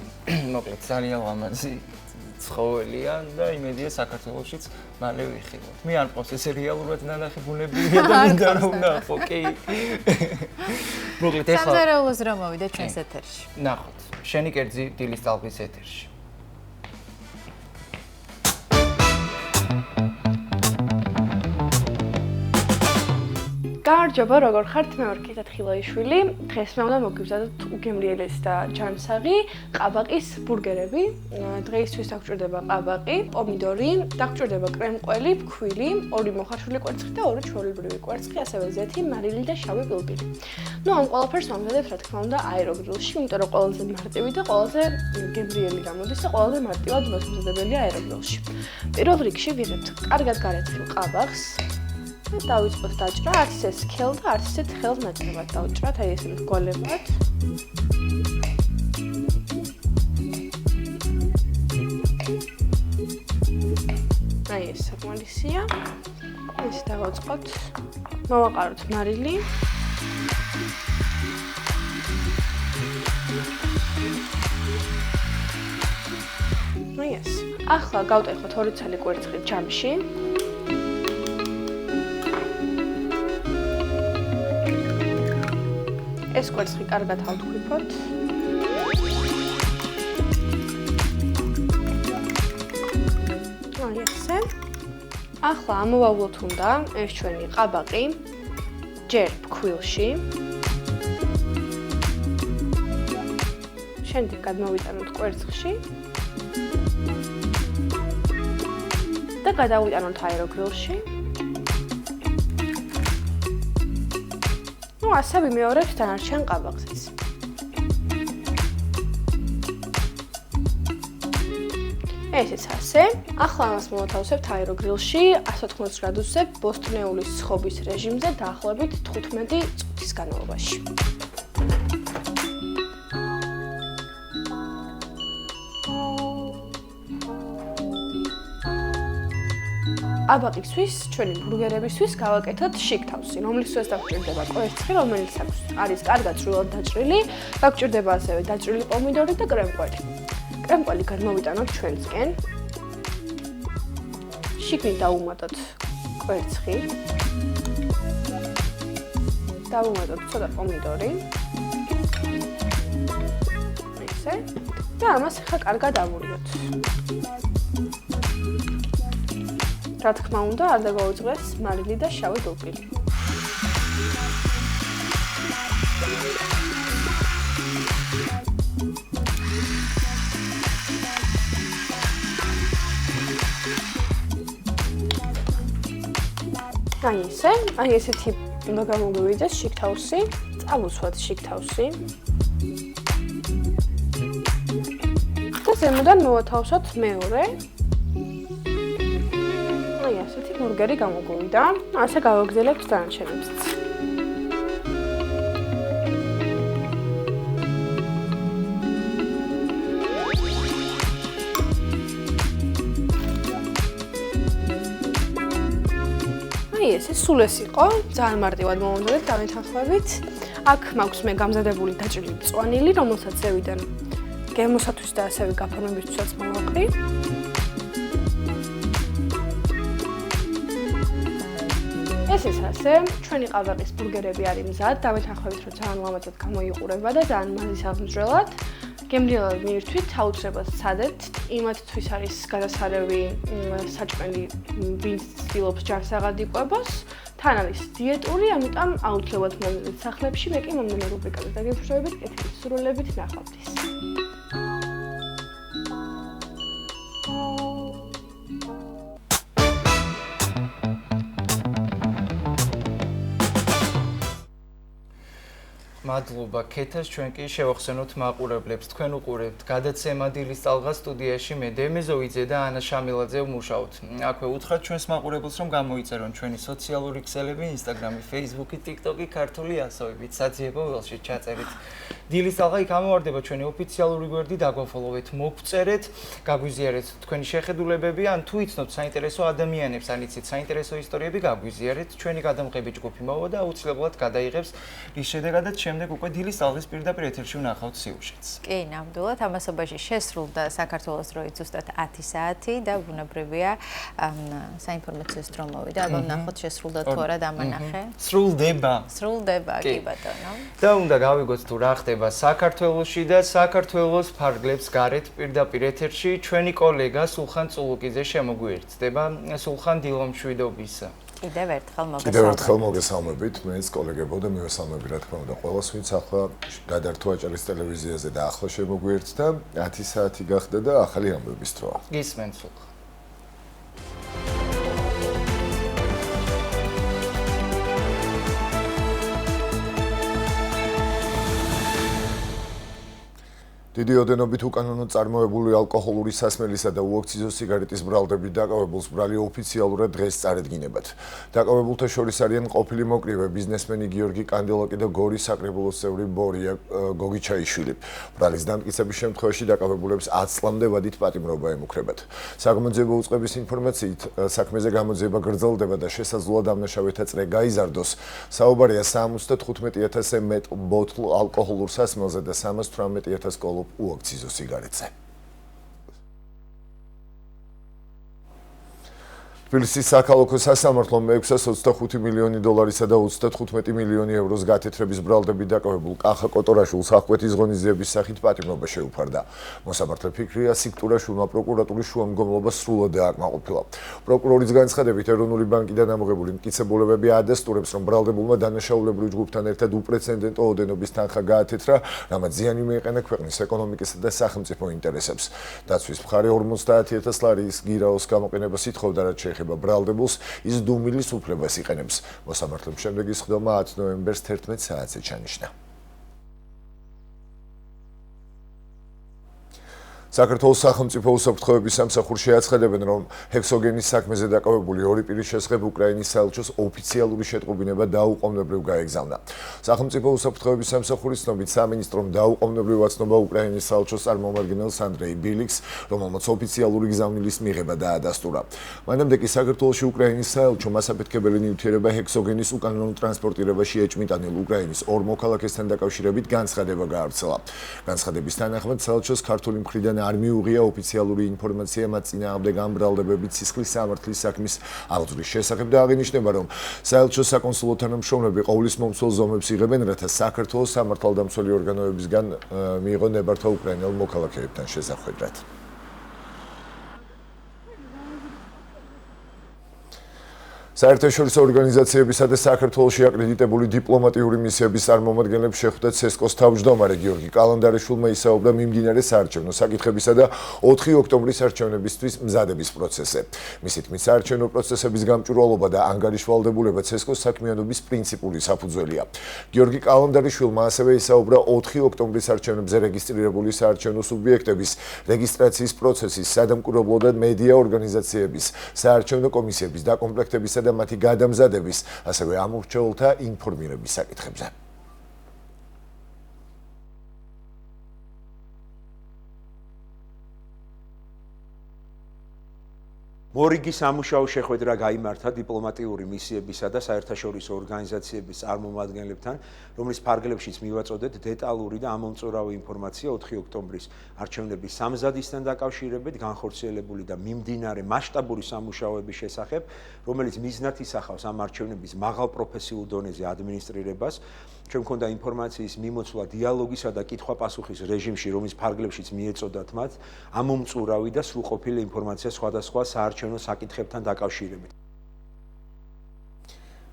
მოკლედ ძალიან ლამაზი ცხოველია და იმედია საქართველოშიც მალე ვიხილოთ. მე არ მყავს ესე რეალურად ნანახი ბუნებრივია და მინდა რომ ვნახო, კი. მოკლედ ეხლა სამზარეულოს რომ მოვიდა ჩვენს ეთერში. ნახოთ, შენი კერძი დილის ტალღის ეთერში. გამარჯობა, როგორ ხართ? მე ვარ კიტა თხილაიშვილი. დღეს მე უნდა მოგივზადოთ უგემრიელესი და ჯანსაღი ყაბაყის ბურგერები. დღეისთვის დაგჭირდება ყაბაყი, პომიდორი, დაგჭირდება კრემყველი, ფქვილი, 2 მოხარშული კვერცხი და 2 ჩვეულებრივი კვერცხი, ასევე ზეთი, მარილი და შავი პილპილი. ნუ ამ ყველაფერს ვამზადებ, რა თქმა უნდა, აეროგრილში, იმიტომ რომ ყველაზე მარტივი და ყველაზე გემრიელი გამოდის და ყველაზე მარტივად მოსამზადებელია აეროგრილში. პირველ რიგში ვიღებთ კარგად გარეცხილ ყაბახს. დავიწყოთ დაჭრა, არც ისე სქელ და არც ისე თხელ ნაკლებად დავჭრათ, აი ესე მრგოლებად. აი ეს საკმარისია. ეს დავაწყოთ. მოვაყაროთ მარილი. აი ეს. ახლა გავტეხოთ 2 ცალი კვერცხი ჯამში. ეს კვერცხი კარგად ავთქვიფოთ. აი ესე. ახლა ამოვავლოთ უნდა ეს ჩვენი ყაბაყი ჯერ ფქვილში. შემდეგ გადმოვიტანოთ კვერცხში. და გადავიტანოთ აეროგრილში. ნუ ასე ვიმეორებთ დანარჩენ ყაბაღზეც. ესეც ასე. ახლა ამას მოვათავსებთ აეროგრილში 180 გრადუსზე ბოსტნეული სხობის რეჟიმზე დაახლოებით 15 წუთის განმავლობაში. აბაყისთვის, ჩვენი ბურგერებისთვის გავაკეთოთ შიგთავსი, რომლისთვისაც დაგჭირდება კვერცხი, რომელიც არის კარგად წვრილად დაჭრილი, დაგჭირდება ასევე დაჭრილი პომიდორი და კრემკვალი. კრემკვალი გადმოვიტანოთ ჩვენსკენ. შიგნით დავუმატოთ კვერცხი. დავუმატოთ ცოტა პომიდორი. ესე. და ამას ახლა კარგად ავურიოთ. რა თქმა უნდა, არ დაგვაუწყდეს მარილი და შავი დუპილი. აი ესეთი უნდა გამოგვივიდეს შიგთავსი, წავუსვათ შიგთავსი. და ზემოდან მოვათავსოთ მეორე. აი ასეთი ბურგერი გამოგვივიდა. ასე გავაგრძელებთ დანარჩენებსაც. ესე სულ ეს იყო, ძალიან მარტივად მოვამზადეთ დავეთანხმებით. აქ მაქვს მე გამზადებული დაჭრილი მწვანილი, რომელსაც ზევიდან გემოსათვის და ასევე გაფორმებისთვისაც მოვაყრი. ესეც ასე, ჩვენი ყაბაყის ბურგერები არის მზად, დავეთანხმებით, რომ ძალიან ლამაზად გამოიყურება და ძალიან მაზის აღმძვრელად. გემრიელად მიირთვით, აუცილებლად სცადეთ. იმათთვის არის გადასარევი საჭმელი, ვინც ცდილობს ჯანსაღად იყვებას. თან არის დიეტური, ამიტომ აუცილებლად მომდევნო სახლებში მე კი მომდევნო რუბრიკაზე დაგემშვიდობებით, კეთილი სურვილებით ნახვამდის. მადლობა ქეთას, ჩვენ კი შევახსენოთ მაყურებლებს. თქვენ უყურებთ გადაცემა დილის ტალღა, სტუდიაში მე დემეზოვიძე და ანა შამილაძე ვმუშაობთ. აქვე უთხრათ ჩვენს მაყურებელს, რომ გამოიწერონ ჩვენი სოციალური ქსელები, ინსტაგრამი, ფეისბუქი, ტიკტოკი, ქართული ასოებით, საძიებო ველში ჩაწერით. დილის ტალღა იქ ამოვარდება ჩვენი ოფიციალური გვერდი, დაგვაფოლოვეთ, მოგწერეთ, გაგვიზიარეთ თქვენი შეხედულებები, ან თუ იცნობთ საინტერესო ადამიანებს, ან იცით საინტერესო ისტორიები, გაგვიზიარეთ. ჩვენი გადამღები ჯგუფი მოვა და აუცილებლად გადაიღებს, რის შედეგადაც შემდეგ უკვე დილის ტალღის პირდაპირ ეთერში ვნახავთ სიუჟეტს. კი, ნამდვილად, ამასობაში შესრულდა საქართველოს დროით ზუსტად 10 საათი და ბუნებრივია საინფორმაციო დრო მოვიდა. აბა ვნახოთ შესრულდა თუ არა დამანახე. სრულდება. სრულდება, კი ბატონო. და უნდა გავიგოთ თუ რა ხდება საქართველოში და საქართველოს ფარგლებს გარეთ პირდაპირ ეთერში ჩვენი კოლეგა სულხან წულუკიძე შემოგვიერთდება. სულხან დილომშვიდობისა. კიდევ ერთხელ მოგესალმებით, მეც კოლეგებო და მივესალმები რა თქმა უნდა ყველას, ვინც ახლა გადართვა აჭარის ტელევიზიაზე და ახლა შემოგვიერთდა, 10 საათი გახდა და ახალი ამბების დროა. გისმენთ სულხან. დიდი ოდენობით უკანონოდ წარმოებული ალკოჰოლური სასმელისა და უაქციზო სიგარეტის ბრალდებით დაკავებულს ბრალი ოფიციალურად დღეს წარედგინებათ. დაკავებულთა შორის არიან ყოფილი მოკრივე ბიზნესმენი გიორგი კანდელაკი და გორის საკრებულოს წევრი ბორია გოგიჩაიშვილი. ბრალის დამტკიცების შემთხვევაში დაკავებულებს 10 წლამდე ვადით პატიმრობა ემუქრებათ. საგამოძიებო უწყების ინფორმაციით, საქმეზე გამოძიება გრძელდება და შესაძლოა დამნაშავეთა წრე გაიზარდოს. საუბარია 75,000-ზე მეტ ბოთლ ალკოჰოლურ სასმელზე და 318,000 კოლოფ უაქციზო სიგარეტზე. თბილისის საქალაქო სასამართლომ $625 მილიონი და 35 მილიონი ევროს გათეთრების ბრალდებით დაკავებულ კახა კოტორაშვილს ახკვეთის ღონისძიების სახით პატიმრობა შეუფარდა. მოსამართლე ფიქრია, სიქტურაშვილმა პროკურატურის შუამდგომლობა სრულად დააკმაყოფილა. პროკურორის განცხადებით, ეროვნული ბანკიდან ამოღებული მტკიცებულებები ადასტურებს, რომ ბრალდებულმა დანაშაულებრივ ჯგუფთან ერთად უპრეცედენტო ოდენობის თანხა გაათეთრა, რამაც ზიანი მიეყენა ქვეყნის ეკონომიკასა და სახელმწიფო ინტერესებს. დაცვის მხარე 50,000 ლარის გირაოს გამოყენებას ითხოვდა, რაც შეეხება ბრალდებულს, ის დუმილის უფლებას იყენებს. მოსამართლემ შემდეგი სხდომა 10 ნოემბერს 11 საათზე ჩანიშნა. საქართველოს სახელმწიფო უსაფრთხოების სამსახურში აცხადებენ, რომ ჰექსოგენის საქმეზე დაკავებული ორი პირის შესახებ უკრაინის საელჩოს ოფიციალური შეტყობინება დაუყოვნებლივ გაეგზავნა. სახელმწიფო უსაფრთხოების სამსახურის ცნობით, სამინისტრომ დაუყოვნებლივ აცნობა უკრაინის საელჩოს წარმომადგენელს ანდრეი ბილიქს, რომელმაც ოფიციალური გზავნილის მიღება დაადასტურა. მანამდე კი საქართველოში უკრაინის საელჩომ ასაფეთქებელი ნივთიერება ჰექსოგენის უკანონო ტრანსპორტირებაში ეჭმიტანილ უკრაინის ორ მოქალაქესთან დაკავშირებით განცხადება გაავრცელა. განცხადების თანახმად საელჩოს ქართული მხრიდან არ მიუღია ოფიციალური ინფორმაცია მათ წინააღმდეგ ამ ბრალდებებით სისხლის სამართლის საქმის აღძვრის შესახებ და აღინიშნება, რომ საელჩოს საკონსულო თანამშრომლები ყოვლის მომცველ ზომებს იღებენ, რათა საქართველოს სამართალდამცველი ორგანოებისგან მიიღონ ნებართვა უკრაინელ მოქალაქეებთან შესახვედრად. საერთაშორისო ორგანიზაციებისა და საქართველოში აკრედიტებული დიპლომატიური მისიების წარმომადგენლებს შეხვდა ცესკოს თავმჯდომარე გიორგი კალანდარიშვილმა ისაუბრა მიმდინარე საარჩევნო საკითხებისა და 4 ოქტომბრის არჩევნებისთვის მზადების პროცესზე. მისი თქმით, საარჩევნო პროცესების გამჭვირვალობა და ანგარიშვალდებულება ცესკოს საქმიანობის პრინციპული საფუძველია. გიორგი კალანდარიშვილმა ასევე ისაუბრა 4 ოქტომბრის არჩევნებზე რეგისტრირებული საარჩევნო სუბიექტების რეგისტრაციის პროცესის, სადამკვირვებლო და მედია ორგანიზაციების, საარჩევნო კომისიების დაკომპლექტებისა და მათი გადამზადების, ასევე ამორჩეულთა ინფორმირების საკითხებზე. მორიგი სამუშაო შეხვედრა გაიმართა დიპლომატიური მისიებისა და საერთაშორისო ორგანიზაციების წარმომადგენლებთან, რომლის ფარგლებშიც მივაწოდეთ დეტალური და ამომწურავი ინფორმაცია 4 ოქტომბრის არჩევნების სამზადისთან დაკავშირებით განხორციელებული და მიმდინარე მასშტაბური სამუშაოების შესახებ, რომელიც მიზნად ისახავს ამ არჩევნების მაღალ პროფესიულ დონეზე ადმინისტრირებას. ჩვენ მქონდა ინფორმაციის მიმოცვლა დიალოგისა და კითხვა-პასუხის რეჟიმში, რომლის ფარგლებშიც მიეწოდათ მათ ამომწურავი და სრულყოფილი ინფორმაცია სხვადასხვა საარჩევნო საკითხებთან დაკავშირებით.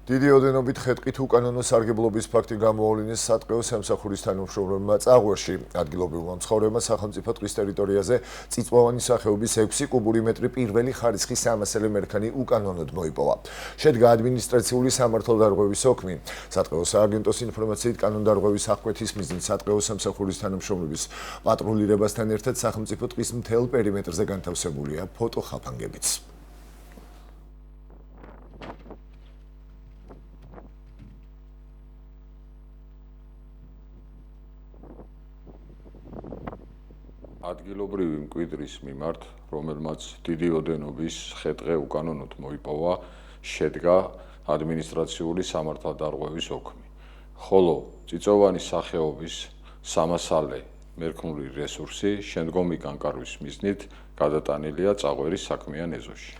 დიდი ოდენობით ხეთყით უკანონო სარგებლობის ფაქტი გამოავლინეს სატყეო სამსახურის თანამშრომლებმა წაღვერში. ადგილობრივმა მცხოვრებმა სახელმწიფო ტყის ტერიტორიაზე წიწვოვანი სახეობის 6 კუბური მეტრი პირველი ხარისხის 300 მერქანი უკანონოდ მოიპოვა. შედგა ადმინისტრაციული სამართალდარღვევის ოქმი. სატყეო სააგენტოს ინფორმაციით, კანონდარღვევის აღკვეთის მიზნით სატყეო სამსახურის თანამშრომლების პატრულირებასთან ერთად სახელმწიფო ტყის მთელ პერიმეტრზე განთავსებულია ფოტოხაფანგებიც. ადგილობრივი მკვიდრის მიმართ, რომელმაც დიდი ოდენობის ხეთყე უკანონოდ მოიპოვა, შედგა ადმინისტრაციული სამართალდარღვევის ოქმი. ხოლო წიწვოვანი სახეობის 300 მერქნული რესურსი შემდგომი განკარგვის მიზნით გადატანილია წაღვერის საქმიან ეზოში.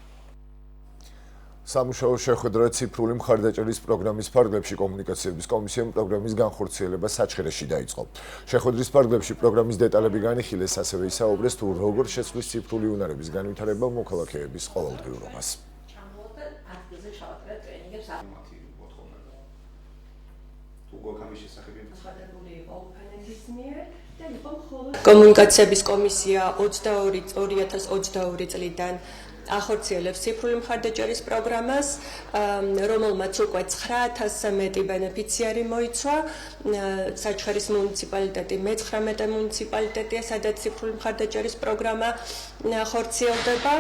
სამუშაო შეხვედრა ციფრული მხარდაჭერის პროგრამის ფარგლებში კომუნიკაციების კომისიამ პროგრამის განხორციელება საჩხერეში დაიწყო. შეხვედრის ფარგლებში პროგრამის დეტალები განიხილეს, ასევე ისაუბრეს თუ როგორ შეცვლის ციფრული უნარების განვითარება მოქალაქეების ყოველდღიურობას. კომუნიკაციების კომისია 2022 წლიდან ახორციელებს ციფრული მხარდაჭერის პროგრამას, რომელმაც უკვე 9000-ზე მეტი ბენეფიციარი მოიცვა. საჩხერის მუნიციპალიტეტი მე-19 მუნიციპალიტეტია, სადაც ციფრული მხარდაჭერის პროგრამა ხორციელდება.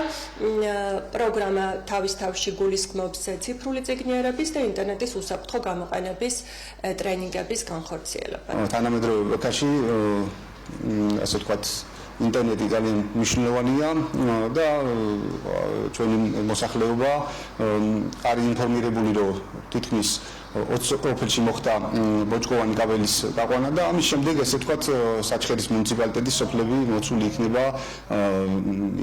პროგრამა თავის თავში გულისხმობს ციფრული წიგნიერების და ინტერნეტის უსაფრთხო გამოყენების ტრენინგების განხორციელებას. თანამედროვე ეპოქაში, ასე ვთქვათ, ინტერნეტი ძალიან მნიშვნელოვანია და ჩვენი მოსახლეობა არის ინფორმირებული, რომ თითქმის 20 ყოფილში მოხდა ბოჭკოვანი კაბელის გაყვანა და ამის შემდეგ ესე ვთქვათ საჩხერის მუნიციპალიტეტის სოფლები მოცული იქნება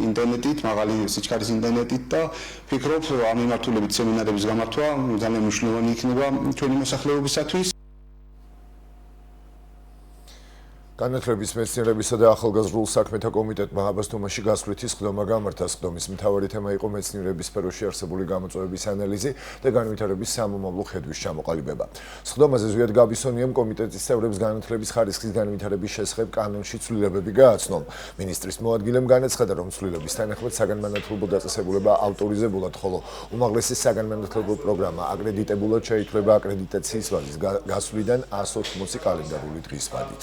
ინტერნეტით, მაღალი სიჩქარის ინტერნეტით და ვფიქრობ, ამ მიმართულებით სემინარების გამართვა ძალიან მნიშვნელოვანი იქნება ჩვენი მოსახლეობისათვის. განათლების მეცნიერებისა და ახალგაზრდულ საქმეთა კომიტეტმა აბასთუმანში გასვლითი სხდომა გამართა. სხდომის მთავარი თემა იყო მეცნიერების სფეროში არსებული გამოწვევების ანალიზი და განვითარების სამომავლო ხედვის ჩამოყალიბება. სხდომაზე ზვიად გაბისონიამ კომიტეტის წევრებს განათლების ხარისხის განვითარების შესახებ კანონში ცვლილებები გააცნო. მინისტრის მოადგილემ განაცხადა, რომ ცვლილების თანახმად საგანმანათლებლო დაწესებულება ავტორიზებულად, ხოლო უმაღლესი საგანმანათლებლო პროგრამა აკრედიტებულად შეითვლება აკრედიტაციის ვაზის გასვლიდან 180 კალენდარული დღის ვადით.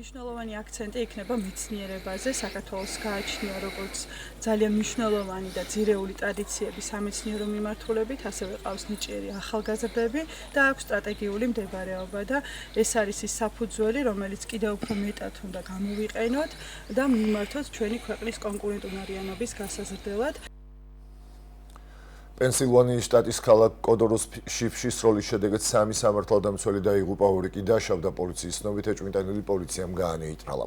მნიშვნელოვანი აქცენტი იქნება მეცნიერებაზე. საქართველოს გააჩნია როგორც ძალიან მნიშვნელოვანი და ძირეული ტრადიციები სამეცნიერო მიმართულებით, ასევე ყავს ნიჭიერი ახალგაზრდები და აქვს სტრატეგიული მდებარეობა და ეს არის ის საფუძველი, რომელიც კიდევ უფრო მეტად უნდა გამოვიყენოთ და მიმართოთ ჩვენი ქვეყნის კონკურენტუნარიანობის გასაზრდელად. პენსილვანიის შტატის ქალაქ კოდოროსში სროლის შედეგად 3 სამართალდამცველი დაიღუპა, 2 კი დაშავდა. პოლიციის ცნობით ეჭვმიტანილი პოლიციამ გაანეიტრალა.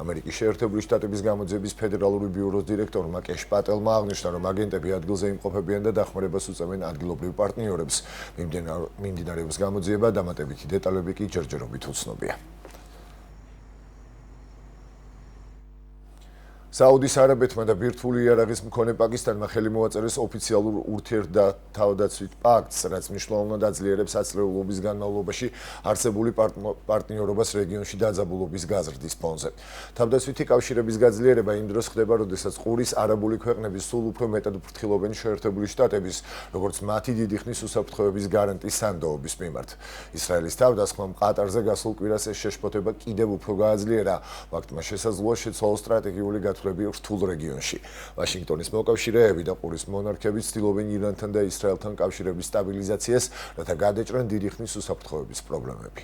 ამერიკის შეერთებული შტატების გამოძიების ფედერალური ბიუროს დირექტორმა კეშ პატელმა აღნიშნა, რომ აგენტები ადგილზე იმყოფებიან და დახმარებას უწევენ ადგილობრივ პარტნიორებს. მიმდინარეობს გამოძიება, დამატებითი დეტალები კი ჯერჯერობით უცნობია. საუდის არაბეთმა და ბირთვული იარაღის მქონე პაკისტანმა ხელი მოაწერეს ოფიციალურ ურთიერთთავდაცვით პაქტს, რაც მნიშვნელოვნად აძლიერებს ათწლეულობის განმავლობაში არსებული პარტნიორობას რეგიონში დაძაბულობის გაზრდის ფონზე. თავდაცვითი კავშირების გაძლიერება იმ დროს ხდება, როდესაც ყურის არაბული ქვეყნები სულ უფრო მეტად ფრთხილობენ შეერთებული შტატების, როგორც მათი დიდი ხნის უსაფრთხოების გარანტის სანდოობის მიმართ. ისრაელის თავდასხმამ ყატარზე გასულ კვირას ეს შეშფოთება კიდევ უფრო გააძლიერა. ფაქტმა შესაძლოა შეცვალოს სტრატეგიული რთულ რეგიონში. ვაშინგტონის მოკავშირეები და ყურის მონარქები ცდილობენ ირანთან და ისრაელთან კავშირების სტაბილიზაციას, რათა გადაჭრან დიდი ხნის უსაფრთხოების პრობლემები.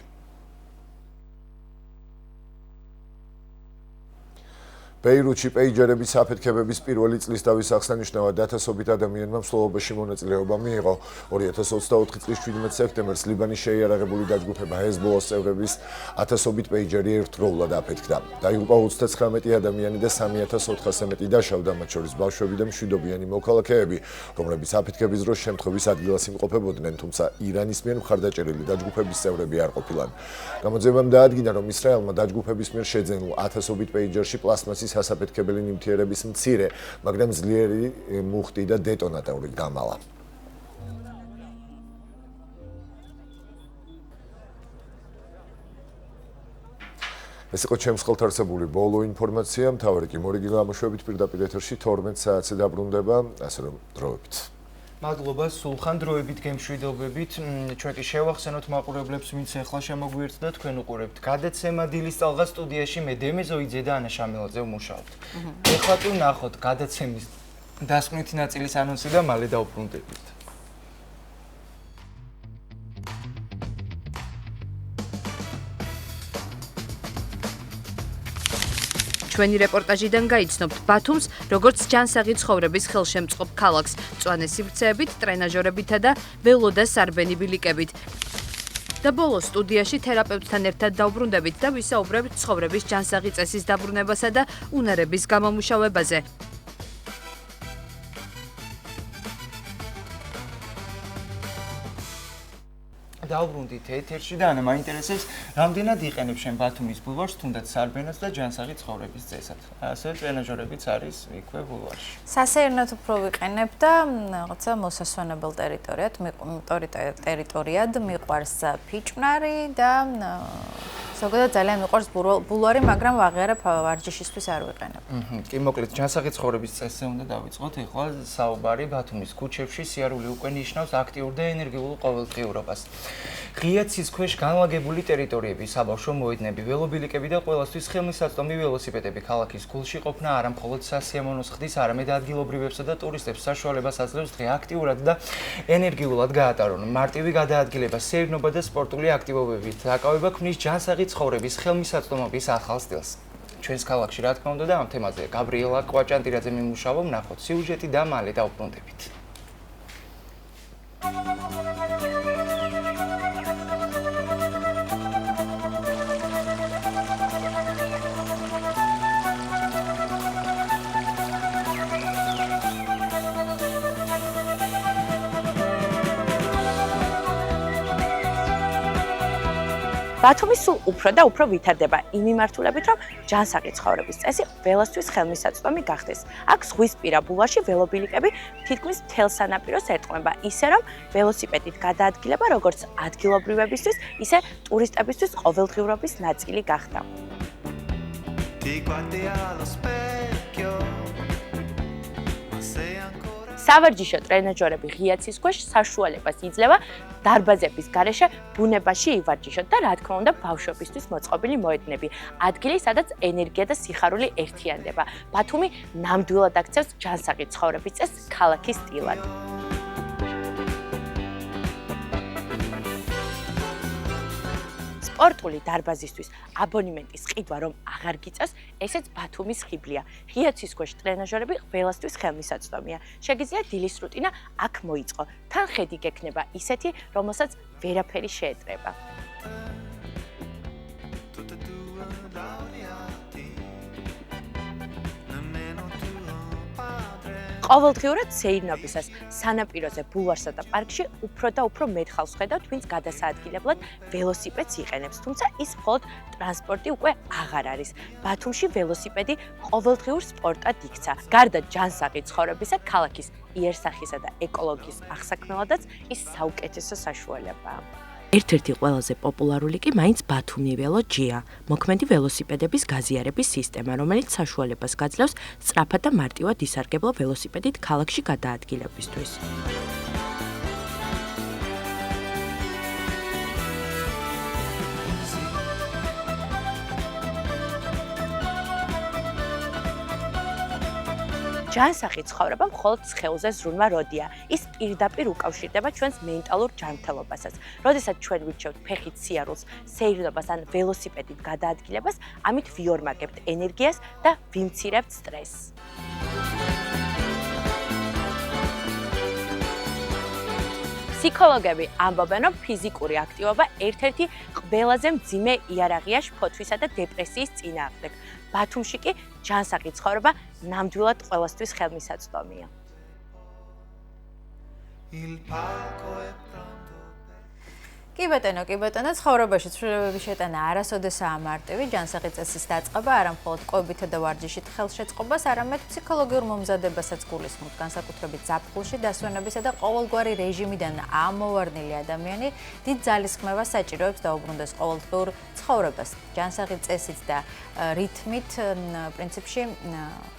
ბეირუთში პეიჯერების აფეთქებების პირველი წლისთავის აღსანიშნავად ათასობით ადამიანმა მსვლელობაში მონაწილეობა მიიღო. 2024 წლის 17 სექტემბერს ლიბანის შეიარაღებული დაჯგუფება ჰეზბოლას წევრების ათასობით პეიჯერი ერთდროულად აფეთქდა. დაიღუპა 39 ადამიანი და 3400-ზე მეტი დაშავდა, მათ შორის ბავშვები და მშვიდობიანი მოქალაქეები, რომლებიც აფეთქების დროს შემთხვევის ადგილას იმყოფებოდნენ, თუმცა ირანის მიერ მხარდაჭერილი დაჯგუფების წევრები არ ყოფილან. გამოძიებამ დაადგინა, რომ ისრაელმა დაჯგუფების მიერ შეძენილ ათასობით პეიჯერში პლასმასის სასაფეთქებელი ნივთიერების მცირე, მაგრამ ძლიერი მუხტი და დეტონატორი გამალა. ეს იყო ჩემს ხელთარსებული ბოლო ინფორმაცია. მთავარი კი მორიგი გამოშვებით პირდაპირ ეთერში 12 საათზე დაბრუნდება, ასე რომ დროებით. მადლობა, სულხან, დროებით გემშვიდობებით. ჩვენ კი შევახსენოთ მაყურებლებს, ვინც ახლა შემოგვიერთდა, თქვენ უყურებთ გადაცემა დილის ტალღა სტუდიაში მე დემე ზოიძე და ანა შამილაძე ვმუშაობთ. ეხლა კი ვნახოთ გადაცემის დასკვნითი ნაწილის ანონსი და მალე დავბრუნდებით. ჩვენი რეპორტაჟიდან გაიცნობთ ბათუმს, როგორც ჯანსაღი ცხოვრების ხელშემწყობ ქალაქს, მწვანე სივრცეებით, ტრენაჟორებითა და ველო და სარბენი ბილიკებით. და ბოლოს სტუდიაში თერაპევტთან ერთად დავბრუნდებით და ვისაუბრებთ ცხოვრების ჯანსაღი წესის დაბრუნებასა და უნარების გამომუშავებაზე. დავბრუნდით ეთერში და ანა მაინტერესებს, რამდენად იყენებ შენ ბათუმის ბულვარს, თუნდაც სარბენას და ჯანსაღი ცხოვრების წესად. ასე ტრენაჟორებიც არის იქვე ბულვარში. სასეირნოდ უფრო ვიყენებ და რაღაცა მოსასვენებელ ტერიტორიად მიყვარს ფიჭვნარი და ზოგადად ძალიან მიყვარს ბულვარი, მაგრამ ვაღიარებ ვარჯიშისთვის არ ვიყენებ. კი, მოკლედ, ჯანსაღი ცხოვრების წესზე უნდა დავიწყოთ. ეხლა საუბარი ბათუმის ქუჩებში სიარული უკვე ნიშნავს აქტიურ და ენერგიულ ყოველდღიურობას. ღია ცის ქვეშ განლაგებული ტერიტორიები, საბავშვო მოედნები, ველობილიკები და ყველასთვის ხელმისაწვდომი ველოსიპედები ქალაქის გულში ყოფნა არა მხოლოდ სასიამოვნოს ხდის, არამედ ადგილობრივებსა და ტურისტებს საშუალებას აძლევს დღე აქტიურად და ენერგიულად გაატარონ. მარტივი გადაადგილება, სეირნობა და სპორტული აქტივობებით დაკავება ქმნის ჯანსაღი ცხოვრების ხელმისაწვდომობის ახალ სტილს. ჩვენს ქალაქში რა თქმა უნდა და ამ თემაზე გაბრიელა კვაჭანტირაძე მიმუშავა, ვნახოთ სიუჟეტი და მალე დავბრუნდებით. ბათუმი სულ უფრო და უფრო ვითარდება იმ მიმართულებით, რომ ჯანსაღი ცხოვრების წესი ყველასთვის ხელმისაწვდომი გახდეს. აქ ზღვისპირა ბულვარში ველობილიკები თითქმის მთელ სანაპიროს ერტყმება, ისე რომ ველოსიპედით გადაადგილება როგორც ადგილობრივებისთვის, ისე ტურისტებისთვის ყოველდღიურობის ნაწილი გახდა. სავარჯიშო ტრენაჟორები ღია ცის ქვეშ საშუალებას იძლევა დარბაზების გარეშე ბუნებაში ივარჯიშოთ და რა თქმა უნდა ბავშვებისთვის მოწყობილი მოედნები, ადგილი, სადაც ენერგია და სიხარული ერთიანდება. ბათუმი ნამდვილად აქცევს ჯანსაღი ცხოვრების წესს ქალაქის სტილად. სპორტული დარბაზისთვის აბონემენტის ყიდვა რომ აღარ გიწევს, ესეც ბათუმის ხიბლია. ღია ცის ქვეშ ტრენაჟორები ყველასთვის ხელმისაწვდომია. შეგიძლიათ დილის რუტინა აქ მოიწყო. თან ხედი გექნება ისეთი, რომელსაც ვერაფერი შეეტრება. ყოველდღიურად სეირნობისას სანაპიროზე, ბულვარსა და პარკში უფრო და უფრო მეტ ხალხს ხედავთ, ვინც გადასაადგილებლად ველოსიპედს იყენებს, თუმცა ის მხოლოდ ტრანსპორტი უკვე აღარ არის. ბათუმში ველოსიპედი ყოველდღიურ სპორტად იქცა. გარდა ჯანსაღი ცხოვრებისა, ქალაქის იერსახისა და ეკოლოგიის აღსაქმნელადაც ის საუკეთესო საშუალებაა. ერთ-ერთი ყველაზე პოპულარული კი მაინც ბათუმი ველოჯია, მოქმედი ველოსიპედების გაზიარების სისტემა, რომელიც საშუალებას გაძლევს სწრაფად და მარტივად ისარგებლო ველოსიპედით ქალაქში გადაადგილებისთვის. ჯანსაღი ცხოვრება მხოლოდ სხეულზე ზრუნვა როდია. ის პირდაპირ უკავშირდება ჩვენს მენტალურ ჯანმრთელობასაც. როდესაც ჩვენ ვირჩევთ ფეხით სიარულს, სეირნობას ან ველოსიპედით გადაადგილებას, ამით ვიორმაგებთ ენერგიას და ვიმცირებთ სტრესს. ფსიქოლოგები ამბობენ, რომ ფიზიკური აქტივობა ერთ-ერთი ყველაზე მძიმე იარაღია შფოთვისა და დეპრესიის წინააღმდეგ. ბათუმში კი ჯანსაღი ცხოვრება ნამდვილად ყველასთვის ხელმისაწვდომია. კი ბატონო, ცხოვრებაში ცვლილებების შეტანა არასოდესაა მარტივი, ჯანსაღი წესის დაწყება არა მხოლოდ კვებითა და ვარჯიშით ხელშეწყობას, არამედ ფსიქოლოგიურ მომზადებასაც გულისხმობს, განსაკუთრებით ზაფხულში დასვენებისა და ყოველგვარი რეჟიმიდან ამოვარდნილი ადამიანი დიდ ძალისხმევას საჭიროებს დაუბრუნდეს ყოველდღიურ ცხოვრებას. ჯანსაღი წესით და რითმით პრინციპში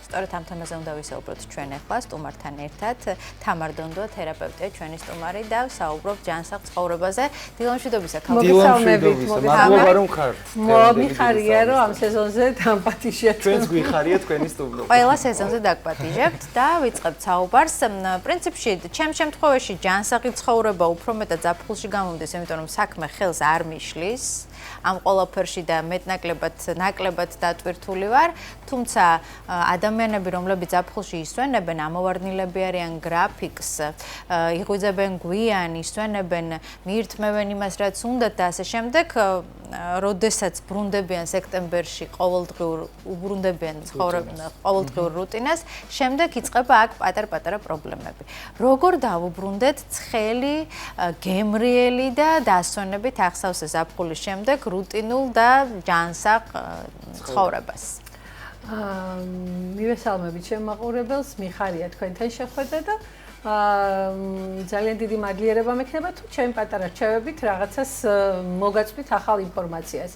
სწორედ ამ თემაზე უნდა ვისაუბროთ ჩვენ ახლა სტუმართან ერთად. თამარ დონდოა თერაპევტია ჩვენი სტუმარი და ვსაუბრობთ ჯანსაღ ცხოვრებაზე. დილამშვიდობისა, მოგესალმებით, მადლობა რომ ხართ. მიხარია რომ ამ სეზონზე დამპატიჟეთ. ჩვენს გვიხარია თქვენი სტუმრობა. ყველა სეზონზე დაგპატიჟებთ და ვიწყებთ საუბარს. პრინციპში, ჩემს შემთხვევაში ჯანსაღი ცხოვრება უფრო მეტად ზაფხულში გამომდის, იმიტომ რომ საქმე ხელს არ მიშლის. ამ ყველაფერში და ნაკლებად დატვირთული ვარ, თუმცა ადამიანები, რომლებიც ზაფხულში ისვენებენ, ამოვარდნილები არიან გრაფიკს, იღვიძებენ გვიან, ისვენებენ, მიირთმევენ იმას, რაც უნდათ და ასე შემდეგ, როდესაც ბრუნდებიან სექტემბერში ყოველდღიურ რუტინას, შემდეგ იწყება აქ პატარ-პატარა პრობლემები. როგორ დავუბრუნდეთ ცხელი, გემრიელი და დასვენებით ახსავსე ზაფხულის შემდეგ რუტინულ და ჯანსაღ ცხოვრებას. მივესალმებით შემაყურებელს, მიხარია თქვენთან შეხვედრა და ძალიან დიდი მადლიერება მექნება თუ ჩემი პატარა რჩევებით რაღაცას მოგაწვით ახალ ინფორმაციას.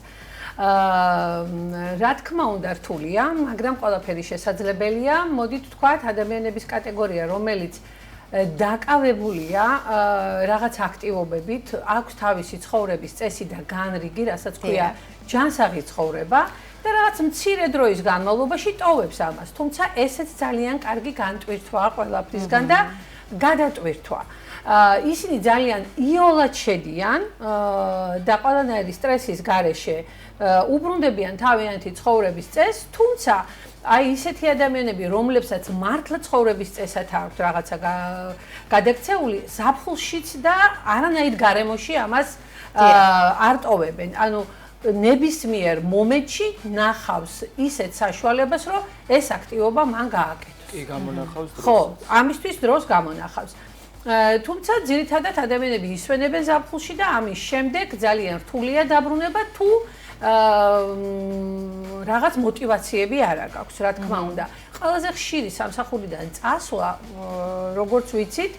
რა თქმა უნდა რთულია, მაგრამ ყველაფერი შესაძლებელია. მოდით ვთქვათ, ადამიანების კატეგორია, რომელიც დაკავებულია რაღაც აქტივობებით, აქვს თავისი ცხოვრების წესი და განრიგი, რასაც ქვია ჯანსაღი ცხოვრება და რაღაც მცირე დროის განმავლობაში ტოვებს ამას. თუმცა ესეც ძალიან კარგი განტვირთვაა ყველაფრისგან და გადატვირთვა. ისინი ძალიან იოლად შედიან და ყველანაირი სტრესის გარეშე უბრუნდებიან თავიანთი ცხოვრების წესს, თუმცა აი ისეთი ადამიანები, რომლებსაც მართლა ცხოვრების წესად აქვთ რაღაცა გადაქცეული, ზაფხულშიც და არანაირ გარემოში ამას არ ტოვებენ. ანუ ნებისმიერ მომენტში ნახავს ისეთ საშუალებას, რომ ეს აქტივობა მან გააკეთოს. კი, გამონახავს დროს. ხო, ამისთვის დროს გამონახავს. თუმცა ძირითადად ადამიანები ისვენებენ ზაფხულში და ამის შემდეგ ძალიან რთულია დაბრუნება თუ რაღაც мотиваციები არ აქვს, რა თქმა უნდა. ყველაზე ხშირი სამსახურიდან წასვლა, როგორც ვიცით,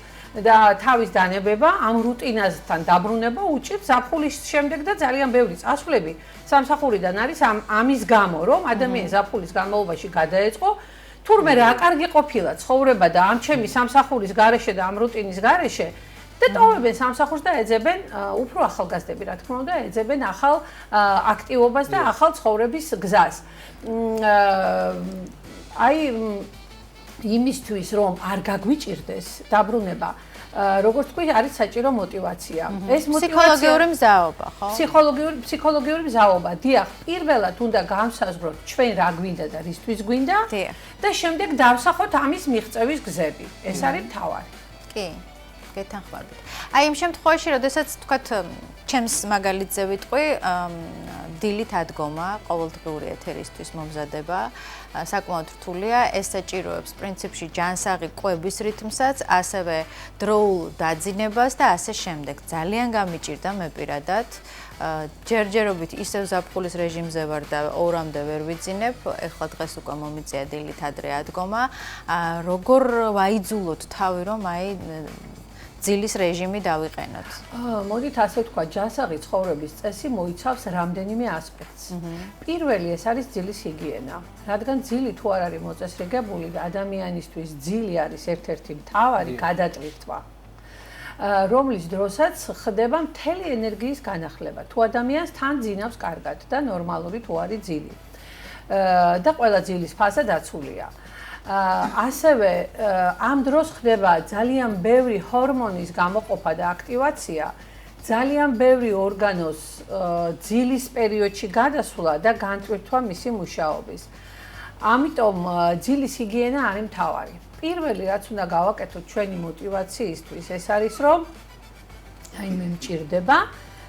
და თავის დანებება ამ რუტინასთან დაბრუნება უჭირს ზაფხულის შემდეგ და ძალიან ბევრი წასვლები სამსახურიდან არის ამის გამო, რომ ადამიანი ზაფხულის განმავლობაში გადაეწყო თურმე რა კარგი ყოფილა ცხოვრება და ამ ჩემი სამსახურის გარეშე და ამ რუტინის გარეშე და ტოვებენ სამსახურს და ეძებენ უფრო ახალგაზრდები, რა თქმა უნდა, ეძებენ ახალ აქტივობას და ახალ ცხოვრების გზას. აი იმისთვის რომ არ გაგვიჭირდეს დაბრუნება, როგორც თქვი, არის საჭირო мотиваცია. ეს ფსიქოლოგიური მზაობა, ხო? ფსიქოლოგიური მზაობა. დიახ, პირველად უნდა განსაზღვროთ ჩვენ რა გვინდა და რისთვის გვინდა და შემდეგ დავსახოთ ამის მიღწევის გზები. ეს არის მთავარი. კი. გეთანხმებით. აი იმ შემთხვევაში, როდესაც თქვათ ჩემს მაგალითზე ვიტყვი, დილით ადგომა, ყოველდღიური ეთერისთვის მომზადება, საკმაოდ რთულია, ეს საჭიროებს პრინციპში ჯანსაღი კვების რიტმსაც, ასევე დროულ დაძინებას და ასე შემდეგ. ძალიან გამიჭირდა მე პირადად. ჯერჯერობით ისევ ზაფხულის რეჟიმზე ვარ და ორამდე ვერ ვიძინებ, ეხლა დღეს უკვე მომიწია დილით ადრე ადგომა. როგორ ვაიძულოთ თავი, რომ აი ძილის რეჟიმი დავიყენოთ. მოდით ასე ვთქვა, ჯანსაღი ცხოვრების წესი მოიცავს რამდენიმე ასპექტს. პირველი ეს არის ძილის ჰიგიენა, რადგან ძილი თუ არ არის მოწესრიგებული და ადამიანისთვის ძილი არის ერთ-ერთი მთავარი გადატვირთვა, რომლის დროსაც ხდება მთელი ენერგიის განახლება. თუ ადამიანს თან ძინავს კარგად და ნორმალური თუ არის ძილი. და ყველა ძილის ფაზა დაცულია. ასევე ამ დროს ხდება ძალიან ბევრი ჰორმონის გამოყოფა და აქტივაცია, ძალიან ბევრი ორგანოს ძილის პერიოდში გადასვლა და განტვირთვა მისი მუშაობის. ამიტომ ძილის ჰიგიენა არის მთავარი. პირველი რაც უნდა გავაკეთოთ ჩვენი мотиваციისთვის, ეს არის რომ აი მე მჭირდება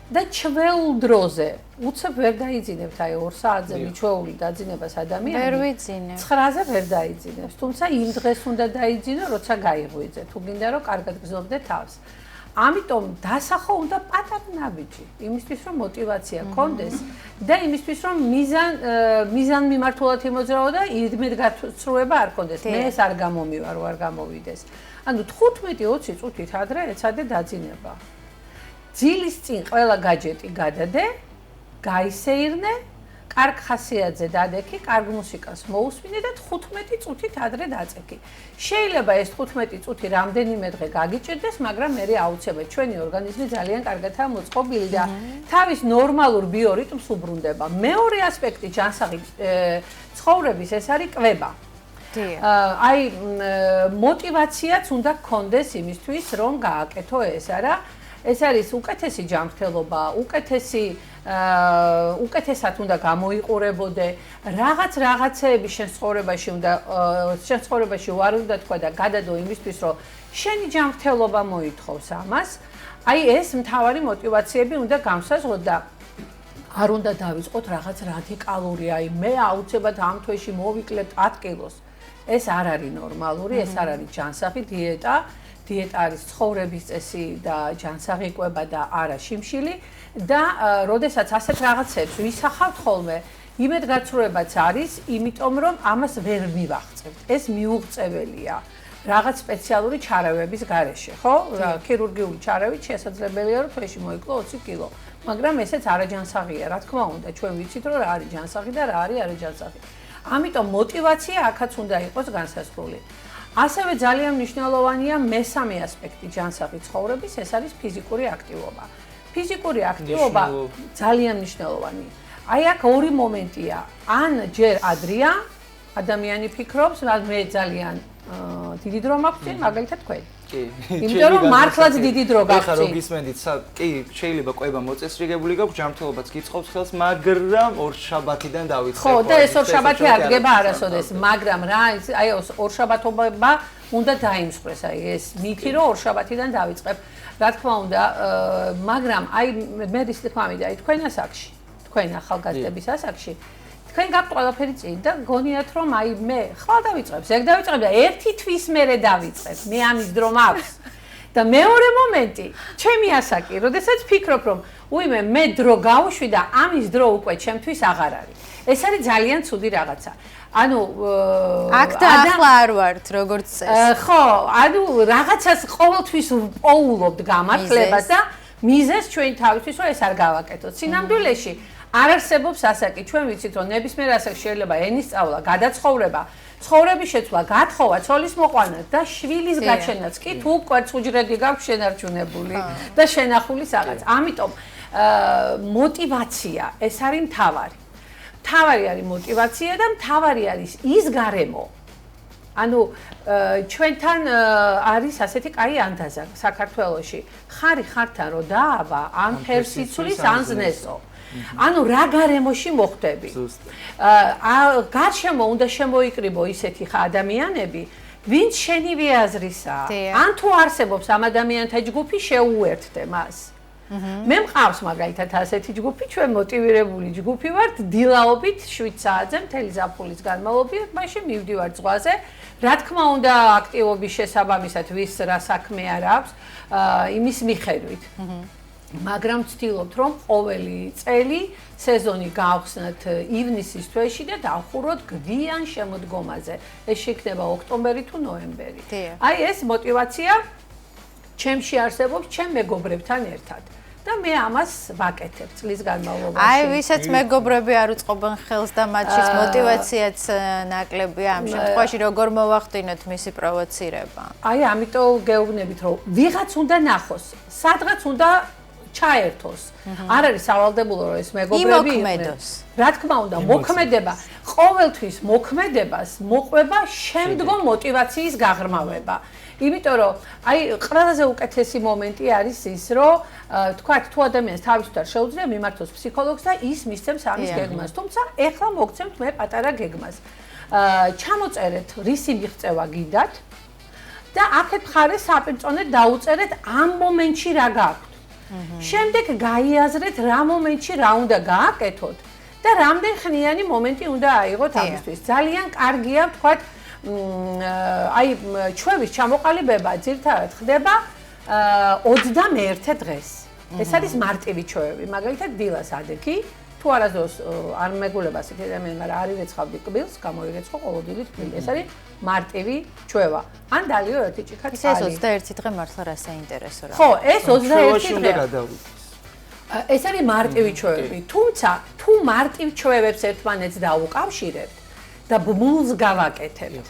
და ჩვეულ დროზე უცებ ვერ დაიძინებთ აი 2 საათზე მიჩვეული დაძინებას ადამიანი. ვერ ვიძინებ. 9-ზე ვერ დაიძინებს, თუმცა იმ დღეს უნდა დაიძინო, როცა გაიღვიძე, თუ გინდა რომ კარგად გრძნობდე თავს. ამიტომ დასახო უნდა პატარა ნაბიჯი, იმისთვის რომ мотиваცია გქონდეს და იმისთვის რომ მიზან მიმართულად იმოძრაო და იმედგაცრუება არ გქონდეს. მე ეს არ გამომივარ, არ გამოვიდეს. ანუ 15-20 წუთით ადრე ეცადე დაძინება. ძილის წინ ყველა გაჯეტი გადადე, გაისეირნე, კარგ ხასიათზე დადექი, კარგ მუსიკას მოусმინე და 15 წუთით ადრე დაწექი. შეიძლება ეს 15 წუთი რამდენიმე დღე გაგიჭირდეს, მაგრამ მე აუცილებლად ჩვენი ორგანიზმი ძალიან კარგადაა მოწყობილი და თავის ნორმალურ ბიორიტმს უბრუნდება. მეორე ასპექტი ჯანსაღი ცხოვრების ეს არის კვება. აი мотиваციაც უნდა გქონდეს იმისთვის, რომ გააკეთო ეს, არა? ეს არის უკეთესი ჯანმრთელობა, უკეთესად უნდა გამოიყურებოდე, რაღაცეები შენ ცხოვრებაში ვარ უნდა თქვა და გადადო იმისთვის, რომ შენი ჯანმრთელობა მოითხოვს ამას. აი ეს მთავარი мотиваციები უნდა გამსაზღვროთ და არ უნდა დავიწყოთ რაღაც რადიკალური, აი მე აუცილებლად ამ თვეში მოვიკლებთ 10 კილოს. ეს არ არის ნორმალური, ეს არ არის ჯანსაღი დიეტა. დიეტა არის ცხოვრების წესი და ჯანსაღი კვება და არა შიმშილი და როდესაც ასეთ რაღაცებს ვისახავთ ხოლმე, იმედგაცრუებაც არის, იმიტომ რომ ამას ვერ მივაღწევთ. ეს მიუღწეველია. რაღაც სპეციალური ჩარავების გარეშე, ხო? ქირურგიული ჩარავით შესაძლებელია რომ თვეში მოიკლო 20 კილო. მაგრამ ესეც არაჯანსაღია, რა თქმა უნდა, ჩვენ ვიცით რომ რა არის ჯანსაღი და რა არის არაჯანსაღი. ამიტომ мотиваცია აქაც უნდა იყოს განსასრული. ასევე ძალიან მნიშვნელოვანია მესამე ასპექტი ჯანსაღი ცხოვრების, ეს არის ფიზიკური აქტივობა. ფიზიკური აქტივობა ძალიან მნიშვნელოვანია. აი აქ ორი მომენტია. ან ჯერ ადრია ადამიანი ფიქრობს, რა მე ძალიან დიდი დრო მაქვს, მაგალითად თქვენ. კი. იმიტომ რომ მართლაც დიდი დრო გაქვს. ეხლა რო გისმენდით, კი, შეიძლება ყובה მოწესრიგებული გაქვს, ჯანმრთელობაც გიწყობს ხელს, მაგრამ ორშაბათიდან დავიწყებ. ხო, და ეს ორშაბათი არ დგება არასოდეს, მაგრამ რა, აი ორშაბათობა უნდა დაიმსხვრეს, აი ეს მითი რომ ორშაბათიდან დავიწყებ. რა თქმა უნდა, მაგრამ აი მე ის თქმა მინდა, აი თქვენ ასაკში, თქვენ ახალგაზრდების ასაკში თქვენ გაქვთ ყველაფერი წინ და გონიათ რომ აი მე ხვალ დავიწყებ, ზეგ დავიწყებ და ერთი თვის მერე დავიწყებ. მე ამის დრო მაქვს. და მეორე მომენტი, ჩემი ასაკი, როდესაც ფიქრობ რომ უიმე მე დრო გავუშვი და ამის დრო უკვე ჩემთვის აღარ არის. ეს არის ძალიან ცუდი რაღაცა. ანუ აქ და ახლა არ ვართ როგორც წესი. ხო, ანუ რაღაცას ყოველთვის პოულობთ გამართლებას და მიზეს ჩვენ თავისთვის რომ ეს არ გავაკეთოთ. სინამდვილეში არ არსებობს ასაკი, ჩვენ ვიცით რომ ნებისმიერ ასაკში შეიძლება ენის სწავლა, გადაცხოვრება, ცხოვრების შეცვლა, გათხოვა, ცოლის მოყვანა და შვილის გაჩენაც კი თუ კვერცხუჯრედი გაქვს შენარჩუნებული და შენახული რაღაც. ამიტომ мотиваცია ეს არის მთავარი. მთავარი არის мотиваცია და მთავარი არის ის გარემო. ანუ ჩვენთან არის ასეთი კაი ანდაზა საქართველოში. ხარი ხართან რო დაავა, ან ფერს იცვლის, ან ზნესო. ანუ რა გარემოში მოხდები. გარშემო უნდა შემოიკრიბო ისეთი ადამიანები, ვინც შენივე აზრისაა. ან თუ არსებობს ამ ადამიანთა ჯგუფი, შეუერთდე მას. მე მყავს მაგალითად ასეთი ჯგუფი, ჩვენ მოტივირებული ჯგუფი ვართ, დილაობით 7 საათზე მთელი ზაფხულის განმავლობაში, მაშინ მივდივარ ზღვაზე. რა თქმა უნდა, აქტივობის შესაბამისად ვის რა საქმე არ აქვს, იმის მიხედვით. მაგრამ ვცდილობთ რომ ყოველი წელი სეზონი გავხსნათ ივნისის თვეში და დავხუროთ გვიან შემოდგომაზე. ეს შექნება ოქტომბერი თუ ნოემბერი. აი ეს мотиваცია ჩემში არსებობს ჩემ მეგობრებთან ერთად. და მე ამას ვაკეთებ წლის განმავლობაში. აი, ვისაც მეგობრები არ უწყობენ ხელს და მათში мотиваციაც ნაკლებია ამ შემთხვევაში, როგორ მოვახდინოთ მისი პროვოცირება? აი, ამიტომ გეუბნებით, რომ ვიღაც უნდა ნახოს, სადღაც უნდა ჩაერთოს. არ არის სავალდებულო რომ ეს მეგობრები იმოქმედოს. რა თქმა უნდა, მოქმედება, ყოველთვის მოქმედებას მოყვება შემდგომ мотивაციის გაღრმავება. იმიტომ რომ აი ყველაზე უკეთესი მომენტი არის ის, რომ თქვათ თუ ადამიანს თავისთავად შეუძლია მიმართოს ფსიქოლოგს და ის მისცემს ამის გეგმას. თუმცა ეხლა მოგცემთ მე პატარა გეგმას. ჩამოწერეთ რისი მიღწევა გინდათ და აქეთ მხარეს საპირწონედ დაუწერეთ ამ მომენტში რა გაქვთ. შემდეგ გაიაზრეთ რა მომენტში რა უნდა გააკეთოთ და რამდენ ხნიანი მომენტი უნდა აიღოთ ამისთვის. ძალიან კარგია ვთქვათ აი ჩვევის ჩამოყალიბება ძირთადად ხდება 21 დღეს. ეს არის მარტივი ჩვევები. მაგალითად დილას ადექი, თუ არასდროს არ მეგულება ასეთი ადამიანი, მაგრამ არ ირეცხავდი კბილს, გამოირეცხო ყოველდღიური თბილი. ეს არის მარტივი ჩვევა. ან დალიო ერთი ჭიქა წყალი. ეს 21 დღე მართლა რა საინტერესო რა. ხო, ეს 21 დღე. ეს არის მარტივი ჩვევები. თუმცა თუ მარტივ ჩვევებს ერთმანეთს დაუკავშირებთ და ბმულს გავაკეთებთ.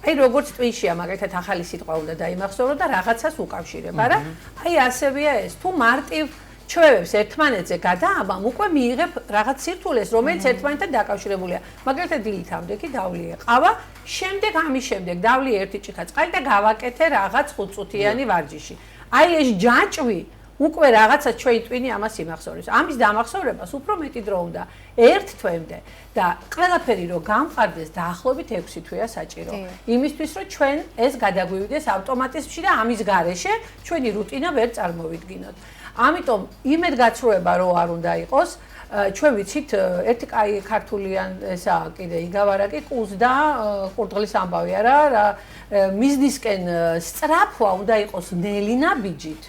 აი როგორც ტვინშია, მაგალითად ახალი სიტყვა უნდა დაიმახსოვროთ და რაღაცას უკავშირებ, არა? აი ასევეა ეს. თუ მარტივ ჩვევებს ერთმანეთზე გადააბამ, უკვე მიიღებ რაღაც სირთულეს, რომელიც ერთმანეთთან დაკავშირებულია. მაგალითად დილით ამდენი დავლიე ყავა, შემდეგ ამის შემდეგ დავლიე ერთი ჭიქა წყალი და გავაკეთე რაღაც 5 წუთიანი ვარჯიში. აი ეს ჯაჭვი უკვე რაღაცა ჩვენი ტვინი ამას იმახსოვრებს. ამის დამახსოვრებას უფრო მეტი დრო უნდა ერთ თვემდე და ყველაფერი რო გამყარდეს დაახლოებით 6 თვეა საჭირო. იმისთვის რომ ჩვენ ეს გადაგვივიდეს ავტომატიზმში და ამის გარეშე ჩვენი რუტინა ვერ წარმოვიდგინოთ. ამიტომ იმედგაცრუება რო არ უნდა იყოს, ჩვენ ვიცით ერთი კაი ქართულიან ესა კიდე იგავარაკი კუს და კურდღლის ამბავი არა, მიზნისკენ სწრაფვა უნდა იყოს ნელი ნაბიჯით.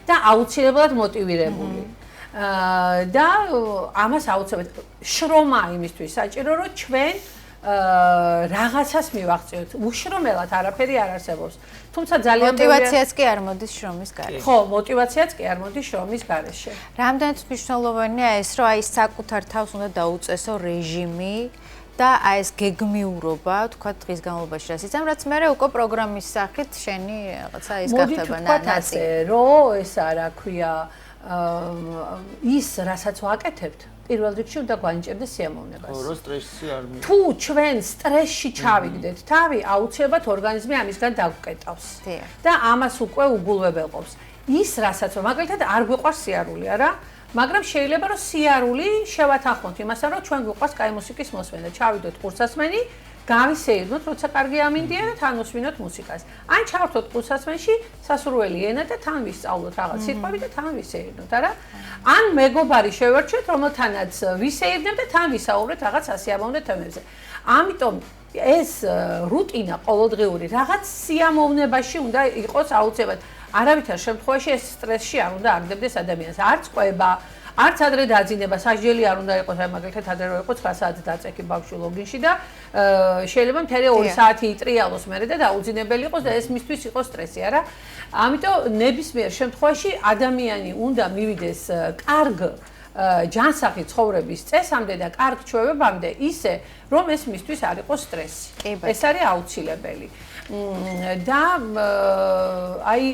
და აუცილებლად მოტივირებული. და ამას აუცილებლად შრომა იმისთვის საჭირო, რომ ჩვენ რაღაცას მივაღწიოთ. უშრომელად არაფერი არ არსებობს. თუმცა ძალიან მოტივაციაც კი არ მოდის შრომის გარეშე. ხო, მოტივაციაც კი არ მოდის შრომის გარეშე. რამდენად მნიშვნელოვანია ეს, რომ აი საკუთარ თავს უნდა დაუწესო რეჟიმი და აი ეს გეგმიურობა, თქვა დღის განმავლობაში რაც იცამ, რაც მე უკვე პროგრამის სახით შენი რაღაცა ის გახდება ნაწილი. რომ ესა რა ქვია, ის რასაც ვაკეთებთ, პირველ რიგში უნდა გვანიჭებდეს სიამოვნებას. ხო, რომ სტრესი არ მი. თუ ჩვენ სტრესში ჩავიგდეთ თავი, აუცილებლად ორგანიზმი ამისგან დაგვკეტავს. და ამას უკვე უგულვებელყოფს. ის რასაც მაგალითად არ გვიყვარს სიარული, არა? მაგრამ შეიძლება რომ სიარული შევათანხმოთ იმასთან, რომ ჩვენ გვიყვარს კაი მუსიკის მოსმენა. ჩავიდოთ ყურსასმენი, გავისეირნოთ, როცა კარგი ამინდია და თან უსმინოთ მუსიკას. ან ჩავართოთ ყურსასმენში სასურველი ენა და თან ვისწავლოთ რაღაც სიტყვები და თან ვისეირნოთ, არა? ან მეგობარი შევერჩეთ, რომელთანაც ვისეირნებ და თან ვისაუბრეთ რაღაც ასიამოვნე თემებზე. ამიტომ ეს რუტინა ყოველდღიური რაღაც სიამოვნებაში უნდა იყოს აუცილებლად. არავითარ შემთხვევაში ეს სტრესში არ უნდა აგდებდეს ადამიანს. არც ყვება, არც ადრე დაძინება, სასჯელი არ უნდა იყოს, აი მაგალითად ადრე რო იყო 9 საათი დაწექი ბავშვი ლოგინში და შეიძლება მთელი 2 საათი იტრიალოს მერე და დაუძინებელი იყოს და ეს მისთვის იყოს სტრესი, არა? ამიტომ ნებისმიერ შემთხვევაში ადამიანი უნდა მივიდეს კარგ ჯანსაღი ცხოვრების წესამდე და კარგ ჩვევებამდე ისე, რომ ეს მისთვის არ იყოს სტრესი. ეს არის აუცილებელი. და აი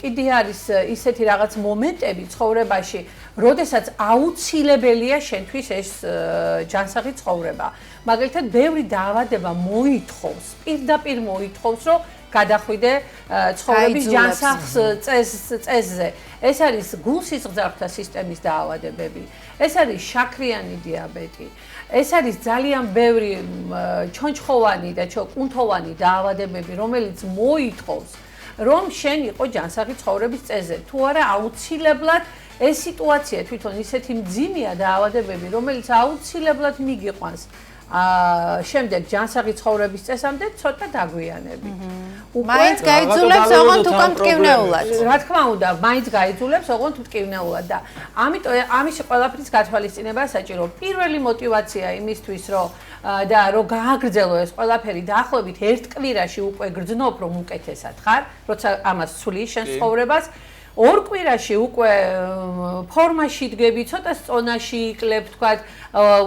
კიდე არის ისეთი რაღაც მომენტები ცხოვრებაში, როდესაც აუცილებელია შენთვის ეს ჯანსაღი ცხოვრება. მაგალითად, ბევრი დაავადება მოითხოვს, პირდაპირ მოითხოვს, რომ გადახვიდე ცხოვრების ჯანსაღს წესზე. ეს არის გულსისხლძარღვთა სისტემის დაავადებები, ეს არის შაქრიანი დიაბეტი, ეს არის ძალიან ბევრი ჩონჩხოვანი და კუნთოვანი დაავადებები, რომელიც მოითხოვს, რომ შენ იყო ჯანსაღი ცხოვრების წესზე. თუ არა, აუცილებლად ეს სიტუაცია თვითონ ისეთი მძიმეა დაავადებები, რომელიც აუცილებლად მიგიყვანს შემდეგ ჯანსაღი ცხოვრების წესამდე ცოტა დაგვიანები. მაინც გაიძულებს ოღონდ უკან მტკივნეულად. რა თქმა უნდა, მაინც გაიძულებს ოღონდ მტკივნეულად და ამიტომ ამისი ყველაფრის გათვალისწინება საჭირო. პირველი мотиваცია იმისთვის, რომ გააგრძელო ეს ყველაფერი დაახლოებით 1 კვირაში უკვე გრძნობ, რომ უკეთესად ხარ, როცა ამას ცვლის შენ ცხოვრებას. 2 კვირაში უკვე ფორმაში დგები, ცოტა წონაში იკლებ, თქვა,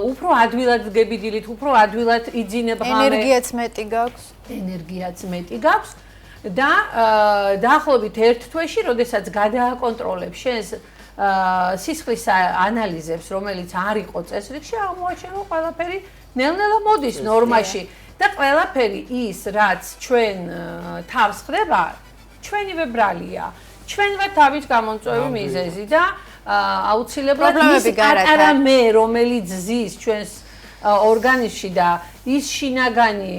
უფრო ადვილად დგები დილით, უფრო ადვილად იძინებ ღამე. ენერგიაც მეტი გაქვს. ენერგიაც მეტი გაქვს და დაახლოებით 1 თვეში, როდესაც გადააკონტროლებ შენს სისხლის ანალიზებს, რომელიც არ იყო წესრიგში, აღმოაჩენ, რომ ყველაფერი ნელ-ნელა მოდის ნორმაში და ყველაფერი ის, რაც ჩვენ თავს ხდება, ჩვენივე ბრალია. ჩვენ ვართ თავის გამომწვევი მიზეზი და აუცილებლად ის პატარა მე, რომელიც ზის ჩვენს ორგანიზმში და ის შინაგანი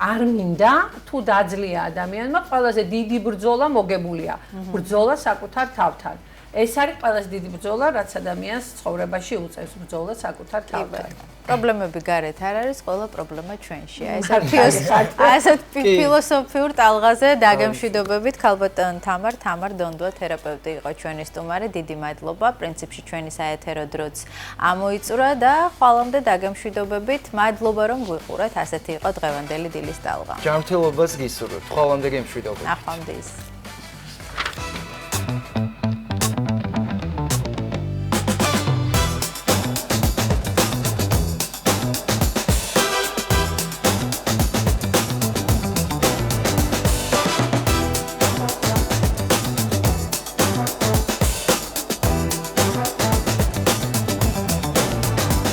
არ მინდა, თუ დაძლია ადამიანმა, ყველაზე დიდი ბრძოლა მოგებულია. ბრძოლა საკუთარ თავთან. ეს არის ყველაზე დიდი ბრძოლა, რაც ადამიანს ცხოვრებაში უწევს, ბრძოლა საკუთარ თავთან. პრობლემები გარეთ არ არის, ყველა პრობლემა ჩვენში. ასეთ ფილოსოფიურ ტალღაზე დაგემშვიდობებით ქალბატონ თამარ დონდვა თერაპევტი იყო ჩვენი სტუმარი. დიდი მადლობა. პრინციპში ჩვენი საეთერო დროც ამოიწურა და ხვალამდე დაგემშვიდობებით. მადლობა რომ გვიყურეთ. ასეთი იყო დღევანდელი დილის ტალღა. ჯანმრთელობას გისურვებთ. ხვალამდე გემშვიდობებით. ნახვამდის.